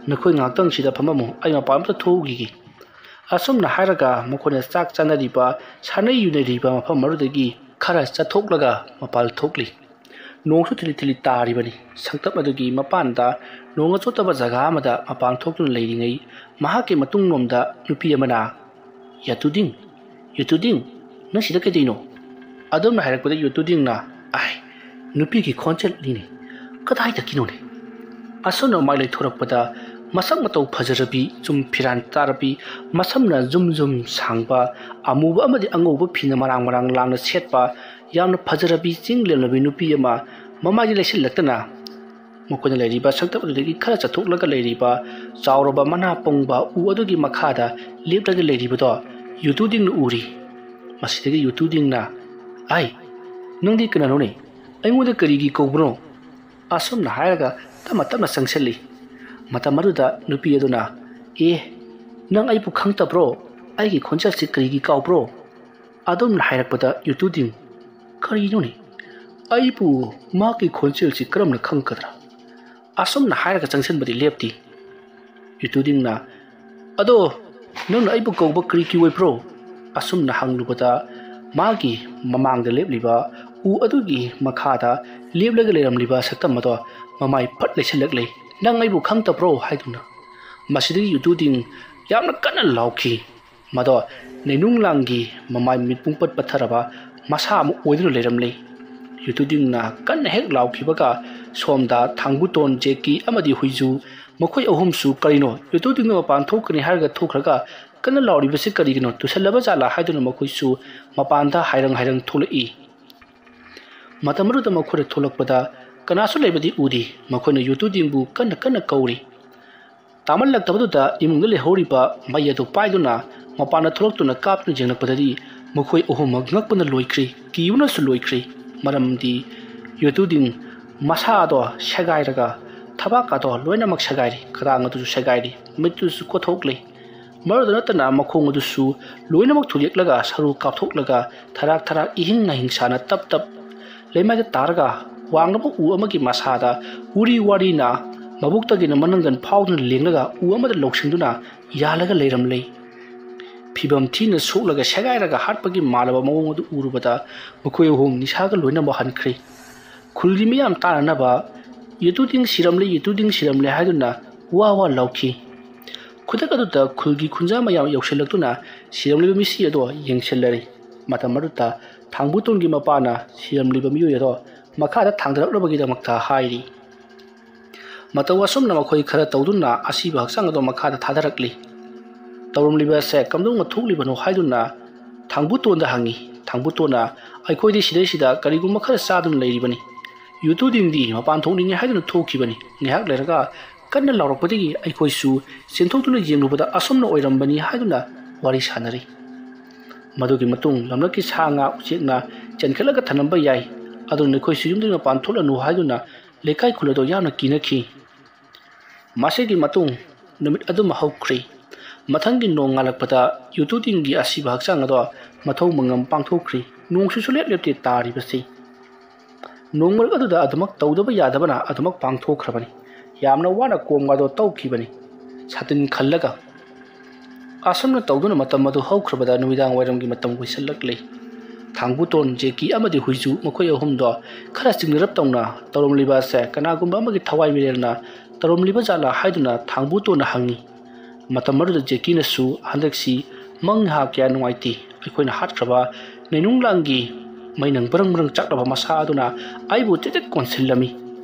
ꯅꯈꯣꯏ ꯉꯥꯛꯇꯪ ꯁꯤꯗ ꯐꯝꯃꯝꯃꯨ ꯑꯩ ꯃꯄꯥꯟ ꯑꯃꯇ ꯊꯣꯛꯎꯈꯤꯒꯦ ꯑꯁꯨꯝꯅ ꯍꯥꯏꯔꯒ ꯃꯈꯣꯏꯅ ꯆꯥꯛ ꯆꯥꯅꯔꯤꯕ ꯁꯥꯟꯅꯩ ꯌꯨꯅꯔꯤꯕ ꯃꯐꯝ ꯑꯗꯨꯗꯒꯤ ꯈꯔ ꯆꯠꯊꯣꯛꯂꯒ ꯃꯄꯥꯟ ꯊꯣꯛꯂꯤ ꯅꯣꯡꯁꯨ ꯊꯤꯂꯤ ꯊꯤꯂꯤ ꯇꯥꯔꯤꯕꯅꯤ ꯁꯪꯇꯞ ꯑꯗꯨꯒꯤ ꯃꯄꯥꯟꯗ ꯅꯣꯡ ꯑꯆꯣꯠꯇꯕ ꯖꯒꯥ ꯑꯃꯗ ꯃꯄꯥꯟ ꯊꯣꯛꯇꯨꯅ ꯂꯩꯔꯤꯉꯩ ꯃꯍꯥꯛꯀꯤ ꯃꯇꯨꯡꯂꯣꯝꯗ ꯅꯨꯄꯤ ꯑꯃꯅ ꯌꯥꯇꯨꯗꯤꯡ ꯌꯥꯇꯨꯗꯤꯡ ꯅꯪ ꯁꯤꯗ ꯀꯩꯗꯧꯔꯤꯅꯣ ꯑꯗꯨꯝꯅ ꯍꯥꯏꯔꯛꯄꯗ ꯌꯥꯇꯨꯗꯤꯡꯅ ꯅꯨꯄꯤꯒꯤ ꯈꯣꯟꯖꯦꯜꯅꯤꯅꯦ ꯀꯗꯥꯏꯗꯒꯤꯅꯣꯅꯦ ꯑꯁꯨꯝꯅ ꯃꯥꯏ ꯂꯩꯊꯣꯔꯛꯄꯗ ꯃꯁꯛ ꯃꯇꯧ ꯐꯖꯔꯕꯤ ꯆꯨꯝ ꯐꯤꯔꯥꯟ ꯇꯥꯔꯕꯤ ꯃꯁꯝꯅ ꯖꯨꯝ ꯖꯨꯝ ꯁꯥꯡꯕ ꯑꯃꯨꯕ ꯑꯃꯗꯤ ꯑꯉꯧꯕ ꯐꯤꯅ ꯃꯔꯥꯡ ꯃꯔꯥꯡ ꯂꯥꯡꯅ ꯁꯦꯠꯄ ꯌꯥꯝꯅ ꯐꯖꯔꯕꯤ ꯆꯤꯡ ꯂꯦꯝꯂꯕꯤ ꯅꯨꯄꯤ ꯑꯃ ꯃꯃꯥꯏꯗ ꯂꯩꯁꯤꯜꯂꯛꯇꯅ ꯃꯈꯣꯏꯅ ꯂꯩꯔꯤꯕ ꯁꯪꯇꯞ ꯑꯗꯨꯗꯒꯤ ꯈꯔ ꯆꯠꯊꯣꯛꯂꯒ ꯂꯩꯔꯤꯕ ꯆꯥꯎꯔꯕ ꯃꯅꯥ ꯄꯣꯡꯕ ꯎ ꯑꯗꯨꯒꯤ ꯃꯈꯥꯗ ꯂꯦꯞꯂꯒ ꯂꯩꯔꯤꯕꯗꯣ ꯌꯨꯇꯨꯗꯤꯡꯅ ꯎꯔꯤ ꯃꯁꯤꯗꯒꯤ ꯌꯨꯇꯨꯗꯤꯡꯅ ꯅꯪꯗꯤ ꯀꯅꯥꯅꯣꯅꯦ ꯑꯩꯉꯣꯟꯗ ꯀꯔꯤꯒꯤ ꯀꯧꯕꯅꯣ ꯑꯁꯨꯝꯅ ꯍꯥꯏꯔꯒ ꯇꯞꯅ ꯇꯞꯅ ꯆꯪꯁꯤꯜꯂꯤ ꯃꯇꯝ ꯑꯗꯨꯗ ꯅꯨꯄꯤ ꯑꯗꯨꯅ ꯅꯪ ꯑꯩꯕꯨ ꯈꯪꯗꯕ꯭ꯔꯣ ꯑꯩꯒꯤ ꯈꯣꯟꯖꯦꯜꯁꯤ ꯀꯔꯤꯒꯤ ꯀꯥꯎꯕ꯭ꯔꯣ ꯑꯗꯨꯝꯅ ꯍꯥꯏꯔꯛꯄꯗ ꯌꯨꯇꯨꯗꯤꯡ ꯀꯔꯤꯅꯣꯅꯦ ꯑꯩꯕꯨ ꯃꯥꯒꯤ ꯈꯣꯟꯖꯦꯜꯁꯤ ꯀꯔꯝꯅ ꯈꯪꯒꯗ꯭ꯔꯥ ꯑꯁꯨꯝꯅ ꯍꯥꯏꯔꯒ ꯆꯪꯁꯤꯟꯕꯗꯤ ꯂꯦꯞꯇꯤ ꯌꯨꯇꯨꯗꯤꯡꯅ ꯑꯗꯣ ꯅꯪꯅ ꯑꯩꯕꯨ ꯀꯧꯕ ꯀꯔꯤꯒꯤ ꯑꯣꯏꯕ꯭ꯔꯣ ꯑꯁꯨꯝꯅ ꯍꯪꯂꯨꯕꯗ ꯃꯥꯒꯤ ꯃꯃꯥꯡꯗ ꯂꯦꯞꯂꯤꯕ ꯎ ꯑꯗꯨꯒꯤ ꯃꯈꯥꯗ ꯂꯦꯞꯂꯒ ꯂꯩꯔꯝꯂꯤꯕ ꯁꯛꯇꯝ ꯑꯗꯣ ꯃꯃꯥꯏ ꯐꯠ ꯂꯩꯁꯤꯜꯂꯛꯂꯤ ꯅꯪ ꯑꯩꯕꯨ ꯈꯪꯗꯕ꯭ꯔꯣ ꯍꯥꯏꯗꯨꯅ ꯃꯁꯤꯗꯒꯤ ꯌꯨꯇꯨꯗꯤꯡ ꯌꯥꯝꯅ ꯀꯟꯅ ꯂꯥꯎꯈꯤ ꯃꯗꯣ ꯅꯩꯅꯨꯡꯂꯥꯡꯒꯤ ꯃꯃꯥꯏ ꯃꯤꯠꯄꯨꯡ ꯄꯠ ꯄꯠꯊꯔꯕ ꯃꯁꯥ ꯑꯃ ꯑꯣꯏꯗꯨꯅ ꯂꯩꯔꯝꯂꯤ ꯌꯨꯇꯨꯗꯤꯡꯅ ꯀꯟꯅ ꯍꯦꯛ ꯂꯥꯎꯈꯤꯕꯒ ꯁꯣꯝꯗ ꯊꯥꯡꯕꯨꯇꯣꯟ ꯖꯦꯀꯤ ꯑꯃꯗꯤ ꯍꯨꯏꯖꯨ ꯃꯈꯣꯏ ꯑꯍꯨꯝꯁꯨ ꯀꯔꯤꯅꯣ ꯌꯨꯇꯨꯗꯤꯡꯅ ꯃꯄꯥꯟ ꯊꯣꯛꯀꯅꯤ ꯍꯥꯏꯔꯒ ꯊꯣꯛꯈ꯭ꯔꯒ ꯀꯟꯅ ꯂꯥꯎꯔꯤꯕꯁꯤ ꯀꯔꯤꯒꯤꯅꯣ ꯇꯨꯁꯜꯂꯕ ꯖꯥꯠꯂꯥ ꯍꯥꯏꯗꯨꯅ ꯃꯈꯣꯏꯁꯨ ꯃꯄꯥꯟꯗ ꯍꯥꯏꯔꯪ ꯍꯥꯏꯔꯪ ꯊꯣꯛꯂꯛꯏ ꯃꯇꯝ ꯑꯗꯨꯗ ꯃꯈꯣꯏꯅ ꯊꯣꯛꯂꯛꯄꯗ ꯀꯅꯥꯁꯨ ꯂꯩꯕꯗꯤ ꯎꯗꯦ ꯃꯈꯣꯏꯅ ꯌꯨꯇꯨꯗꯤꯡꯕꯨ ꯀꯟꯅ ꯀꯟꯅ ꯀꯧꯔꯤ ꯇꯥꯃꯜꯂꯛꯇꯕꯗꯨꯗ ꯏꯃꯨꯡꯗ ꯂꯩꯍꯧꯔꯤꯕ ꯃꯩ ꯑꯗꯨ ꯄꯥꯏꯗꯨꯅ ꯃꯄꯥꯟꯗ ꯊꯣꯛꯂꯛꯇꯨꯅ ꯀꯥꯞꯇꯨꯅ ꯌꯦꯡꯂꯛꯄꯗꯗꯤ ꯃꯈꯣꯏ ꯑꯍꯨꯝꯃꯛ ꯉꯛꯄꯅ ꯂꯣꯏꯈ꯭ꯔꯤ ꯀꯤꯕꯅꯁꯨ ꯂꯣꯏꯈ꯭ꯔꯤ ꯃꯔꯝꯗꯤ ꯌꯨꯇꯨꯗꯤꯡ ꯃꯁꯥꯗꯣ ꯁꯦꯒꯥꯏꯔꯒ ꯊꯕꯥꯛꯀꯗꯣ ꯂꯣꯏꯅꯃꯛ ꯁꯦꯒꯥꯏꯔꯤ ꯈꯗꯥꯡ ꯑꯗꯨꯁꯨ ꯁꯦꯒꯥꯏꯔꯤ ꯃꯤꯠꯇꯨꯁꯨ ꯀꯣꯊꯣꯛꯂꯤ ꯃꯔꯨꯗ ꯅꯠꯇꯅ ꯃꯈꯣꯡ ꯑꯗꯨꯁꯨ ꯂꯣꯏꯅꯃꯛ ꯊꯨꯗꯦꯛꯂꯒ ꯁꯔꯨ ꯀꯥꯞꯊꯣꯛꯂꯒ ꯊꯔꯥꯛ ꯊꯔꯥꯛ ꯏꯍꯤꯡ ꯅꯥꯍꯤꯡꯁꯥꯅ ꯇꯞ ꯇꯞ ꯂꯩꯃꯥꯏꯗ ꯇꯥꯔꯒ ꯋꯥꯡꯂꯕ ꯎ ꯑꯃꯒꯤ ꯃꯁꯥꯗ ꯎꯔꯤ ꯋꯥꯔꯤꯅ ꯃꯕꯨꯛꯇꯒꯤꯅ ꯃꯅꯪꯒꯟ ꯐꯥꯎꯗꯨꯅ ꯂꯦꯡꯂꯒ ꯎ ꯑꯃꯗ ꯂꯧꯁꯤꯟꯗꯨꯅ ꯌꯥꯜꯂꯒ ꯂꯩꯔꯝꯂꯦ ꯐꯤꯕꯝ ꯊꯤꯅ ꯁꯣꯛꯂꯒ ꯁꯦꯒꯥꯏꯔꯒ ꯍꯥꯠꯄꯒꯤ ꯃꯥꯜꯂꯕ ꯃꯑꯣꯡ ꯑꯗꯨ ꯎꯔꯨꯕꯗ ꯃꯈꯣꯏ ꯑꯍꯨꯝ ꯅꯤꯁꯥꯒ ꯂꯣꯏꯅꯃꯛ ꯍꯟꯈ꯭ꯔꯦ ꯈꯨꯜꯒꯤ ꯃꯤꯌꯥꯝ ꯇꯥꯟꯅꯅꯕ ꯌꯦꯇꯨꯗꯤꯡ ꯁꯤꯔꯝꯂꯦ ꯍꯥꯏꯗꯨꯅ ꯋꯥ ꯋꯥ ꯂꯥꯎꯈꯤ ꯈꯨꯗꯛ ꯑꯗꯨꯗ ꯈꯨꯜꯒꯤ ꯈꯨꯟꯖꯥ ꯃꯌꯥꯝ ꯌꯧꯁꯤꯜꯂꯛꯇꯨꯅ ꯁꯤꯔꯝꯂꯤꯕ ꯃꯤꯁꯤ ꯑꯗꯣ ꯌꯦꯡꯁꯤꯜꯂꯔꯤ ꯃꯇꯝ ꯑꯗꯨꯗ ꯊꯥꯡꯕꯨꯇꯣꯟꯒꯤ ꯃꯄꯥꯅ ꯁꯤꯔꯝꯂꯤꯕ ꯃꯤꯑꯣꯏ ꯑꯗꯣ ꯃꯈꯥꯗ ꯊꯥꯡꯗꯔꯛꯅꯕꯒꯤꯗꯃꯛꯇ ꯍꯥꯏꯔꯤ ꯃꯇꯧ ꯑꯁꯨꯝꯅ ꯃꯈꯣꯏ ꯈꯔ ꯇꯧꯗꯨꯅ ꯑꯁꯤꯕ ꯍꯛꯆꯥꯡ ꯑꯗꯣ ꯃꯈꯥꯗ ꯊꯥꯗꯔꯛꯂꯤ ꯇꯧꯔꯝꯂꯤꯕ ꯑꯁꯦ ꯀꯝꯗꯧꯅ ꯊꯣꯛꯂꯤꯕꯅꯣ ꯍꯥꯏꯗꯨꯅ ꯊꯥꯡꯕꯨꯇꯣꯟꯗ ꯍꯪꯉꯤ ꯊꯥꯡꯕꯨꯇꯣꯟꯅ ꯑꯩꯈꯣꯏꯗꯤ ꯁꯤꯗꯩꯁꯤꯗ ꯀꯔꯤꯒꯨꯝꯕ ꯈꯔ ꯆꯥꯗꯨꯅ ꯂꯩꯔꯤꯕꯅꯤ ꯌꯨꯇꯨꯗꯤꯡꯗꯤ ꯃꯄꯥꯟ ꯊꯣꯛꯅꯤꯡꯉꯦ ꯍꯥꯏꯗꯨꯅ ꯊꯣꯛꯈꯤꯕꯅꯤ ꯉꯥꯏꯍꯥꯛ ꯂꯩꯔꯒ ꯀꯟꯅ ꯂꯥꯎꯔꯛꯄꯗꯒꯤ ꯑꯩꯈꯣꯏꯁꯨ ꯆꯦꯟꯊꯣꯛꯇꯨꯅ ꯌꯦꯡꯂꯨꯕꯗ ꯑꯁꯨꯝꯅ ꯑꯣꯏꯔꯝꯕꯅꯤ ꯍꯥꯏꯗꯨꯅ ꯋꯥꯔꯤ ꯁꯥꯟꯅꯔꯤ ꯃꯗꯨꯒꯤ ꯃꯇꯨꯡ ꯂꯝꯂꯛꯀꯤ ꯁꯥ ꯉꯥ ꯎꯆꯦꯛꯅ ꯆꯦꯟꯈꯠꯂꯒ ꯊꯅꯝꯕ ꯌꯥꯏ ꯑꯗꯨꯅ ꯑꯩꯈꯣꯏꯁꯨ ꯌꯨꯝꯗꯒꯤ ꯃꯄꯥꯟ ꯊꯣꯛꯂꯅꯨ ꯍꯥꯏꯗꯨꯅ ꯂꯩꯀꯥꯏ ꯈꯨꯜ ꯑꯗꯨ ꯌꯥꯝꯅ ꯀꯤꯅꯈꯤ ꯃꯁꯤꯒꯤ ꯃꯇꯨꯡ ꯅꯨꯃꯤꯠ ꯑꯗꯨꯃ ꯍꯧꯈ꯭ꯔꯤ ꯃꯊꯪꯒꯤ ꯅꯣꯡ ꯉꯥꯜꯂꯛꯄꯗ ꯌꯨꯇꯨꯗꯤꯡꯒꯤ ꯑꯁꯤꯕ ꯍꯛꯆꯥꯡ ꯑꯗꯣ ꯃꯊꯧ ꯃꯉꯝ ꯄꯥꯡꯊꯣꯛꯈ꯭ꯔꯤ ꯅꯣꯡꯁꯨ ꯁꯨꯡꯂꯦꯞ ꯂꯦꯞꯇꯦ ꯇꯥꯔꯤꯕꯁꯤ ꯅꯣꯡ ꯃꯔꯛ ꯑꯗꯨꯗ ꯑꯗꯨꯃꯛ ꯇꯧꯗꯕ ꯌꯥꯗꯕꯅ ꯑꯗꯨꯃꯛ ꯄꯥꯡꯊꯣꯛꯈ꯭ꯔꯕꯅꯤ ꯌꯥꯝꯅ ꯋꯥꯅ ꯀꯣꯝꯒꯗꯣ ꯇꯧꯈꯤꯕꯅꯤ ꯁꯥꯇꯤꯟ ꯈꯜꯂꯒ ꯑꯁꯨꯝꯅ ꯇꯧꯗꯨꯅ ꯃꯇꯝ ꯑꯗꯨ ꯍꯧꯈ꯭ꯔꯕꯗ ꯅꯨꯃꯤꯗꯥꯡ ꯋꯥꯏꯔꯝꯒꯤ ꯃꯇꯝ ꯑꯣꯏꯁꯤꯜꯂꯛꯂꯤ ꯊꯥꯡꯕꯨꯇꯣꯟ ꯖꯦꯀꯤ ꯑꯃꯗꯤ ꯍꯨꯏꯖꯨ ꯃꯈꯣꯏ ꯑꯍꯨꯝꯗꯣ ꯈꯔ ꯆꯤꯡꯅꯔꯞ ꯇꯧꯅ ꯇꯧꯔꯝꯂꯤꯕ ꯑꯁꯦ ꯀꯅꯥꯒꯨꯝꯕ ꯑꯃꯒꯤ ꯊꯋꯥꯏ ꯃꯤꯔꯦꯜꯅ ꯇꯧꯔꯝꯂꯤꯕ ꯖꯥꯠꯂꯥ ꯍꯥꯏꯗꯨꯅ ꯊꯥꯡꯕꯨꯇꯣꯟꯅ ꯍꯪꯉꯤ ꯃꯇꯝ ꯑꯗꯨꯗ ꯖꯦꯀꯤꯅꯁꯨ ꯍꯟꯗꯛꯁꯤ ꯃꯪ ꯍꯥ ꯀꯌꯥ ꯅꯨꯡꯉꯥꯏꯇꯦ ꯑꯩꯈꯣꯏꯅ ꯍꯥꯠꯈ꯭ꯔꯕ ꯅꯩꯅꯨꯡꯂꯥꯡꯒꯤ ꯃꯩꯅꯪ ꯕꯔꯪ ꯕꯔꯪ ꯆꯥꯛꯂꯕ ꯃꯁꯥ ꯑꯗꯨꯅ ꯑꯩꯕꯨ ꯇꯤꯇꯤꯠ ꯀꯣꯟꯁꯤꯜꯂꯝꯃꯤ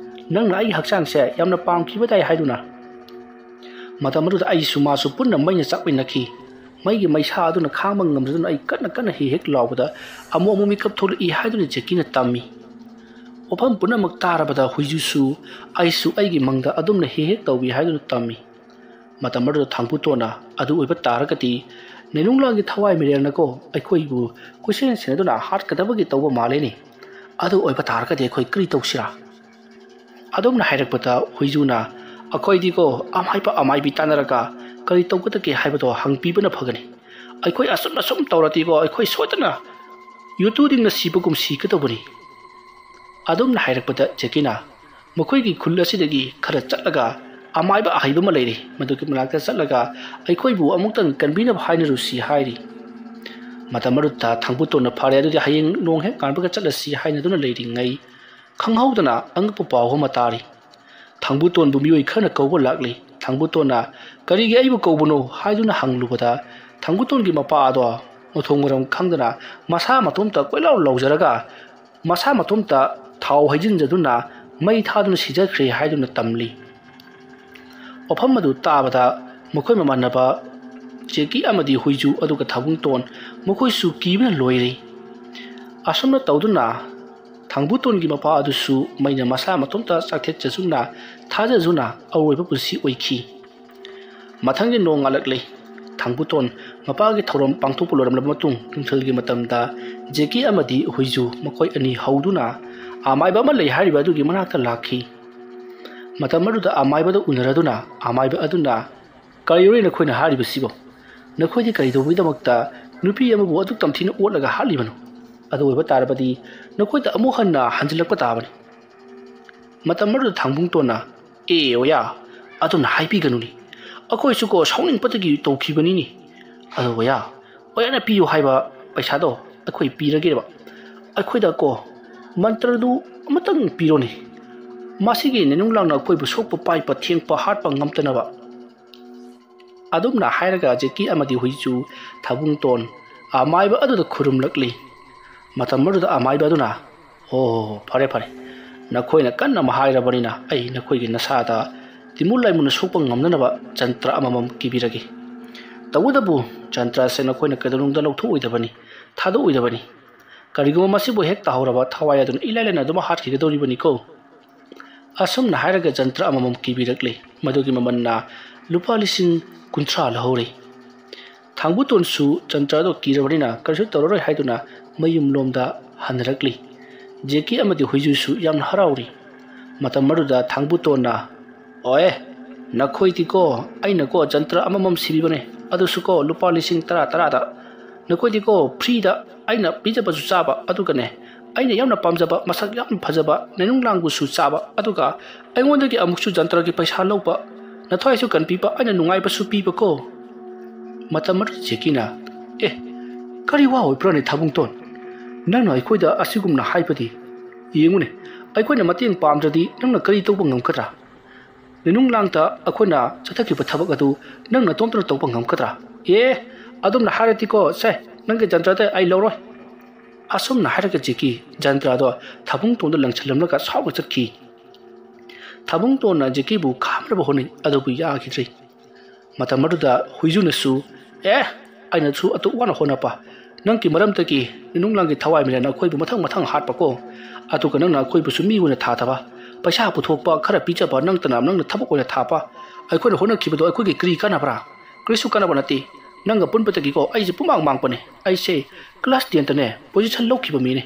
ꯅꯪꯅ ꯑꯩꯒꯤ ꯍꯛꯆꯥꯡꯁꯦ ꯌꯥꯝꯅ ꯄꯥꯝꯈꯤꯕꯗꯥꯏ ꯍꯥꯏꯗꯨꯅ ꯃꯇꯝ ꯑꯗꯨꯗ ꯑꯩꯁꯨ ꯃꯥꯁꯨ ꯄꯨꯟꯅ ꯃꯩꯅ ꯆꯥꯛꯃꯤꯟꯅꯈꯤ ꯃꯩꯒꯤ ꯃꯩꯁꯥ ꯑꯗꯨꯅ ꯈꯥꯡꯕ ꯉꯝꯗꯨꯅ ꯑꯩ ꯀꯟꯅ ꯍꯦꯛ ꯂꯥꯎꯕꯗ ꯑꯃꯨꯛ ꯃꯤꯀꯞ ꯊꯣꯛꯂꯛꯏ ꯍꯥꯏꯗꯨꯅ ꯖꯦꯀꯤꯅ ꯇꯝꯃꯤ ꯋꯥꯐꯝ ꯄꯨꯝꯅꯃꯛ ꯇꯥꯔꯕꯗ ꯍꯨꯏꯖꯨꯁꯨ ꯑꯩꯁꯨ ꯑꯩꯒꯤ ꯃꯪꯗ ꯑꯗꯨꯝꯅ ꯍꯦꯛ ꯇꯧꯕꯤ ꯍꯥꯏꯗꯨꯅ ꯇꯝꯃꯤ ꯃꯇꯝ ꯑꯗꯨꯗ ꯊꯥꯡꯕꯨꯇꯣꯟꯅ ꯑꯗꯨ ꯑꯣꯏꯕ ꯇꯥꯔꯒꯗꯤ ꯅꯩꯅꯨꯡꯂꯥꯡꯒꯤ ꯊꯋꯥꯏ ꯃꯤꯔꯦꯜꯅꯀꯣ ꯑꯩꯈꯣꯏꯕꯨ ꯀꯣꯏꯁꯦꯟ ꯁꯦꯟꯅꯗꯨꯅ ꯍꯥꯠꯀꯗꯕꯒꯤ ꯇꯧꯕ ꯃꯥꯜꯂꯦꯅꯦ ꯑꯗꯨ ꯑꯣꯏꯕ ꯇꯥꯔꯒꯗꯤ ꯑꯩꯈꯣꯏ ꯀꯔꯤ ꯇꯧꯁꯤꯔꯥ ꯑꯗꯨꯝꯅ ꯍꯥꯏꯔꯛꯄꯗ ꯍꯨꯏꯖꯨꯅ ꯑꯩꯈꯣꯏꯗꯤꯀꯣ ꯑꯃꯥꯏꯕꯤ ꯇꯥꯟꯅꯔꯒ ꯀꯔꯤ ꯇꯧꯒꯗꯒꯦ ꯍꯥꯏꯕꯗꯣ ꯍꯪꯄꯤꯕꯅ ꯐꯒꯅꯤ ꯑꯩꯈꯣꯏ ꯑꯁꯨꯝ ꯇꯧꯔꯗꯤꯀꯣ ꯑꯩꯈꯣꯏ ꯁꯣꯏꯗꯅ ꯌꯨꯇꯨꯗꯤꯡꯅ ꯁꯤꯕꯒꯨꯝ ꯁꯤꯒꯗꯧꯕꯅꯤ ꯑꯗꯨꯝꯅ ꯍꯥꯏꯔꯛꯄꯗ ꯖꯦꯀꯤꯅ ꯃꯈꯣꯏꯒꯤ ꯈꯨꯜ ꯑꯁꯤꯗꯒꯤ ꯈꯔ ꯆꯠꯂꯒ ꯑꯃꯥꯏꯕ ꯑꯍꯩꯕ ꯑꯃ ꯂꯩꯔꯤ ꯃꯗꯨꯒꯤ ꯃꯅꯥꯛꯇ ꯆꯠꯂꯒ ꯑꯩꯈꯣꯏꯕꯨ ꯑꯃꯨꯛꯇꯪ ꯀꯟꯕꯤꯅꯕ ꯍꯥꯏꯅꯔꯨꯁꯤ ꯍꯥꯏꯔꯤ ꯃꯇꯝ ꯑꯗꯨꯗ ꯊꯥꯡꯕꯨꯇꯣꯟꯅ ꯐꯔꯦ ꯑꯗꯨꯗꯤ ꯍꯌꯦꯡ ꯅꯣꯡ ꯍꯦꯛ ꯉꯥꯟꯕꯒ ꯆꯠꯂꯁꯤ ꯍꯥꯏꯅꯗꯨꯅ ꯂꯩꯔꯤꯉꯩ ꯈꯪꯍꯧꯗꯅ ꯑꯉꯛꯄ ꯄꯥꯎ ꯑꯃ ꯇꯥꯔꯤ ꯊꯥꯡꯕꯨꯇꯣꯟꯕꯨ ꯃꯤꯑꯣꯏ ꯈꯔꯅ ꯀꯧꯕ ꯂꯥꯛꯂꯤ ꯊꯥꯡꯕꯨꯇꯣꯟꯅ ꯀꯔꯤꯒꯤ ꯑꯩꯕꯨ ꯀꯧꯕꯅꯣ ꯍꯥꯏꯗꯨꯅ ꯍꯪꯂꯨꯕꯗ ꯊꯥꯡꯕꯨꯇꯣꯟꯒꯤ ꯃꯄꯥ ꯑꯗꯣ ꯃꯊꯣꯡ ꯃꯔꯝ ꯈꯪꯗꯅ ꯃꯁꯥ ꯃꯇꯣꯝꯇ ꯀꯣꯏꯂꯥꯎ ꯂꯥꯎꯖꯔꯒ ꯃꯁꯥ ꯃꯇꯣꯝꯇ ꯊꯥꯎ ꯍꯩꯖꯤꯟꯖꯗꯨꯅ ꯃꯩ ꯊꯥꯗꯨꯅ ꯁꯤꯖꯈ꯭ꯔꯦ ꯍꯥꯏꯗꯨꯅ ꯇꯝꯂꯤ ꯋꯥꯐꯝ ꯑꯗꯨ ꯇꯥꯕꯗ ꯃꯈꯣꯏ ꯃꯃꯥꯟꯅꯕ ꯖꯦꯀꯤ ꯑꯃꯗꯤ ꯍꯨꯏꯖꯨ ꯑꯗꯨꯒ ꯊꯥꯡꯕꯨꯇꯣꯟ ꯃꯈꯣꯏꯁꯨ ꯀꯤꯕꯅ ꯂꯣꯏꯔꯤ ꯑꯁꯨꯝꯅ ꯇꯧꯗꯨꯅ ꯊꯥꯡꯕꯨꯇꯣꯟꯒꯤ ꯃꯄꯥ ꯑꯗꯨꯁꯨ ꯃꯩꯅ ꯃꯁꯥ ꯃꯇꯣꯝꯇ ꯆꯥꯛꯊꯦꯠꯆꯗꯨꯅ ꯊꯥꯖꯗꯨꯅ ꯑꯔꯣꯏꯕ ꯄꯨꯟꯁꯤ ꯑꯣꯏꯈꯤ ꯃꯊꯪꯒꯤ ꯅꯣꯡ ꯉꯥꯜꯂꯛꯂꯤ ꯊꯥꯡꯕꯨꯇꯣꯟ ꯃꯄꯥꯒꯤ ꯊꯧꯔꯝ ꯄꯥꯡꯊꯣꯛꯄ ꯂꯣꯏꯔꯝꯂꯕ ꯃꯇꯨꯡ ꯅꯨꯡꯊꯤꯜꯒꯤ ꯃꯇꯝꯗ ꯖꯦꯀꯤ ꯑꯃꯗꯤ ꯍꯨꯏꯖꯨ ꯃꯈꯣꯏ ꯑꯅꯤ ꯍꯧꯗꯨꯅ ꯑꯃꯥꯏꯕ ꯑꯃ ꯂꯩ ꯍꯥꯏꯔꯤꯕ ꯑꯗꯨꯒꯤ ꯃꯅꯥꯛꯇ ꯂꯥꯛꯈꯤ ꯃꯇꯝ ꯑꯗꯨꯗ ꯑꯃꯥꯏꯕꯗ ꯎꯅꯔꯗꯨꯅ ꯑꯃꯥꯏꯕ ꯑꯗꯨꯅ ꯀꯔꯤꯔꯣꯏ ꯅꯈꯣꯏꯅ ꯍꯥꯏꯔꯤꯕꯁꯤꯕꯣ ꯅꯈꯣꯏꯗꯤ ꯀꯔꯤ ꯇꯧꯕꯒꯤꯗꯃꯛꯇ ꯅꯨꯄꯤ ꯑꯃꯕꯨ ꯑꯗꯨꯛ ꯇꯝꯊꯤꯅ ꯑꯣꯠꯂꯒ ꯍꯥꯠꯂꯤꯕꯅꯣ ꯑꯗꯨ ꯑꯣꯏꯕ ꯇꯥꯔꯕꯗꯤ ꯅꯈꯣꯏꯗ ꯑꯃꯨꯛ ꯍꯟꯅ ꯍꯟꯖꯤꯜꯂꯛꯄ ꯇꯥꯕꯅꯤ ꯃꯇꯝ ꯑꯗꯨꯗ ꯊꯥꯡꯕꯨꯇꯣꯟꯅ ꯑꯣꯌꯥ ꯑꯗꯨꯝꯅ ꯍꯥꯏꯕꯤꯒꯅꯨꯅꯤ ꯑꯩꯈꯣꯏꯁꯨꯀꯣ ꯁꯥꯎꯅꯤꯡꯕꯗꯒꯤ ꯇꯧꯈꯤꯕꯅꯤꯅꯤ ꯑꯗꯣ ꯑꯣꯌꯥꯅ ꯄꯤꯌꯨ ꯍꯥꯏꯕ ꯄꯩꯁꯥꯗꯣ ꯑꯩꯈꯣꯏ ꯄꯤꯔꯒꯦꯕ ꯑꯩꯈꯣꯏꯗꯀꯣ ꯃꯟꯇ꯭ꯔꯗꯨ ꯑꯃꯇꯪ ꯄꯤꯔꯣꯅꯦ ꯃꯁꯤꯒꯤ ꯅꯩꯅꯨꯡꯂꯥꯡꯅ ꯑꯩꯈꯣꯏꯕꯨ ꯁꯣꯛꯄ ꯄꯥꯏꯄ ꯊꯦꯡꯄ ꯍꯥꯠꯄ ꯉꯝꯇꯅꯕ ꯑꯗꯨꯝꯅ ꯍꯥꯏꯔꯒ ꯖꯦꯀꯤ ꯑꯃꯗꯤ ꯍꯨꯏꯖꯨ ꯊꯥꯡꯕꯨꯇꯣꯟ ꯑꯃꯥꯏꯕ ꯑꯗꯨꯗ ꯈꯨꯔꯨꯝꯂꯛꯂꯤ ꯃꯇꯝ ꯑꯗꯨꯗ ꯑꯃꯥꯏꯕ ꯑꯗꯨꯅ ꯐꯔꯦ ꯅꯈꯣꯏꯅ ꯀꯟꯅ ꯍꯥꯏꯔꯕꯅꯤꯅ ꯑꯩ ꯅꯈꯣꯏꯒꯤ ꯅꯁꯥꯗ ꯇꯤꯃꯨ ꯂꯥꯏꯃꯨꯅ ꯁꯣꯛꯄ ꯉꯝꯅꯅꯕ ꯖꯟꯇ꯭ꯔ ꯑꯃꯃꯝ ꯀꯤꯕꯤꯔꯒꯦ ꯇꯧꯕꯇꯕꯨ ꯖꯟꯇ꯭ꯔꯁꯦ ꯅꯈꯣꯏꯅ ꯀꯩꯗꯧꯅꯨꯡꯗ ꯂꯧꯊꯣꯛꯑꯣꯏꯗꯕꯅꯤ ꯊꯥꯗꯣꯛꯑꯣꯏꯗꯕꯅꯤ ꯀꯔꯤꯒꯨꯝꯕ ꯃꯁꯤꯕꯨ ꯍꯦꯛ ꯇꯥꯍꯧꯔꯕ ꯊꯋꯥꯏ ꯑꯗꯨꯅ ꯏꯂꯥꯏ ꯂꯥꯏꯅ ꯑꯗꯨꯝ ꯍꯥꯠꯈꯤꯒꯗꯧꯔꯤꯕꯅꯤꯀꯣ ꯑꯁꯨꯝꯅ ꯍꯥꯏꯔꯒ ꯖꯟꯇ꯭ꯔ ꯑꯃꯃꯝ ꯀꯤꯕꯤꯔꯛꯂꯤ ꯃꯗꯨꯒꯤ ꯃꯃꯜꯅ ꯂꯨꯄꯥ 30,000 ꯂꯧꯍꯧꯔꯤ ꯊꯥꯡꯕꯨꯇꯣꯟꯁꯨ ꯖꯟꯇ꯭ꯔ ꯑꯗꯨ ꯀꯤꯔꯕꯅꯤꯅ ꯀꯔꯤꯁꯨ ꯇꯧꯔꯔꯣꯏ ꯍꯥꯏꯗꯨꯅ ꯃꯌꯨꯝꯂꯣꯝꯗ ꯍꯟꯅꯔꯛꯂꯤ ꯖꯦꯀꯤ ꯑꯃꯗꯤ ꯍꯨꯏꯖꯨꯁꯨ ꯌꯥꯝꯅ ꯍꯔꯥꯎꯔꯤ ꯃꯇꯝ ꯑꯗꯨꯗ ꯊꯥꯡꯕꯨꯇꯣꯟꯅ ꯅꯈꯣꯏꯗꯤꯀꯣ ꯑꯩꯅꯀꯣ ꯖꯟꯇ꯭ꯔ ꯑꯃꯃꯝ ꯁꯤꯕꯤꯕꯅꯦ ꯑꯗꯨꯁꯨꯀꯣ ꯂꯨꯄꯥ 10,000 ꯅꯈꯣꯏꯗꯤꯀꯣ ꯐ꯭ꯔꯤꯗ ꯑꯩꯅ ꯄꯤꯖꯕꯁꯨ ꯆꯥꯕ ꯑꯗꯨꯒꯅꯦ ꯑꯩꯅ ꯌꯥꯝꯅ ꯄꯥꯝꯖꯕ ꯃꯁꯛ ꯌꯥꯝꯅ ꯐꯖꯕ ꯅꯩꯅꯨꯡꯂꯥꯡꯕꯨꯁꯨ ꯆꯥꯕ ꯑꯗꯨꯒ ꯑꯩꯉꯣꯟꯗꯒꯤ ꯑꯃꯨꯛꯁꯨ ꯖꯟꯇ꯭ꯔꯒꯤ ꯄꯩꯁꯥ ꯂꯧꯕ ꯅꯊꯋꯥꯏꯁꯨ ꯀꯟꯕꯤꯕ ꯑꯩꯅ ꯅꯨꯡꯉꯥꯏꯕꯁꯨ ꯄꯤꯕꯀꯣ ꯃꯇꯝ ꯑꯗꯨꯗ ꯖꯦꯀꯤꯅ ꯀꯔꯤ ꯋꯥ ꯑꯣꯏꯕ꯭ꯔꯅꯦ ꯊꯥꯡꯕꯨꯇꯣꯟ ꯅꯪꯅ ꯑꯩꯈꯣꯏꯗ ꯑꯁꯤꯒꯨꯝꯅ ꯍꯥꯏꯕꯗꯤ ꯌꯦꯡꯉꯨꯅꯦ ꯑꯩꯈꯣꯏꯅ ꯃꯇꯦꯡ ꯄꯥꯝꯗ꯭ꯔꯗꯤ ꯅꯪꯅ ꯀꯔꯤ ꯇꯧꯕ ꯉꯝꯒꯗ꯭ꯔꯥ ꯅꯤꯅꯨꯡꯂꯥꯡꯗ ꯑꯩꯈꯣꯏꯅ ꯆꯠꯊꯈꯤꯕ ꯊꯕꯛ ꯑꯗꯨ ꯅꯪꯅ ꯇꯣꯝꯇꯅ ꯇꯧꯕ ꯉꯝꯒꯗ꯭ꯔꯥ ꯑꯗꯨꯝꯅ ꯍꯥꯏꯔꯗꯤꯀꯣ ꯁꯦ ꯅꯪꯒꯤ ꯖꯟꯇ꯭ꯔꯗ ꯑꯩ ꯂꯧꯔꯣꯏ ꯑꯁꯨꯝꯅ ꯍꯥꯏꯔꯒ ꯖꯦꯀꯤ ꯖꯟꯇ꯭ꯔꯗꯣ ꯊꯥꯕꯨꯡꯇꯣꯟꯗ ꯂꯪꯁꯤꯜꯂꯝꯂꯒ ꯁꯥꯎꯅ ꯆꯠꯈꯤ ꯊꯥꯕꯨꯡꯇꯣꯟꯅ ꯖꯦꯀꯤꯕꯨ ꯈꯥꯝꯅꯕ ꯍꯣꯠꯅꯩ ꯑꯗꯨꯕꯨ ꯌꯥꯈꯤꯗ꯭ꯔꯦ ꯃꯇꯝ ꯑꯗꯨꯗ ꯍꯨꯏꯖꯨꯅꯁꯨ ꯑꯩꯅꯁꯨ ꯑꯇꯨꯛ ꯋꯥꯅ ꯍꯣꯠꯅꯕ ꯅꯪꯒꯤ ꯃꯔꯝꯗꯒꯤ ꯅꯤꯅꯨꯡꯂꯥꯡꯒꯤ ꯊꯋꯥꯏ ꯃꯤꯂꯟ ꯑꯩꯈꯣꯏꯕꯨ ꯃꯊꯪ ꯍꯥꯠꯄꯀꯣ ꯑꯗꯨꯒ ꯅꯪꯅ ꯑꯩꯈꯣꯏꯕꯨꯁꯨ ꯃꯤ ꯑꯣꯏꯅ ꯊꯥꯗꯕ ꯄꯩꯁꯥ ꯄꯨꯊꯣꯛꯄ ꯈꯔ ꯄꯤꯖꯕ ꯅꯪꯅ ꯊꯕꯛ ꯑꯣꯏꯅ ꯊꯥꯕ ꯑꯩꯈꯣꯏꯅ ꯍꯣꯠꯅꯈꯤꯕꯗꯣ ꯑꯩꯈꯣꯏꯒꯤ ꯀꯔꯤ ꯀꯥꯟꯅꯕ꯭ꯔꯥ ꯀꯔꯤꯁꯨ ꯀꯥꯟꯅꯕ ꯅꯠꯇꯦ ꯅꯪꯒ ꯄꯨꯟꯕꯗꯒꯤꯀꯣ ꯑꯩꯁꯦ ꯄꯨꯡꯃꯥꯡ ꯃꯥꯡꯕꯅꯦ ꯑꯩꯁꯦ ꯀ꯭ꯂꯥꯁ 10ꯇꯅꯦ ꯄꯣꯖꯤꯁꯟ ꯂꯧꯈꯤꯕ ꯃꯤꯅꯦ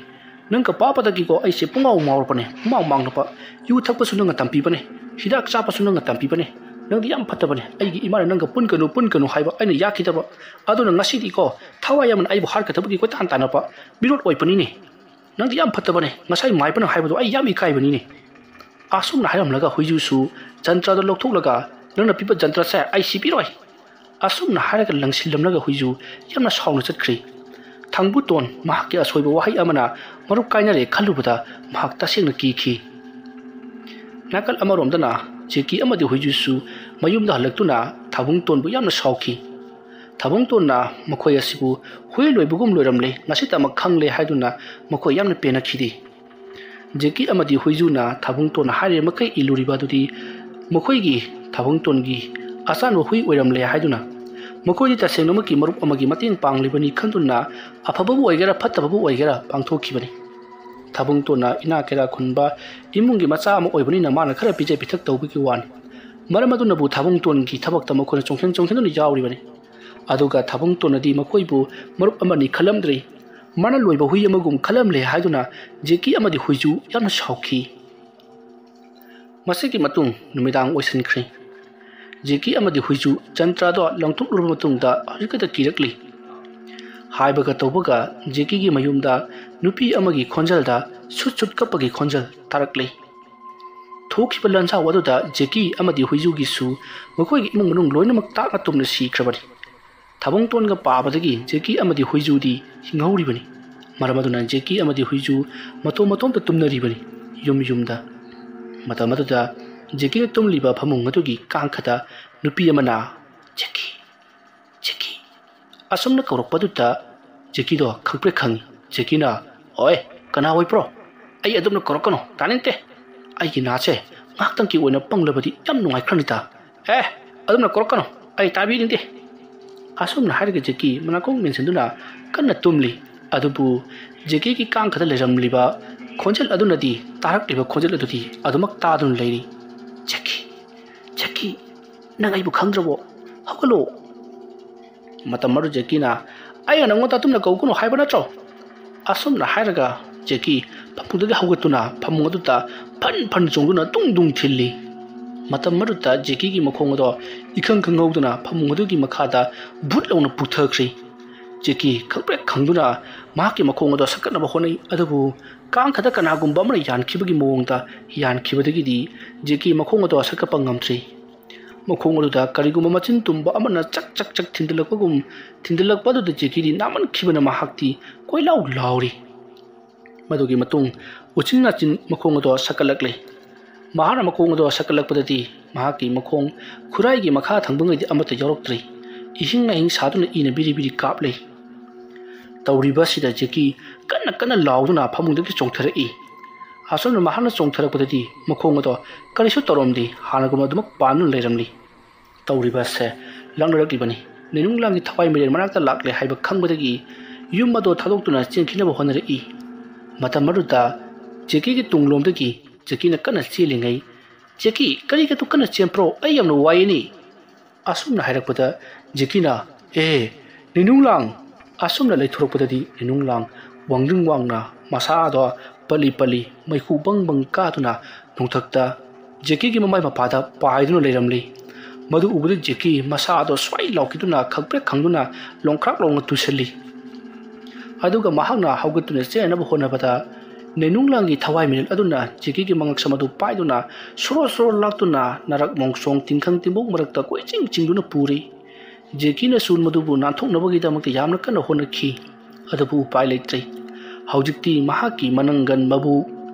ꯅꯪꯒ ꯄꯥꯕꯗꯒꯤꯀꯣ ꯑꯩꯁꯦ ꯄꯨꯡꯉꯥꯎ ꯉꯥꯎꯔꯕꯅꯦ ꯄꯨꯡꯃꯥꯡ ꯃꯥꯡꯅꯕ ꯌꯨ ꯊꯛꯄꯁꯨ ꯅꯪꯅ ꯇꯝꯕꯤꯕꯅꯦ ꯍꯤꯗꯥꯛ ꯆꯥꯕꯁꯨ ꯅꯪꯅ ꯇꯝꯕꯤꯕꯅꯦ ꯅꯪꯗꯤ ꯌꯥꯝ ꯐꯠꯇꯕꯅꯦ ꯑꯩꯒꯤ ꯏꯃꯥꯅ ꯅꯪꯒ ꯄꯨꯟꯒꯅꯨ ꯍꯥꯏꯕ ꯑꯩꯅ ꯌꯥꯈꯤꯗꯕ ꯑꯗꯨꯅ ꯉꯁꯤꯗꯤꯀꯣ ꯊꯋꯥꯏ ꯌꯥꯝꯅ ꯑꯩꯕꯨ ꯍꯥꯠꯀꯗꯕꯒꯤ ꯀꯣꯏꯇꯥꯟ ꯇꯥꯟꯅꯕ ꯃꯤꯔꯣꯠ ꯑꯣꯏꯕꯅꯤꯅꯦ ꯅꯪꯗꯤ ꯌꯥꯝ ꯐꯠꯇꯕꯅꯦ ꯉꯁꯥꯏ ꯃꯥꯏꯕꯅ ꯍꯥꯏꯕꯗꯣ ꯑꯩ ꯌꯥꯝ ꯏꯀꯥꯏꯕꯅꯤꯅꯦ ꯑꯁꯨꯝꯅ ꯍꯥꯏꯔꯝꯂꯒ ꯍꯨꯏꯖꯨꯁꯨ ꯖꯟꯇ꯭ꯔꯗꯣ ꯂꯧꯊꯣꯛꯂꯒ ꯅꯪꯅ ꯄꯤꯕ ꯖꯟꯇ꯭ꯔꯁꯦ ꯑꯩ ꯁꯤꯕꯤꯔꯣꯏ ꯑꯁꯨꯝꯅ ꯍꯥꯏꯔꯒ ꯂꯪꯁꯤꯜꯂꯝꯂꯒ ꯍꯨꯏꯖꯨ ꯌꯥꯝꯅ ꯁꯥꯎꯅ ꯆꯠꯈ꯭ꯔꯦ ꯊꯥꯡꯕꯨꯇꯣꯟ ꯃꯍꯥꯛꯀꯤ ꯑꯁꯣꯏꯕ ꯋꯥꯍꯩ ꯑꯃꯅ ꯃꯔꯨꯞ ꯀꯥꯏꯅꯔꯦ ꯈꯜꯂꯨꯕꯗ ꯃꯍꯥꯛ ꯇꯁꯦꯡꯅ ꯀꯤꯈꯤ ꯅꯥꯀꯜ ꯑꯃꯔꯣꯝꯗꯅ ꯖꯦꯀꯤ ꯑꯃꯗꯤ ꯍꯨꯏꯖꯨꯁꯨ ꯃꯌꯨꯝꯗ ꯍꯜꯂꯛꯇꯨꯅ ꯊꯥꯕꯨꯡꯇꯣꯟꯕꯨ ꯌꯥꯝꯅ ꯁꯥꯎꯈꯤ ꯊꯥꯕꯨꯡꯇꯣꯟꯅ ꯃꯈꯣꯏ ꯑꯁꯤꯕꯨ ꯍꯨꯏ ꯂꯣꯏꯕꯒꯨꯝ ꯂꯣꯏꯔꯝꯂꯦ ꯉꯁꯤꯇꯃꯛ ꯈꯪꯂꯦ ꯍꯥꯏꯗꯨꯅ ꯃꯈꯣꯏ ꯌꯥꯝꯅ ꯄꯦꯟꯅꯈꯤꯗꯦ ꯖꯦꯀꯤ ꯑꯃꯗꯤ ꯍꯨꯏꯖꯨꯅ ꯊꯥꯕꯨꯡꯇꯣꯟꯅ ꯍꯥꯏꯔꯤꯕ ꯃꯈꯩ ꯏꯜꯂꯨꯔꯤꯕ ꯑꯗꯨꯗꯤ ꯃꯈꯣꯏꯒꯤ ꯊꯥꯕꯨꯡꯇꯣꯟꯒꯤ ꯑꯆꯥꯟꯕ ꯍꯨꯏ ꯑꯣꯏꯔꯝꯂꯦ ꯍꯥꯏꯗꯨꯅ ꯃꯈꯣꯏꯗꯤ ꯇꯁꯦꯡꯅꯃꯛꯀꯤ ꯃꯔꯨꯞ ꯑꯃꯒꯤ ꯃꯇꯦꯡ ꯄꯥꯡꯂꯤꯕꯅꯤ ꯈꯟꯗꯨꯅ ꯑꯐꯕꯕꯨ ꯑꯣꯏꯒꯦꯔꯥ ꯐꯠꯇꯕꯕꯨ ꯑꯣꯏꯒꯦꯔꯥ ꯄꯥꯡꯊꯣꯛꯈꯤꯕꯅꯤ ꯊꯥꯕꯨꯡꯇꯣꯟꯅ ꯏꯅꯥꯛ ꯀꯩꯔꯥ ꯈꯨꯟꯕ ꯏꯃꯨꯡꯒꯤ ꯃꯆꯥ ꯑꯃ ꯑꯣꯏꯕꯅꯤꯅ ꯃꯥꯅ ꯈꯔ ꯄꯤꯖ ꯄꯤꯊꯛ ꯇꯧꯕꯒꯤ ꯋꯥꯅꯤ ꯃꯔꯝ ꯑꯗꯨꯅꯕꯨ ꯊꯥꯕꯨꯡꯇꯣꯟꯒꯤ ꯊꯕꯛꯇ ꯃꯈꯣꯏꯅ ꯆꯣꯡꯁꯤꯟꯗꯨꯅ ꯌꯥꯎꯔꯤꯕꯅꯤ ꯑꯗꯨꯒ ꯊꯥꯕꯨꯡꯇꯣꯟꯅꯗꯤ ꯃꯈꯣꯏꯕꯨ ꯃꯔꯨꯞ ꯑꯃꯅꯤ ꯈꯜꯂꯝꯗ꯭ꯔꯤ ꯃꯥꯅ ꯂꯣꯏꯕ ꯍꯨꯏ ꯑꯃꯒꯨꯝ ꯈꯜꯂꯝꯂꯦ ꯍꯥꯏꯗꯨꯅ ꯖꯦꯀꯤ ꯑꯃꯗꯤ ꯍꯨꯏꯖꯨ ꯌꯥꯝꯅ ꯁꯥꯎꯈꯤ ꯃꯁꯤꯒꯤ ꯃꯇꯨꯡ ꯅꯨꯃꯤꯗꯥꯡ ꯑꯣꯏꯁꯤꯟꯈ꯭ꯔꯦ ꯖꯦꯀꯤ ꯑꯃꯗꯤ ꯍꯨꯏꯖꯨ ꯖꯟꯇ꯭ꯔꯗꯣ ꯂꯪꯊꯣꯛꯂꯨꯔꯕ ꯃꯇꯨꯡꯗ ꯍꯧꯖꯤꯛꯇ ꯀꯤꯔꯛꯂꯤ ꯍꯥꯏꯕꯒ ꯇꯧꯕꯒ ꯖꯦꯀꯤꯒꯤ ꯃꯌꯨꯝꯗ ꯅꯨꯄꯤ ꯑꯃꯒꯤ ꯈꯣꯟꯖꯦꯜꯗ ꯁꯨꯠ ꯀꯞꯄꯒꯤ ꯈꯣꯟꯖꯦꯜ ꯇꯥꯔꯛꯂꯤ ꯊꯣꯛꯈꯤꯕ ꯂꯥꯟꯖꯥꯎ ꯑꯗꯨꯗ ꯖꯦꯀꯤ ꯑꯃꯗꯤ ꯍꯨꯏꯖꯨꯒꯤꯁꯨ ꯃꯈꯣꯏꯒꯤ ꯏꯃꯨꯡ ꯃꯅꯨꯡ ꯂꯣꯏꯅꯃꯛ ꯇꯥꯛꯅ ꯇꯨꯝꯅ ꯁꯤꯈ꯭ꯔꯕꯅꯤ ꯊꯥꯕꯨꯡꯇꯣꯟꯒ ꯄꯥꯕꯗꯒꯤ ꯖꯦꯀꯤ ꯑꯃꯗꯤ ꯍꯨꯏꯖꯨꯗꯤ ꯍꯤꯡꯍꯧꯔꯤꯕꯅꯤ ꯃꯔꯝ ꯑꯗꯨꯅ ꯖꯦꯀꯤ ꯑꯃꯗꯤ ꯍꯨꯏꯖꯨ ꯃꯇꯣꯝꯇ ꯇꯨꯝꯅꯔꯤꯕꯅꯤ ꯌꯨꯝꯗ ꯃꯇꯝ ꯑꯗꯨꯗ ꯖꯦꯀꯤꯅ ꯇꯨꯝꯂꯤꯕ ꯐꯃꯨꯡ ꯑꯗꯨꯒꯤ ꯀꯥꯡꯈꯗ ꯅꯨꯄꯤ ꯑꯃꯅ ꯖꯦꯀꯤ ꯑꯁꯨꯝꯅ ꯀꯧꯔꯛꯄꯗꯨꯗ ꯖꯦꯀꯤꯗꯣ ꯈꯪꯄ꯭ꯔꯦꯛ ꯈꯪꯉꯤ ꯖꯦꯀꯤꯅ ꯑꯣꯏ ꯀꯅꯥ ꯑꯣꯏꯕ꯭ꯔꯣ ꯑꯩ ꯑꯗꯨꯝꯅ ꯀꯧꯔꯛꯀꯅꯨ ꯇꯥꯅꯤꯡꯗꯦ ꯑꯩꯒꯤ ꯅꯥꯁꯦ ꯉꯥꯏꯍꯥꯛꯇꯪꯒꯤ ꯑꯣꯏꯅ ꯄꯪꯂꯕꯗꯤ ꯌꯥꯝ ꯅꯨꯡꯉꯥꯏꯈ꯭ꯔꯅꯤꯗ ꯑꯗꯨꯝꯅ ꯀꯧꯔꯛꯀꯅꯨ ꯑꯩ ꯇꯥꯕꯤꯅꯤꯡꯗꯦ ꯑꯁꯨꯝꯅ ꯍꯥꯏꯔꯒ ꯖꯦꯀꯤ ꯃꯅꯥꯀꯣꯡ ꯃꯦꯟꯁꯤꯟꯗꯨꯅ ꯀꯟꯅ ꯇꯨꯝꯂꯤ ꯑꯗꯨꯕꯨ ꯖꯦꯀꯤꯒꯤ ꯀꯥꯡꯈꯗ ꯂꯩꯔꯝꯂꯤꯕ ꯈꯣꯟꯖꯦꯜ ꯑꯗꯨꯅꯗꯤ ꯇꯥꯔꯛꯂꯤꯕ ꯈꯣꯟꯖꯦꯜ ꯑꯗꯨꯗꯤ ꯑꯗꯨꯃꯛ ꯇꯥꯗꯨꯅ ꯂꯩꯔꯤ ꯖꯦꯀꯤ ꯅꯪ ꯑꯩꯕꯨ ꯈꯪꯗ꯭ꯔꯕꯣ ꯍꯧꯒꯠꯂꯣ ꯃꯇꯝ ꯑꯗꯨ ꯖꯦꯀꯤꯅ ꯑꯩꯅ ꯅꯪꯉꯣꯟꯗ ꯑꯗꯨꯝꯅ ꯀꯧꯒꯅꯨ ꯍꯥꯏꯕ ꯅꯠꯇ꯭ꯔꯣ ꯑꯁꯨꯝꯅ ꯍꯥꯏꯔꯒ ꯖꯦꯀꯤ ꯐꯃꯨꯡꯗꯒꯤ ꯍꯧꯒꯠꯇꯨꯅ ꯐꯃꯨꯡ ꯑꯗꯨꯗ ꯐꯟ ꯆꯣꯡꯗꯨꯅ ꯗꯨꯡ ꯊꯤꯜꯂꯤ ꯃꯇꯝ ꯑꯗꯨꯗ ꯖꯦꯀꯤꯒꯤ ꯃꯈꯣꯡ ꯑꯗꯣ ꯏꯈꯪ ꯈꯪꯍꯧꯗꯨꯅ ꯐꯃꯨꯡ ꯑꯗꯨꯒꯤ ꯃꯈꯥꯗ ꯚꯨꯠ ꯂꯥꯎꯅ ꯄꯨꯊꯈ꯭ꯔꯤ ꯖꯦꯀꯤ ꯈꯪꯄ꯭ꯔꯦꯛ ꯈꯪꯗꯨꯅ ꯃꯍꯥꯛꯀꯤ ꯃꯈꯣꯡ ꯑꯗꯣ ꯁꯛꯀꯠꯅꯕ ꯍꯣꯠꯅꯩ ꯑꯗꯨꯕꯨ ꯀꯥꯡꯈꯗ ꯀꯅꯥꯒꯨꯝꯕ ꯑꯃꯅ ꯌꯥꯟꯈꯤꯕꯒꯤ ꯃꯑꯣꯡꯗ ꯌꯥꯟꯈꯤꯕꯗꯒꯤꯗꯤ ꯖꯦꯀꯤ ꯃꯈꯣꯡ ꯑꯗꯣ ꯁꯛꯀꯠꯄ ꯉꯝꯗ꯭ꯔꯤ ꯃꯈꯣꯡ ꯑꯗꯨꯗ ꯀꯔꯤꯒꯨꯝꯕ ꯃꯆꯤꯟ ꯇꯨꯝꯕ ꯑꯃꯅ ꯆꯛ ꯊꯤꯟꯗꯜꯂꯛꯄ ꯑꯗꯨꯗ ꯖꯦꯀꯤꯗꯤ ꯅꯥꯃꯟꯈꯤꯕꯅ ꯃꯍꯥꯛꯇꯤ ꯀꯣꯏꯂꯥꯎ ꯂꯥꯎꯔꯤ ꯃꯗꯨꯒꯤ ꯃꯇꯨꯡ ꯎꯆꯤꯟ ꯅꯥꯆꯤꯟ ꯃꯈꯣꯡ ꯑꯗꯣ ꯁꯛꯀꯠꯂꯛꯂꯤ ꯃꯍꯥꯛꯅ ꯃꯈꯣꯡ ꯑꯗꯣ ꯁꯛꯀꯠꯂꯛꯄꯗꯗꯤ ꯃꯍꯥꯛꯀꯤ ꯃꯈꯣꯡ ꯈꯨꯔꯥꯏꯒꯤ ꯃꯈꯥ ꯊꯪꯕꯉꯩꯗꯤ ꯑꯃꯠꯇ ꯌꯥꯎꯔꯛꯇ꯭ꯔꯤ ꯏꯍꯤꯡ ꯁꯥꯗꯨꯅ ꯏꯅ ꯕꯤꯔꯤ ꯀꯥꯞꯂꯤ ꯇꯧꯔꯤꯕꯁꯤꯗ ꯖꯦꯀꯤ ꯀꯟꯅ ꯂꯥꯎꯗꯨꯅ ꯐꯃꯨꯡꯗꯒꯤ ꯆꯣꯡꯊꯔꯛꯏ ꯑꯁꯨꯝꯅ ꯃꯍꯥꯛꯅ ꯆꯣꯡꯊꯔꯛꯄꯗꯗꯤ ꯃꯈꯣꯡ ꯑꯗꯣ ꯀꯔꯤꯁꯨ ꯇꯧꯔꯝꯗꯦ ꯍꯥꯟꯅꯒꯨꯝꯅ ꯑꯗꯨꯃꯛ ꯄꯥꯟꯗꯨꯅ ꯂꯩꯔꯝꯂꯤ ꯇꯧꯔꯤꯕꯁꯦ ꯂꯥꯡꯅꯔꯛꯂꯤꯕꯅꯤ ꯅꯤꯅꯨꯡꯂꯥꯡꯒꯤ ꯊꯋꯥꯏ ꯃꯤꯔꯦꯟ ꯃꯅꯥꯛꯇ ꯂꯥꯛꯂꯦ ꯍꯥꯏꯕ ꯈꯪꯕꯗꯒꯤ ꯌꯨꯝ ꯑꯗꯣ ꯊꯥꯗꯣꯛꯇꯨꯅ ꯆꯦꯟꯈꯤꯅꯕ ꯍꯣꯠꯅꯔꯛꯏ ꯃꯇꯝ ꯑꯗꯨꯗ ꯖꯦꯀꯤꯒꯤ ꯇꯨꯡꯂꯣꯝꯗꯒꯤ ꯖꯦꯀꯤꯅ ꯀꯟꯅ ꯆꯦꯜꯂꯤꯉꯩ ꯖꯦꯀꯤ ꯀꯔꯤꯒꯗꯨ ꯀꯟꯅ ꯆꯦꯟꯄ꯭ꯔꯣ ꯑꯩ ꯌꯥꯝꯅ ꯋꯥꯏꯌꯦꯅꯤ ꯑꯁꯨꯝꯅ ꯍꯥꯏꯔꯛꯄꯗ ꯖꯦꯀꯤꯅ ꯅꯤꯅꯨꯡꯂꯥꯡ ꯑꯁꯨꯝꯅ ꯂꯩꯊꯣꯔꯛꯄꯗꯗꯤ ꯅꯤꯅꯨꯡꯂꯥꯡ ꯋꯥꯡꯗ꯭ꯔꯤꯡ ꯋꯥꯡꯅ ꯃꯁꯥꯗꯣ ꯄꯜꯂꯤ ꯃꯩꯈꯨ ꯕꯪ ꯀꯥꯗꯨꯅ ꯅꯣꯡꯊꯛꯇ ꯖꯦꯀꯤꯒꯤ ꯃꯃꯥꯏ ꯃꯄꯥꯗ ꯄꯥꯏꯗꯨꯅ ꯂꯩꯔꯝꯂꯤ ꯃꯗꯨ ꯎꯕꯗ ꯖꯦꯀꯤ ꯃꯁꯥꯗꯣ ꯁ꯭ꯋꯥꯏ ꯂꯥꯎꯈꯤꯗꯨꯅ ꯈꯪꯄ꯭ꯔꯦꯛ ꯈꯪꯗꯨꯅ ꯂꯣꯡꯈ꯭ꯔꯥꯛ ꯂꯥꯎꯅ ꯇꯨꯁꯜꯂꯤ ꯑꯗꯨꯒ ꯃꯍꯥꯛꯅ ꯍꯧꯒꯠꯇꯨꯅ ꯆꯦꯟꯅꯕ ꯍꯣꯠꯅꯕꯗ ꯅꯤꯅꯨꯡꯂꯥꯡꯒꯤ ꯊꯋꯥꯏ ꯃꯤꯔꯦꯜ ꯑꯗꯨꯅ ꯖꯦꯀꯤꯒꯤ ꯃꯉꯛꯁꯝ ꯑꯗꯨ ꯄꯥꯏꯗꯨꯅ ꯁꯣꯔꯣ ꯂꯥꯛꯇꯨꯅ ꯅꯔꯛ ꯃꯣꯡꯁꯣꯡ ꯇꯤꯡꯈꯪ ꯇꯤꯡꯕꯣꯛ ꯃꯔꯛꯇ ꯆꯤꯡꯗꯨꯅ ꯄꯨꯔꯤ ꯖꯦꯀꯤꯅꯁꯨ ꯃꯗꯨꯕꯨ ꯅꯥꯟꯊꯣꯛꯅꯕꯒꯤꯗꯃꯛꯇ ꯌꯥꯝꯅ ꯀꯟꯅ ꯍꯣꯠꯅꯈꯤ ꯑꯗꯨꯕꯨ ꯎꯄꯥꯏ ꯂꯩꯇ꯭ꯔꯦ ꯍꯧꯖꯤꯛꯇꯤ ꯃꯍꯥꯛꯀꯤ ꯃꯅꯪꯒꯟ ꯃꯕꯨ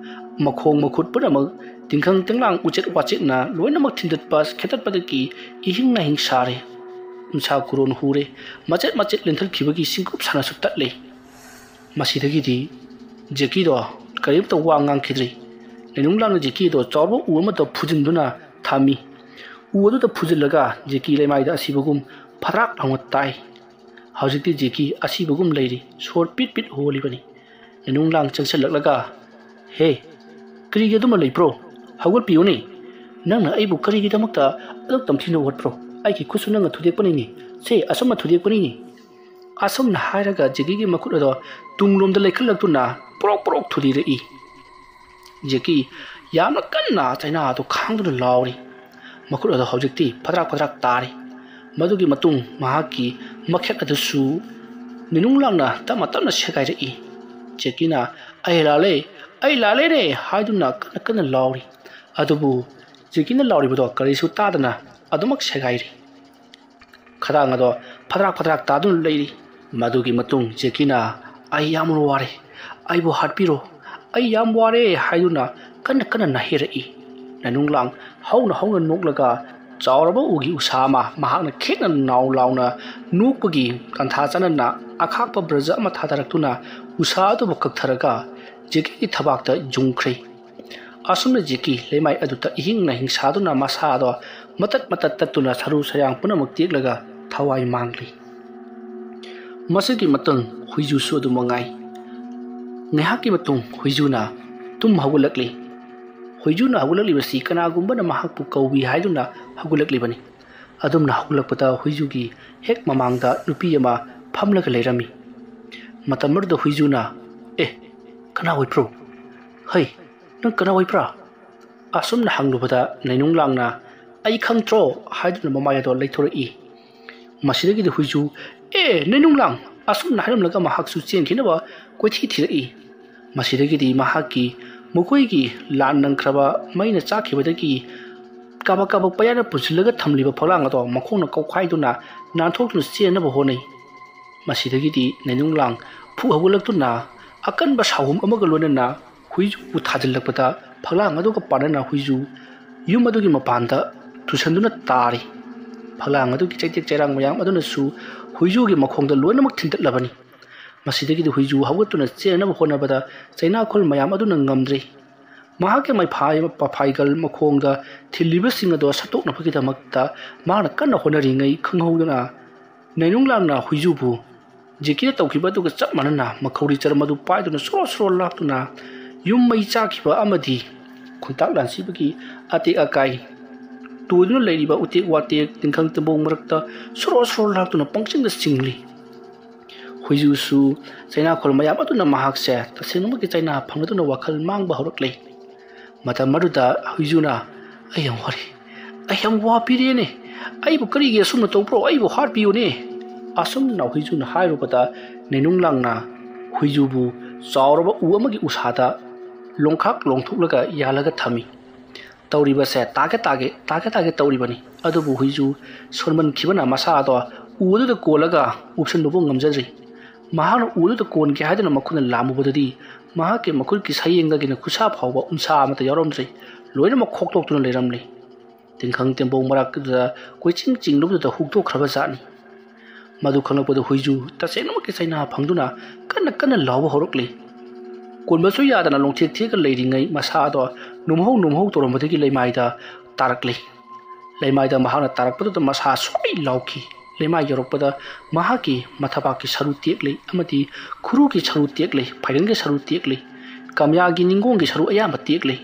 makhong makhut punamak tingkhang tenglang ucet wachitna loinamak thindatpa khetatpadaki ihing na hing sare unsa kuron hure machet lenthal khibagi singkup sana suttatle masidagi di jeki do karib to wangang khidri lenunglang jeki do chawbo uama to phujinduna thami uadu to phujillaga jeki lemai da asibagum pharak angot tai hawjikti jeki asibagum leiri sor pit holi bani lenunglang changsellaga he kri duma leipro hawal pione nang na aibu kari gi damakta adok tamthina watpro ai ki khusuna nga thudek pani ni se asama thudek pani ni asam na hairaga jegi gi makut do tunglom da lekhalak tu na porok thudi re i jeki yamna kanna chaina to khang du lawri makut do hawjikti phadrak tari madugi matung mahaki makhet adu su ninunglang na tamna sekai re i jeki na ai lale re haiduna kana lawri adubu jekina lawri bodo karisu tadana adumak segairi khadang ado phadrak tadun leiri madugi matung jekina ai yamur ware ai bo hatpiro ai yam ware haiduna kana nahirei nanunglang hauna noklaga chawraba ugi usama mahakna khekna naw lawna nukpagi kantha chanana akhakpa braja ma thadaraktuna usa adu bokaktharaga jeki thabakta jungkhre asumna jeki lemai aduta ihing na hingsaduna masado matat tatuna saru sayang punamak tiklaga thawai mangli masigi matang huiju su du mangai ngehaki matung huijuna tum hagulakli huijuna hagulakli basi kana gumba na mahak pu kaubi haiduna hagulakli bani adumna hagulakpata huijugi hek mamangda nupi ama phamlaga leirami matamurda huijuna kana hoipro hai nang kana hoipra asumna hanglubada nainunglangna ai khangtro haiduna mamaya do leithori masidagi de huiju nainunglang asumna haramlaga mahaksu chen khinaba koithi thiri masidagi di mahaki mukoigi lan nangkraba maina chakhibadagi kaba payana pusilaga thamliba phalang ado makhongna kaukhaiduna nanthoknu chenaba honai masidagi di nainunglang phu hawulaktuna akan ba sawum amaga lonana huiju pu thajillakpata phaglang adu ka panana huiju yum adu gi mapanda tusanduna tari phaglang adu gi chaitek chairang mayam aduna su huiju gi makhongda loinamak thindatlabani masidagi du huiju hawatuna chena hona bada chaina khol mayam aduna ngamdri mahake mai phaigal makhongda thiliba singa do satok na phagi damakta mana kanna honari ngai khanghauduna nainunglang na huiju bu jeki tawkiba du chap manana makhori charmadu paiduna sro laktuna yum mai chakhiba amadi khuntak lansibagi ate akai tuduna leiriba uti wate tingkhang tembong marakta sro laktuna pangching da singli huiju su chaina khol mayam aduna mahakse tasenuma ki chaina phangduna wakhal mangba horakle mata maruda huijuna ayam wa pirene ai bu kari ge sumna topro ai bu har pione asum na huijuna hairu pata nenunglang na huiju bu chawraba uamagi usada longkhak longthuklaga yalaga thami tawriba se tage tawribani adubu huiju sorman khibana masa ado udu da kolaga option lobo ngamjadri mahana udu da kon ke hadana makhuna lamu bodadi mahake makul ki sayengda gina khusa phawba umsa amata yaromdri loina makhok tok tuna leramle tingkhang tembong marak da koiching chinglu da hukto khraba jani madu khanapod huiju tasenama ki saina phangduna kana lawa horokle konbasu yadana longthek thek leiringai masa do numhau torombadagi leimaida tarakle leimaida mahana tarakpadu da masa soi lauki lemai yorokpada mahaki mathapaki saru tekle amati khuru ki saru tekle phaigan ge saru tekle kamya gi ningong gi saru ayam tekle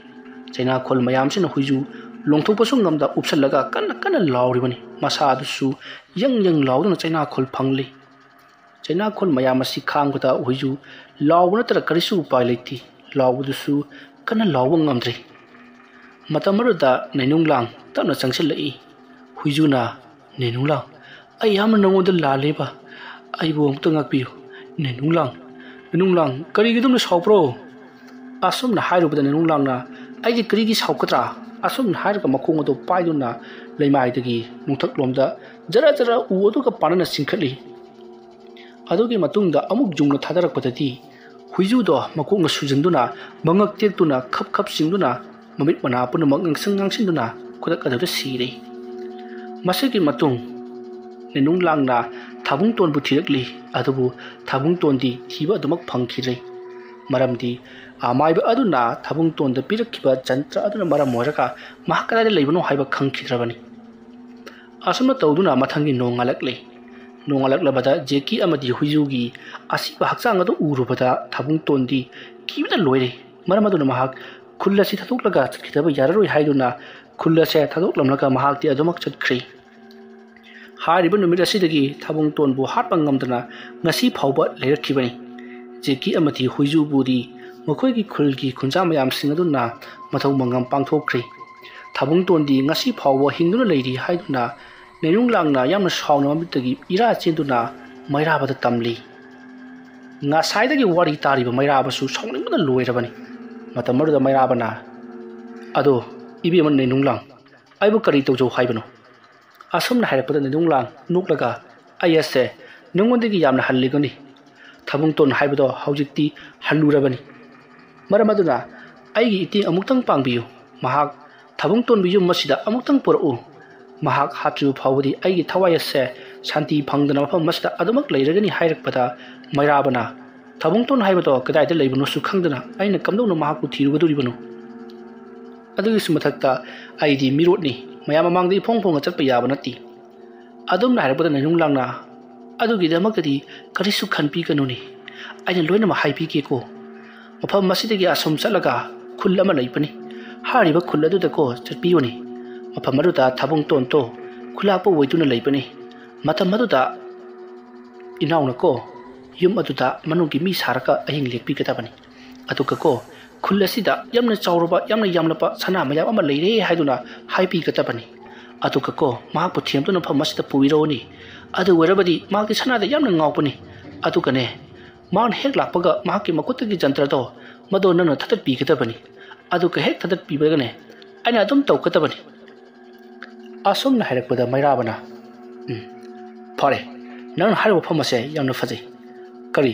chaina khol mayam sin huiju longthok pasung ngamda upsalaga kana lauri bani masa dusu yang lauduna chaina khol phangli chaina khol mayam asi khangda huiju lawuna tara karisu upai leiti lawudusu kana lawang ngamdri matamaruda nainunglang tamna changsilai huijuna nainunglang ai yam nangoda laleba ai bo amta ngakpiyo nainunglang kari gi dum sawpro asum na hairu bada nainunglang na ai gi kari gi sawkatra asum na hairu ka makhong do paiduna leimai dagi nungthak lomda jara uodu ka panana singkhali adugi matungda amuk jungna thadarak patati huijudo makokna sujinduna mangak tektuna khap singduna mamit mana punamak ngangsang ngangsinduna khudak adada sire masigi matung nenung langna thabung ton bu thirakli adubu thabung ton di thiba adumak phangkhire maramdi amaiba aduna thabung ton da pirakkiba jantra aduna maram moraka mahakara leibano haiba khangkhidrabani asama tawduna mathangi nongalak jeki amadi huijugi asiba hakchang adu urubada thabung ton di kibda loire maram aduna mahak khulla si thaduk laga chkhitaba yararoi haiduna khulla se thaduk lamlaga mahak ti adumak chkhri hariba numit asidagi thabung ton bu hat pangamdana ngasi phauba leirkhibani jeki amati huiju budi makhoi gi khulgi khunja mayam singaduna mathau mangam pangthokkhri thabung ton di ngasi phauba hingduna leiri haiduna nenung langna yamna sauna mamitagi ira chinduna mairabada tamli nga saidagi wari tariba mairaba su sauningda loirabani matamaruda mairabana ado ibi man nenung lang aibu kari tawjo haibano asomna hairakpada nenung lang nuklaga ayase nungondagi yamna halligani thabung ton haibado haujikti hallurabani maramaduna aigi iti amuktang pangbiyu mahak thabung ton biyu masida amuktang puru mahak hatu phawdi aigi thawayase shanti phangdana mafam masida adumak leiragani hairakpada mairabana thabung ton haibado kadaida leibano su khangdana aina kamdona mahakku thirugaduribano adugi sumathakta aidi mirotni mayam amangdi phongphong chatpa yaba nati adumna hairakpada nenung langna adugi damaktadi karisu khanpi kanuni aina loina ma haipi ke ko mafam masidagi asom chatlaga khul ama leipani hariba khul adu da ko chatpiyoni mafam aduda thabung ton to khulakpa woituna leipani matam aduda inauna ko yum aduda manungki mi saraka ahing lekpi katabani atuka ko khul asida yamna chawruba yamna yamlapa sana mayam ama leire haiduna haipi katabani atuka ko mahakpu thiamtuna pham masida puironi adu werabadi mahakti sanada yamna ngawpani atukane मान हेक लापगा माकी मकुतगी जंत्र तो मदो none थतत P कतबनी अदुका हेक थतत पीबगने आइना अदुम तौकतबनी असोम न हाइरकपदा मैराबना फरे none हार मफम असे यामना फजै करी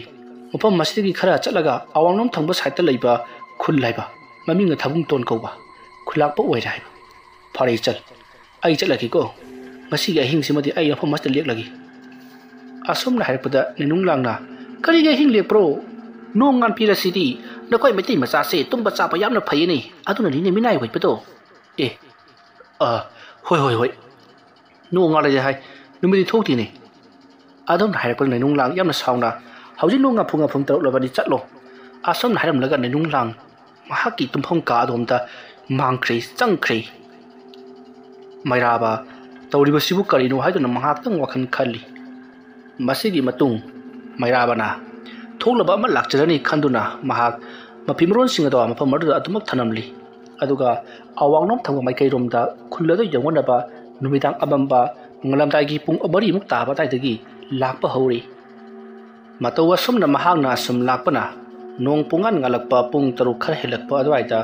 मफम मसिदगी खरा चलगा अवांगनम thumb site लैबा खुल लाइबा ममिंग थबुंग टोन कौबा खुलाकपा ओइरा हाइबा फरे चल आई चलगी को मसिगी अहिंगसिमदि आई मफम मस्त लेकलगी असोम न हाइरकपदा नेनुंग लांगना करिगे हिंग लेप्रो नोंगान पिरसिदी नकोय मेति मचा से तुम बच्चा प यामना फैनी अदुना नि मिनाय होइपतो ए होय नोंगा ले हाय नुमिदि थोकति ने अदम हाइरपल नै नुंग लांग यामना साउना हौजि नोंगा फुंगा फुंग तरक लबनि चटलो आसम हाइरम लगा नै नुंग लांग महाकी तुमफम का दोमता मांगख्रै चंगख्रै मैराबा तौरिबसिबु करिनो हाइदुना महाक्तंग वखन खल्ली मसिगी मतुंग मैराबना थोलबा अमा लाक्चरनी खंदुना महाक मफिमरोन सिंगदो मफम मडुदा अतुमक थनमली अदुगा अवांगनम थंग माइकैरोमदा खुल्लदो यवनबा नुमिदांग अबंबा nglamdagi pung abari muk ta batai dagi lakpa hori matawa sumna mahangna sum lakpana nong pungan ngalakpa pung taru khar helakpa adwaita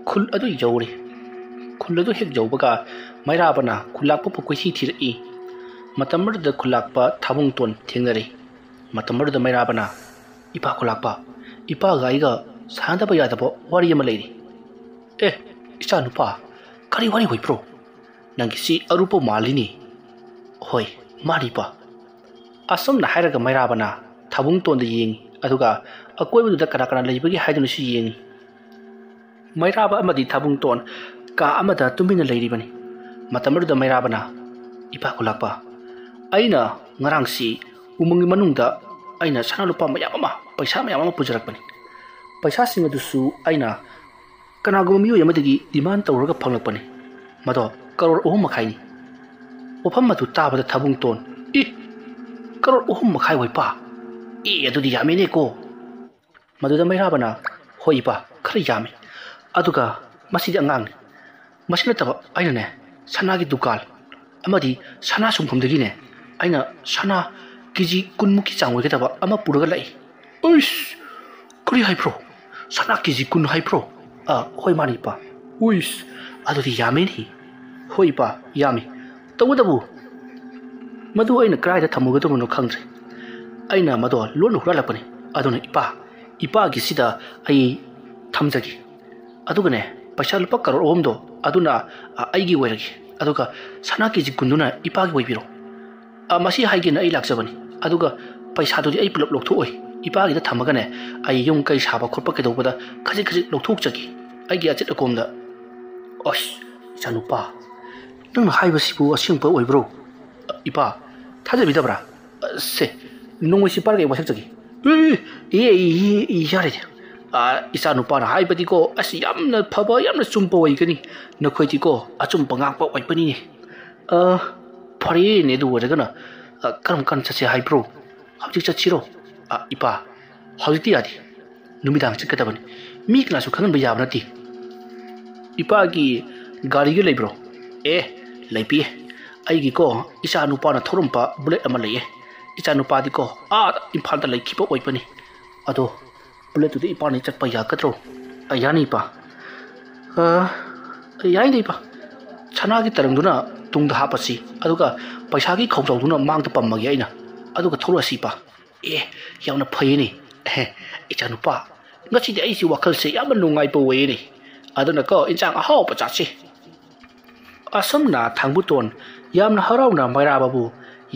khul adu yawri khul adu hek jawbaga mairabana khulakpa pukui hi thiri matamar da khulakpa thabung ton thengnari matamar da mairabana ipa khulakpa ipa gaiga sandaba yadabo wari ama leiri isa nupa kari wari hoipro nangisi arupo malini होय मारिपा असम ना हायरगा मैराबना थाबुंग तोन the Young अदुगा अकोयबु the कना कना लेबगी हायदुनु सु Young मैराबा अमदि थाबुंग तोन का अमदा तुमिना लेरिबनी मतमरु the मैराबना इपा कुलाकपा आइना ngarangsi umangi manungda aina sana lupa mayam ama paisa mayam ama pujarakbani paisa singa dusu aina kana go miyo yamadagi demand tawraga phanglakbani mado karor ohum makhaini ओफम मधु ताबद थबुंग तोन करोड़ ओहुम मखाय होइपा अदुदि यामेने को मधुदा मैराबना होइपा खर यामे अदुगा मसिदि अंगांग मसिना तब आइनाने सनागी दुकान अमदि सना सुंफमदगिने आइना सना केजी कुनमुकी चांगोगे तब अमा पुरगा लाई ओइस करि हाइप्रो सना केजी कुन हाइप्रो होइ मानिपा ओइस अदुदि यामेने होइपा यामे तवदबु मधु अइना क्राइदा थमुगदबनो खंग्रे अइना मदो लोन हुरालपने अदुना इपा ꯏꯄꯥꯒꯤꯁꯤꯗ ꯑꯩ ꯊꯝꯖꯒꯦ ꯑꯗꯨꯒꯅꯦ ꯄꯩꯁꯥ ꯂꯨꯄꯥ ꯀꯔꯣꯔ 3ꯗꯣ ꯑꯗꯨꯅ ꯑꯩꯒꯤ ꯑꯣꯏꯔꯒꯦ ꯑꯗꯨꯒ ꯁꯅꯥ ꯀꯦꯖꯤ 2ꯗꯨꯅ ꯏꯄꯥꯒꯤ ꯑꯣꯏꯕꯤꯔꯣ ꯃꯁꯤ ꯍꯥꯏꯒꯦꯅ ꯑꯩ ꯂꯥꯛꯆꯕꯅꯤ ꯑꯗꯨꯒ ꯄꯩꯁꯥꯗꯨꯗꯤ ꯑꯩ ꯄꯨꯂꯞ ꯂꯧꯊꯣꯛꯑꯣꯏ ꯏꯄꯥꯒꯤꯗ ꯊꯝꯃꯒꯅꯦ ꯑꯩ ꯌꯨꯝ ꯀꯩ ꯁꯥꯕ ꯈꯣꯠꯄ ꯀꯩꯗꯧꯕꯗ ꯈꯖꯤꯛ ꯂꯧꯊꯣꯛꯆꯒꯦ ꯑꯩꯒꯤ ꯑꯆꯦꯠ ꯑꯀꯣꯝꯗ ꯑꯁ ꯏꯆꯥꯅꯨꯄꯥ ꯅꯪꯅ ꯍꯥꯏꯕꯁꯤꯕꯨ ꯑꯁꯦꯡꯕ ꯑꯣꯏꯕ꯭ꯔꯣ ꯏꯄꯥ ꯊꯥꯖꯕꯤꯗꯕ꯭ꯔꯥ ꯁꯦ ꯅꯣꯡꯃꯩꯁꯤ ꯄꯥꯔꯒ ꯑꯩ ꯋꯥꯁꯛꯆꯒꯦ ꯌꯥꯔꯦ ꯏꯆꯥꯅꯨꯄꯥꯅ ꯍꯥꯏꯕꯗꯤꯀꯣ ꯑꯁ ꯌꯥꯝꯅ ꯐꯕ ꯌꯥꯝꯅ ꯆꯨꯝꯕ ꯑꯣꯏꯒꯅꯤ ꯅꯈꯣꯏꯗꯤꯀꯣ ꯑꯆꯨꯝꯕ ꯉꯥꯛꯄ ꯑꯣꯏꯕꯅꯤꯅꯦ ꯐꯔꯦꯅꯦ ꯑꯗꯨ ꯑꯣꯏꯔꯒꯅ ꯀꯔꯝ ꯀꯥꯟ ꯆꯠꯁꯦ ꯍꯥꯏꯕ꯭ꯔꯣ ꯍꯧꯖꯤꯛ ꯆꯠꯁꯤꯔꯣ ꯏꯄꯥ ꯍꯧꯖꯤꯛꯇꯤ ꯌꯥꯗꯦ ꯅꯨꯃꯤꯗꯥꯡ ꯆꯠꯀꯗꯕꯅꯤ ꯃꯤ ꯀꯅꯥꯁꯨ ꯈꯪꯍꯟꯕ ꯌꯥꯕ ꯅꯠꯇꯦ ꯏꯄꯥꯒꯤ ꯒꯥꯔꯤꯒ ꯂꯩꯕ꯭ꯔꯣ ꯂꯩꯄꯤꯌꯦ ꯑꯩꯒꯤꯀꯣ ꯏꯆꯥꯅꯨꯄꯥꯅ ꯊꯧꯔꯝꯕ ꯕꯨꯂꯦꯠ ꯑꯃ ꯂꯩꯌꯦ ꯏꯆꯥꯅꯨꯄꯥꯗꯤꯀꯣ ꯏꯝꯐꯥꯜꯗ ꯂꯩꯈꯤꯕ ꯑꯣꯏꯕꯅꯤ ꯑꯗꯣ ꯕꯨꯂꯦꯠꯇꯨꯗ ꯏꯄꯥꯅ ꯆꯠꯄ ꯌꯥꯒꯗ꯭ꯔꯣ ꯌꯥꯅꯤ ꯏꯄꯥ ꯌꯥꯏꯗ ꯏꯄꯥ ꯁꯅꯥꯒꯤ ꯇꯔꯪꯗꯨꯅ ꯇꯨꯡꯗ ꯍꯥꯞꯄꯁꯤ ꯑꯗꯨꯒ ꯄꯩꯁꯥꯒꯤ ꯈꯧꯖꯥꯎꯗꯨꯅ ꯃꯥꯡꯗ ꯄꯝꯃꯒꯦ ꯑꯩꯅ ꯑꯗꯨꯒ ꯊꯧꯔꯛꯑꯁꯤ ꯏꯄꯥ ꯌꯥꯝꯅ ꯐꯩꯌꯦꯅꯦ ꯏꯆꯥꯅꯨꯄꯥ ꯉꯁꯤꯗꯤ ꯑꯩꯁꯤ ꯋꯥꯈꯜꯁꯦ ꯌꯥꯝꯅ ꯅꯨꯡꯉꯥꯏꯕ ꯑꯣꯏꯌꯦꯅꯦ ꯑꯗꯨꯅꯀꯣ ꯏꯟꯖꯥꯡ ꯑꯍꯥꯎꯕ ꯆꯥꯁꯤ ꯑꯁꯨꯝꯅ ꯊꯥꯡꯕꯨꯇꯣꯟ ꯌꯥꯝꯅ ꯍꯔꯥꯎꯅ ꯃꯩꯔꯥꯕꯕꯨ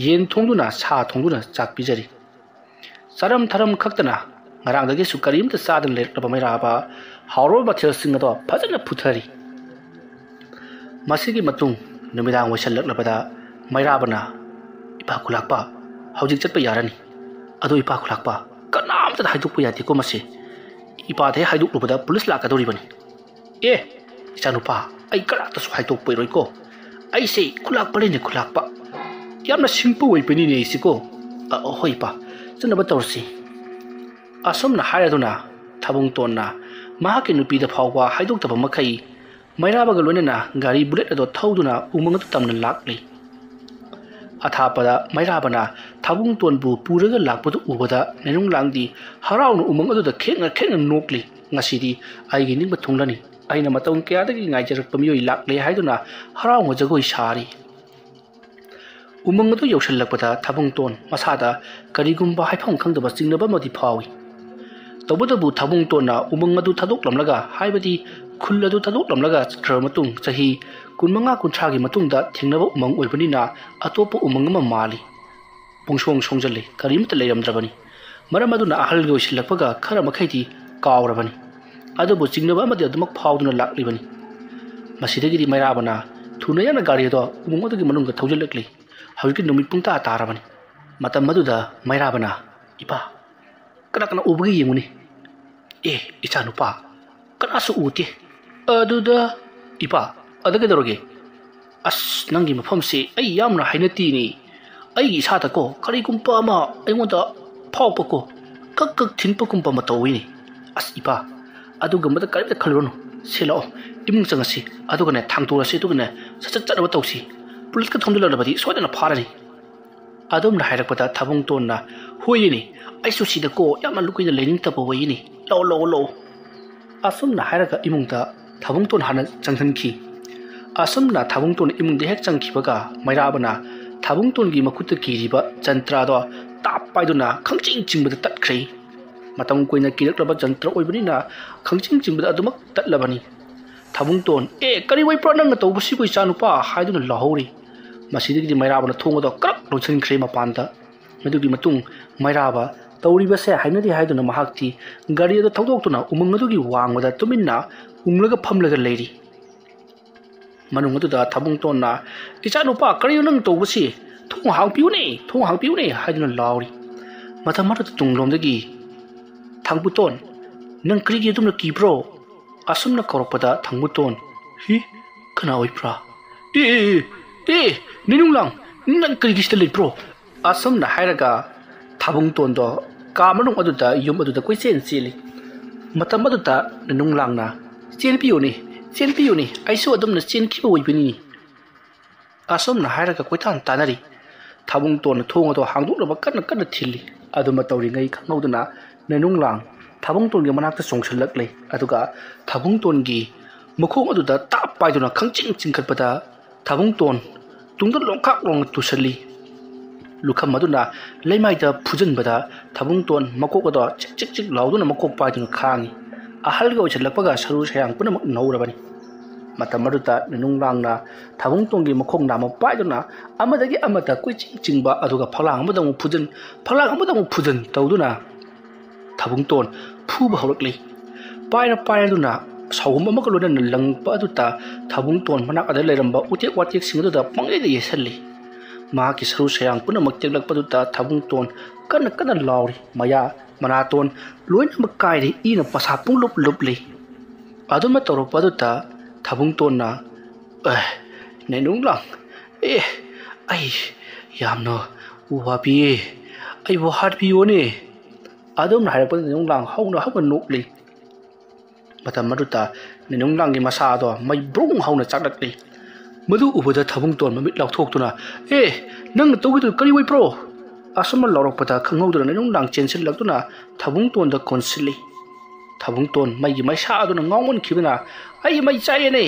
ꯌꯦꯟ ꯊꯣꯡꯗꯨꯅ ꯁꯥ ꯊꯣꯡꯗꯨꯅ ꯆꯥꯛ ꯄꯤꯖꯔꯤ ꯆꯔꯝ ꯊꯔꯝ ꯈꯛꯇꯅ ꯉꯔꯥꯡꯗꯒꯤꯁꯨ ꯀꯔꯤꯝꯇ ꯆꯥꯗꯅ ꯂꯩꯔꯛꯂꯕ ꯃꯩꯔꯥꯕ ꯍꯥꯎꯔꯕ ꯃꯊꯦꯜꯁꯤꯡ ꯑꯗꯣ ꯐꯖꯅ ꯄꯨꯊꯔꯤ ꯃꯁꯤꯒꯤ ꯃꯇꯨꯡ ꯅꯨꯃꯤꯗꯥꯡ ꯑꯣꯏꯁꯜꯂꯛꯂꯕꯗ ꯃꯩꯔꯥꯕꯅ ꯏꯄꯥ ꯈꯨꯂꯥꯛꯄ ꯍꯧꯖꯤꯛ ꯆꯠꯄ ꯌꯥꯔꯅꯤ ꯑꯗꯣ ꯏꯄꯥ ꯈꯨꯂꯥꯛꯄ ꯀꯅꯥꯝꯇꯗ ꯍꯥꯏꯗꯣꯛꯄ ꯌꯥꯗꯦꯀꯣ ꯃꯁꯤ ꯏꯄꯥꯗ ꯍꯦꯛ ꯍꯥꯏꯗꯣꯛꯂꯨꯕꯗ ꯄꯨꯂꯤꯁ ꯂꯥꯛꯀꯗꯧꯔꯤꯕꯅꯤ ꯏꯆꯥꯅꯨꯄꯥ ꯑꯩ ꯀꯅꯥꯇꯁꯨ ꯍꯥꯏꯗꯣꯛꯄꯤꯔꯣꯏꯀꯣ ꯑꯩꯁꯦ ꯈꯨꯂꯥꯛꯄꯅꯤꯅꯦ ꯈꯨꯂꯥꯛꯄ ꯌꯥꯝꯅ ꯁꯤꯡꯄ ꯑꯣꯏꯕꯅꯤꯅꯦ ꯑꯩꯁꯤꯀꯣ ꯍꯣꯏ ꯏꯄꯥ ꯆꯠꯅꯕ ꯇꯧꯔꯁꯤ ꯑꯁꯨꯝꯅ ꯍꯥꯏꯔꯗꯨꯅ ꯊꯥꯕꯨꯡꯇꯣꯟꯅ ꯃꯍꯥꯛꯀꯤ ꯅꯨꯄꯤꯗ ꯐꯥꯎꯕ ꯍꯥꯏꯗꯣꯛꯇꯕ ꯃꯈꯩ ꯃꯩꯔꯥꯕꯒ ꯂꯣꯏꯅꯅ ꯒꯥꯔꯤ ꯕꯨꯂꯦꯠ ꯑꯗꯣ ꯊꯧꯗꯨꯅ ꯎꯃꯪ ꯑꯗꯨ ꯇꯝꯅ ꯂꯥꯛꯂꯤ ꯑꯊꯥꯞꯄꯗ ꯃꯩꯔꯥꯕꯅ ꯊꯥꯕꯨꯡꯇꯣꯟꯕꯨ ꯄꯨꯔꯒ ꯂꯥꯛꯄꯗꯨ ꯎꯕꯗ ꯅꯦꯅꯨꯡꯂꯥꯡꯗꯤ ꯍꯔꯥꯎꯅ ꯎꯃꯪ ꯑꯗꯨꯗ ꯈꯦꯡꯅ ꯅꯣꯛꯂꯤ ꯉꯁꯤꯗꯤ ꯑꯩꯒꯤ ꯅꯤꯡꯕ ꯊꯨꯡꯂꯅꯤ ꯑꯩꯅ ꯃꯇꯝ ꯀꯌꯥꯗꯒꯤ ꯉꯥꯏꯖꯔꯛꯄ ꯃꯤꯑꯣꯏ ꯂꯥꯛꯂꯦ ꯍꯥꯏꯗꯨꯅ ꯍꯔꯥꯎꯅ ꯖꯒꯣꯏ ꯁꯥꯔꯤ ꯎꯃꯪ ꯑꯗꯨ ꯌꯧꯁꯜꯂꯛꯄꯗ ꯊꯥꯕꯨꯡꯇꯣꯟ ꯃꯁꯥꯗ ꯀꯔꯤꯒꯨꯝꯕ ꯍꯥꯏꯐꯝ ꯈꯪꯗꯕ ꯆꯤꯡꯅꯕ ꯑꯃꯗꯤ ꯐꯥꯎꯏ ꯇꯧꯕꯇꯕꯨ ꯊꯥꯕꯨꯡꯇꯣꯟꯅ ꯎꯃꯪ ꯑꯗꯨ ꯊꯥꯗꯣꯛꯂꯝꯂꯒ ꯍꯥꯏꯕꯗꯤ ꯈꯨꯜ ꯑꯗꯨ ꯊꯥꯗꯣꯛꯂꯝꯂꯒ ꯆꯠꯈ꯭ꯔꯕ ꯃꯇꯨꯡ ꯆꯍꯤ 25-30ꯒꯤ ꯃꯇꯨꯡꯗ ꯊꯦꯡꯅꯕ ꯎꯃꯪ ꯑꯣꯏꯕꯅꯤꯅ ꯑꯇꯣꯞꯄ ꯎꯃꯪ ꯑꯃ ꯃꯥꯜꯂꯤ ꯁꯣꯡꯖꯜꯂꯤ ꯀꯔꯤꯝꯇ ꯂꯩꯔꯝꯗ꯭ꯔꯕꯅꯤ ꯃꯔꯝ ꯑꯗꯨꯅ ꯑꯍꯜꯒꯤ ꯑꯣꯏꯁꯤꯜꯂꯛꯄꯒ ꯈꯔ ꯃꯈꯩꯗꯤ ꯀꯥꯎꯔꯕꯅꯤ ꯑꯗꯨꯕꯨ ꯆꯤꯡꯅꯕ ꯑꯃꯗꯤ ꯑꯗꯨꯃꯛ ꯐꯥꯎꯗꯨꯅ ꯂꯥꯛꯂꯤꯕꯅꯤ ꯃꯁꯤꯗꯒꯤꯗꯤ ꯃꯩꯔꯥꯕꯅ ꯊꯨꯅ ꯌꯥꯡꯅ ꯒꯥꯔꯤ ꯑꯗꯣ ꯎꯃꯪ ꯑꯗꯨꯒꯤ ꯃꯅꯨꯡꯗ ꯊꯧꯖꯤꯜꯂꯛꯂꯤ ꯍꯧꯖꯤꯛꯀꯤ ꯅꯨꯃꯤꯠ ꯄꯨꯡꯇꯥ ꯇꯥꯔꯕꯅꯤ ꯃꯇꯝ ꯑꯗꯨꯗ ꯃꯩꯔꯥꯕꯅ ꯏꯄꯥ ꯀꯅꯥ ꯎꯕꯒ ꯌꯦꯡꯉꯨꯅꯤ ꯏꯆꯥꯅꯨꯄꯥ ꯀꯅꯥꯁꯨ ꯎꯗꯦ ꯑꯗꯨꯗ ꯏꯄꯥ ꯑꯗ ꯀꯩꯗꯧꯔꯒꯦ ꯑꯁ ꯅꯪꯒꯤ ꯃꯐꯝꯁꯦ ꯑꯩ ꯌꯥꯝꯅ ꯍꯩꯅꯇꯤꯅꯤ ꯑꯩꯒꯤ ꯏꯁꯥꯗꯀꯣ ꯀꯔꯤꯒꯨꯝꯕ ꯑꯃ ꯑꯩꯉꯣꯟꯗ ꯐꯥꯎꯕꯀꯣ ꯀꯛ ꯊꯤꯟꯄꯒꯨꯝꯕ ꯑꯃ ꯇꯧꯋꯤꯅꯦ ꯑꯁ ꯏꯄꯥ ꯑꯗꯨꯒꯨꯝꯕꯗ ꯀꯔꯤꯝꯇ ꯈꯜꯂꯨꯔꯅꯨ ꯁꯤ ꯂꯥꯛꯑꯣ ꯏꯃꯨꯡ ꯆꯪꯉꯁꯤ ꯑꯗꯨꯒꯅꯦ ꯊꯥꯡꯇꯣꯔꯁꯤ ꯑꯗꯨꯒꯅꯦ ꯆꯠꯅꯕ ꯇꯧꯁꯤ ꯄꯨꯂꯤꯁꯀ ꯊꯣꯝꯖꯤꯜꯂꯛꯂꯕꯗꯤ ꯁꯣꯏꯗꯅ ꯐꯥꯔꯅꯤ ꯑꯗꯨꯝꯅ ꯍꯥꯏꯔꯛꯄꯗ ꯊꯥꯕꯨꯡꯇꯣꯟꯅ ꯍꯣꯏꯌꯦꯅꯦ ꯑꯩꯁꯨ ꯁꯤꯗꯀꯣ ꯌꯥꯝꯅ ꯂꯨꯀꯨꯏꯅ ꯂꯩꯅꯤꯡꯗꯕ ꯑꯣꯏꯌꯦꯅꯦ ꯂꯥꯛꯑꯣ ꯑꯁꯨꯝꯅ ꯍꯥꯏꯔꯒ ꯏꯃꯨꯡꯗ ꯊꯥꯕꯨꯡꯇꯣꯟ ꯍꯥꯟꯅ ꯆꯪꯍꯟꯈꯤ ꯑꯁꯨꯝꯅ ꯊꯥꯕꯨꯡꯇꯣꯟ ꯏꯃꯨꯡꯗ ꯍꯦꯛ ꯆꯪꯈꯤꯕꯒ ꯃꯩꯔꯥꯕꯅ ꯊꯥꯕꯨꯡꯇꯣꯟꯒꯤ ꯃꯈꯨꯠꯇ ꯀꯤꯔꯤꯕ ꯖꯟꯇ꯭ꯔꯥꯗꯣ ꯇꯥꯞ ꯄꯥꯏꯗꯨꯅ ꯈꯪꯆꯤꯡ ꯆꯤꯡꯕꯗ ꯇꯠꯈ꯭ꯔꯦ ꯃꯇꯝ ꯀꯨꯏꯅ ꯀꯤꯔꯛꯂꯕ ꯖꯟꯇ꯭ꯔ ꯑꯣꯏꯕꯅꯤꯅ ꯈꯪꯆꯤꯡ ꯆꯤꯡꯕꯗ ꯑꯗꯨꯃꯛ ꯇꯠꯂꯕꯅꯤ ꯊꯥꯕꯨꯡꯇꯣꯟ ꯀꯔꯤ ꯑꯣꯏꯕ꯭ꯔꯥ ꯅꯪꯅ ꯇꯧꯕꯁꯤꯕꯨ ꯏꯆꯥꯅꯨꯄꯥ ꯍꯥꯏꯗꯨꯅ ꯂꯥꯎꯍꯧꯔꯤ ꯃꯁꯤꯗꯒꯤꯗꯤ ꯃꯩꯔꯥꯕꯅ ꯊꯣꯡ ꯑꯗꯣ ꯀꯔꯛ ꯂꯣꯟꯁꯤꯟꯈ꯭ꯔꯦ ꯃꯄꯥꯟꯗ ꯃꯗꯨꯒꯤ ꯃꯇꯨꯡ ꯃꯩꯔꯥꯕ ꯇꯧꯔꯤꯕꯁꯦ ꯍꯩꯅꯗꯦ ꯍꯥꯏꯗꯨꯅ ꯃꯍꯥꯛꯇꯤ ꯒꯥꯔꯤ ꯑꯗꯨ ꯊꯧꯗꯣꯛꯇꯨꯅ ꯎꯃꯪ ꯑꯗꯨꯒꯤ ꯋꯥꯡꯃꯗ ꯇꯨꯃꯤꯟꯅ ꯎꯡꯂꯒ ꯐꯝꯂꯒ ꯂꯩꯔꯤ ꯃꯅꯨꯡ ꯑꯗꯨꯗ ꯊꯥꯕꯨꯡꯇꯣꯟꯅ ꯏꯆꯥꯅꯨꯄꯥ ꯀꯔꯤꯅꯣ ꯅꯪ ꯇꯧꯕꯁꯤ ꯊꯣꯡ ꯍꯥꯡꯄꯤꯌꯨꯅꯦ ꯍꯥꯏꯗꯨꯅ ꯂꯥꯎꯔꯤ ꯃꯇꯝ ꯑꯗꯨꯗ ꯇꯨꯡꯂꯣꯝꯗꯒꯤ ꯊꯥꯡꯕꯨꯇꯣꯟ ꯅꯪ ꯀꯔꯤꯒꯤ ꯑꯗꯨꯝꯅ ꯀꯤꯕ꯭ꯔꯣ ꯑꯁꯨꯝꯅ ꯀꯧꯔꯛꯄꯗ ꯊꯥꯡꯕꯨꯇꯣꯟ ꯀꯅꯥ ꯑꯣꯏꯕ꯭ꯔꯥ ꯅꯦꯅꯨꯡꯂꯥꯡ ꯅꯪ ꯀꯔꯤꯒꯤ ꯁꯤꯗ ꯂꯩꯕ꯭ꯔꯣ ꯑꯁꯨꯝꯅ ꯍꯥꯏꯔꯒ ꯊꯥꯕꯨꯡꯇꯣꯟꯗꯣ ꯀꯥ ꯃꯅꯨꯡ ꯑꯗꯨꯗ ꯌꯨꯝ ꯑꯗꯨꯗ ꯀꯣꯏꯆꯦꯟ ꯆꯦꯜꯂꯤ ꯃꯇꯝ ꯑꯗꯨꯗ ꯅꯦꯅꯨꯡꯂꯥꯡꯅ ꯆꯦꯟꯄꯤꯌꯨꯅꯦ ꯑꯩꯁꯨ ꯑꯗꯨꯝꯅ ꯆꯦꯟꯈꯤꯕ ꯑꯣꯏꯕꯅꯤ ꯑꯁꯨꯝꯅ ꯍꯥꯏꯔꯒ ꯀꯣꯏꯇꯥꯟ ꯇꯥꯟꯅꯔꯤ ꯊꯥꯕꯨꯡꯇꯣꯟꯅ ꯊꯣꯡ ꯑꯗꯣ ꯍꯥꯡꯗꯣꯛꯅꯕ ꯀꯟꯅ ꯊꯤꯜꯂꯤ ꯑꯗꯨꯃ ꯇꯧꯔꯤꯉꯩ ꯈꯪꯍꯧꯗꯅ ꯅꯦꯅꯨꯡꯂꯥꯡ ꯊꯥꯕꯨꯡꯇꯣꯟꯒꯤ ꯃꯅꯥꯛꯇ ꯆꯣꯡꯁꯤꯜꯂꯛꯂꯦ ꯑꯗꯨꯒ ꯊꯥꯕꯨꯡꯇꯣꯟꯒꯤ ꯃꯈꯣꯡ ꯑꯗꯨꯗ ꯇꯥꯞ ꯄꯥꯏꯗꯨꯅ ꯈꯪꯆꯤꯡ ꯆꯤꯡꯈꯠꯄꯗ ꯊꯥꯕꯨꯡꯇꯣꯟ ꯇꯨꯡꯗ ꯂꯣꯡꯈꯥꯛ ꯇꯨꯁꯜꯂꯤ lukham aduna leimai da phujin bada thabung ton makok ado chik chik lauduna makok pa jing khangi ahal ga uchalakpaga saru sayang puna naurabani matam aduta nunglang na thabung ton gi makok na ma pa duna amadagi amata kui chingba aduga phalang amada mu phujin tawduna thabung ton phuba holakli paina duna sawum amaka lona langpa aduta thabung ton manak ada leramba utek watek sing aduda pangai de yesalli ma ki saru sayang puna maktek lakpaduta thabung ton kana lauri maya manaton loina makai de ina pasa pung lup le aduma toro paduta thabung ton na nenunglang ai yamno wabi ai wo hat bi one adum na harapan nenunglang hauna nokli matam maduta nenunglang gi masa do mai brung hauna chakdakli madu ubada thabung ton mamit laukthok tuna nang togidu kari wai pro asama lorokpada khanghauduna nenunglang chensil laktuna thabung ton da konsili thabung ton mai gi mai sa aduna ngawon khibuna ai mai chai ne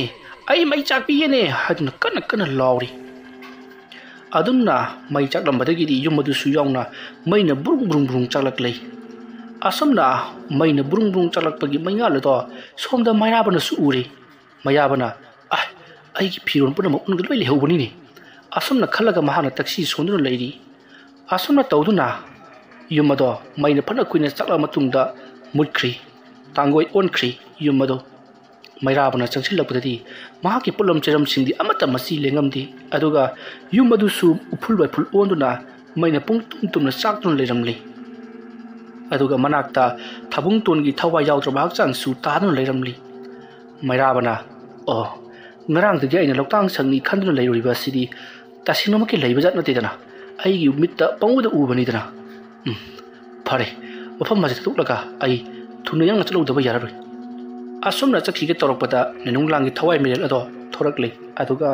ai mai chakpi ne haduna kana lauri adunna mai chaklambadagi di yumadu suyongna maina brung chaklaklei asamna maina brung chaklakpagi mainga lado somda mairabana su uri mayabana ai gi phiron puna mukun gilbai lehobani ne asamna khalaga mahana taxi sonduna leiri asamna tawduna yumado maina phana kuina chakla matungda mutkhri tangoi onkhri yumado mairabana changsilapudadi mahaki pulam cheram singdi amata masi lengamdi aduga yumadu su uphul bai phul onduna maina pungtumna chaktun leramle aduga manakta thabung tongi thawa yawtraba hakchang su tanu leramli mairabana ngarang de aina loktang sangni khanduna leiroriba sidi tasinoma ke leibajat natedana aigi mitta panguda ubani dana phare mafam ma tuklaga ai thuna yang chalo daba yararoi asumna chakhi ke torokpada nenunglang gi thawai mirel ado thorakle aduga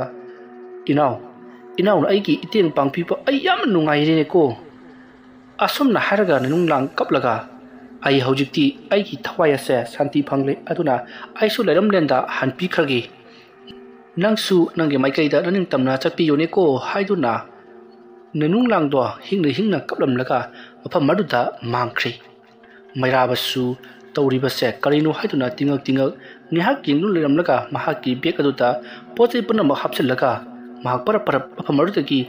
inaw aigi iteng pangpi pa ai yam nungai rene ko asumna haraga nenunglang kaplaga ai hojikti aigi thawai ase santi phangle aduna aisu leram lenda hanpi khage nangsu nange maikai da naning tamna chakpi yone ko haiduna nenunglang do hingna kaplam laga mafam maduda mangkhri mairabasu tawribase karino haiduna tingak nihak kinglu leram laga mahaki bek aduta pote puna ma hapsel laga mahak para mafam maduda ki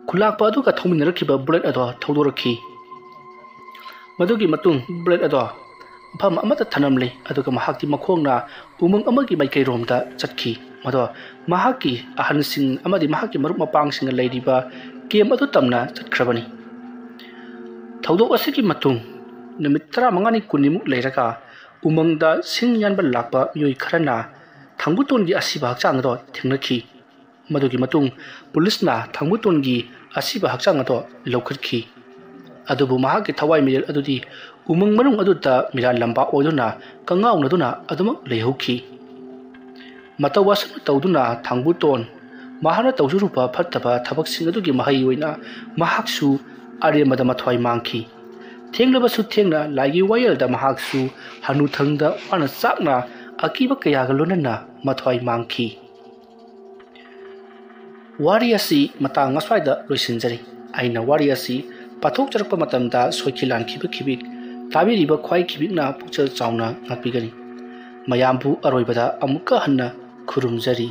khulak pa aduga thomin rakhiba bullet ado thawdorakhi madugi matung bullet ado mafam amata thanamle aduga mahakti makhongna umang amagi maikai romda chatkhi mado mahaki ahansing amadi mahaki maruk mapang sing leiriba kem adu tamna chatkrabani thawdo asiki matung numit 15 kunimuk leiraka umangda singyanba lakpa yoi kharana thangbuton gi asiba hakchang do thengnakhi madugi matung police na thangbuton gi asiba hakchang do lokharkhi adubu mahaki thawai mirel adudi umang manung aduta mira lamba oduna kangaw naduna adumak lehokhi matawas tawduna thangbuton mahana tawjurupa phattaba thabak singadugi mahai oina mahaksu aremada mathwai mangki thenglabasu thengna lagi wayal da mahaksu hanu thangda wana sakna akiba kayaga lonana mathwai mangki wariasi matang aswaida loisinjari aina wariasi pathok charakpa matamda soikilan khibik tabiriba khwai khibikna pukchal chauna ngapigani mayambu aroibada amuka hanna khurumjari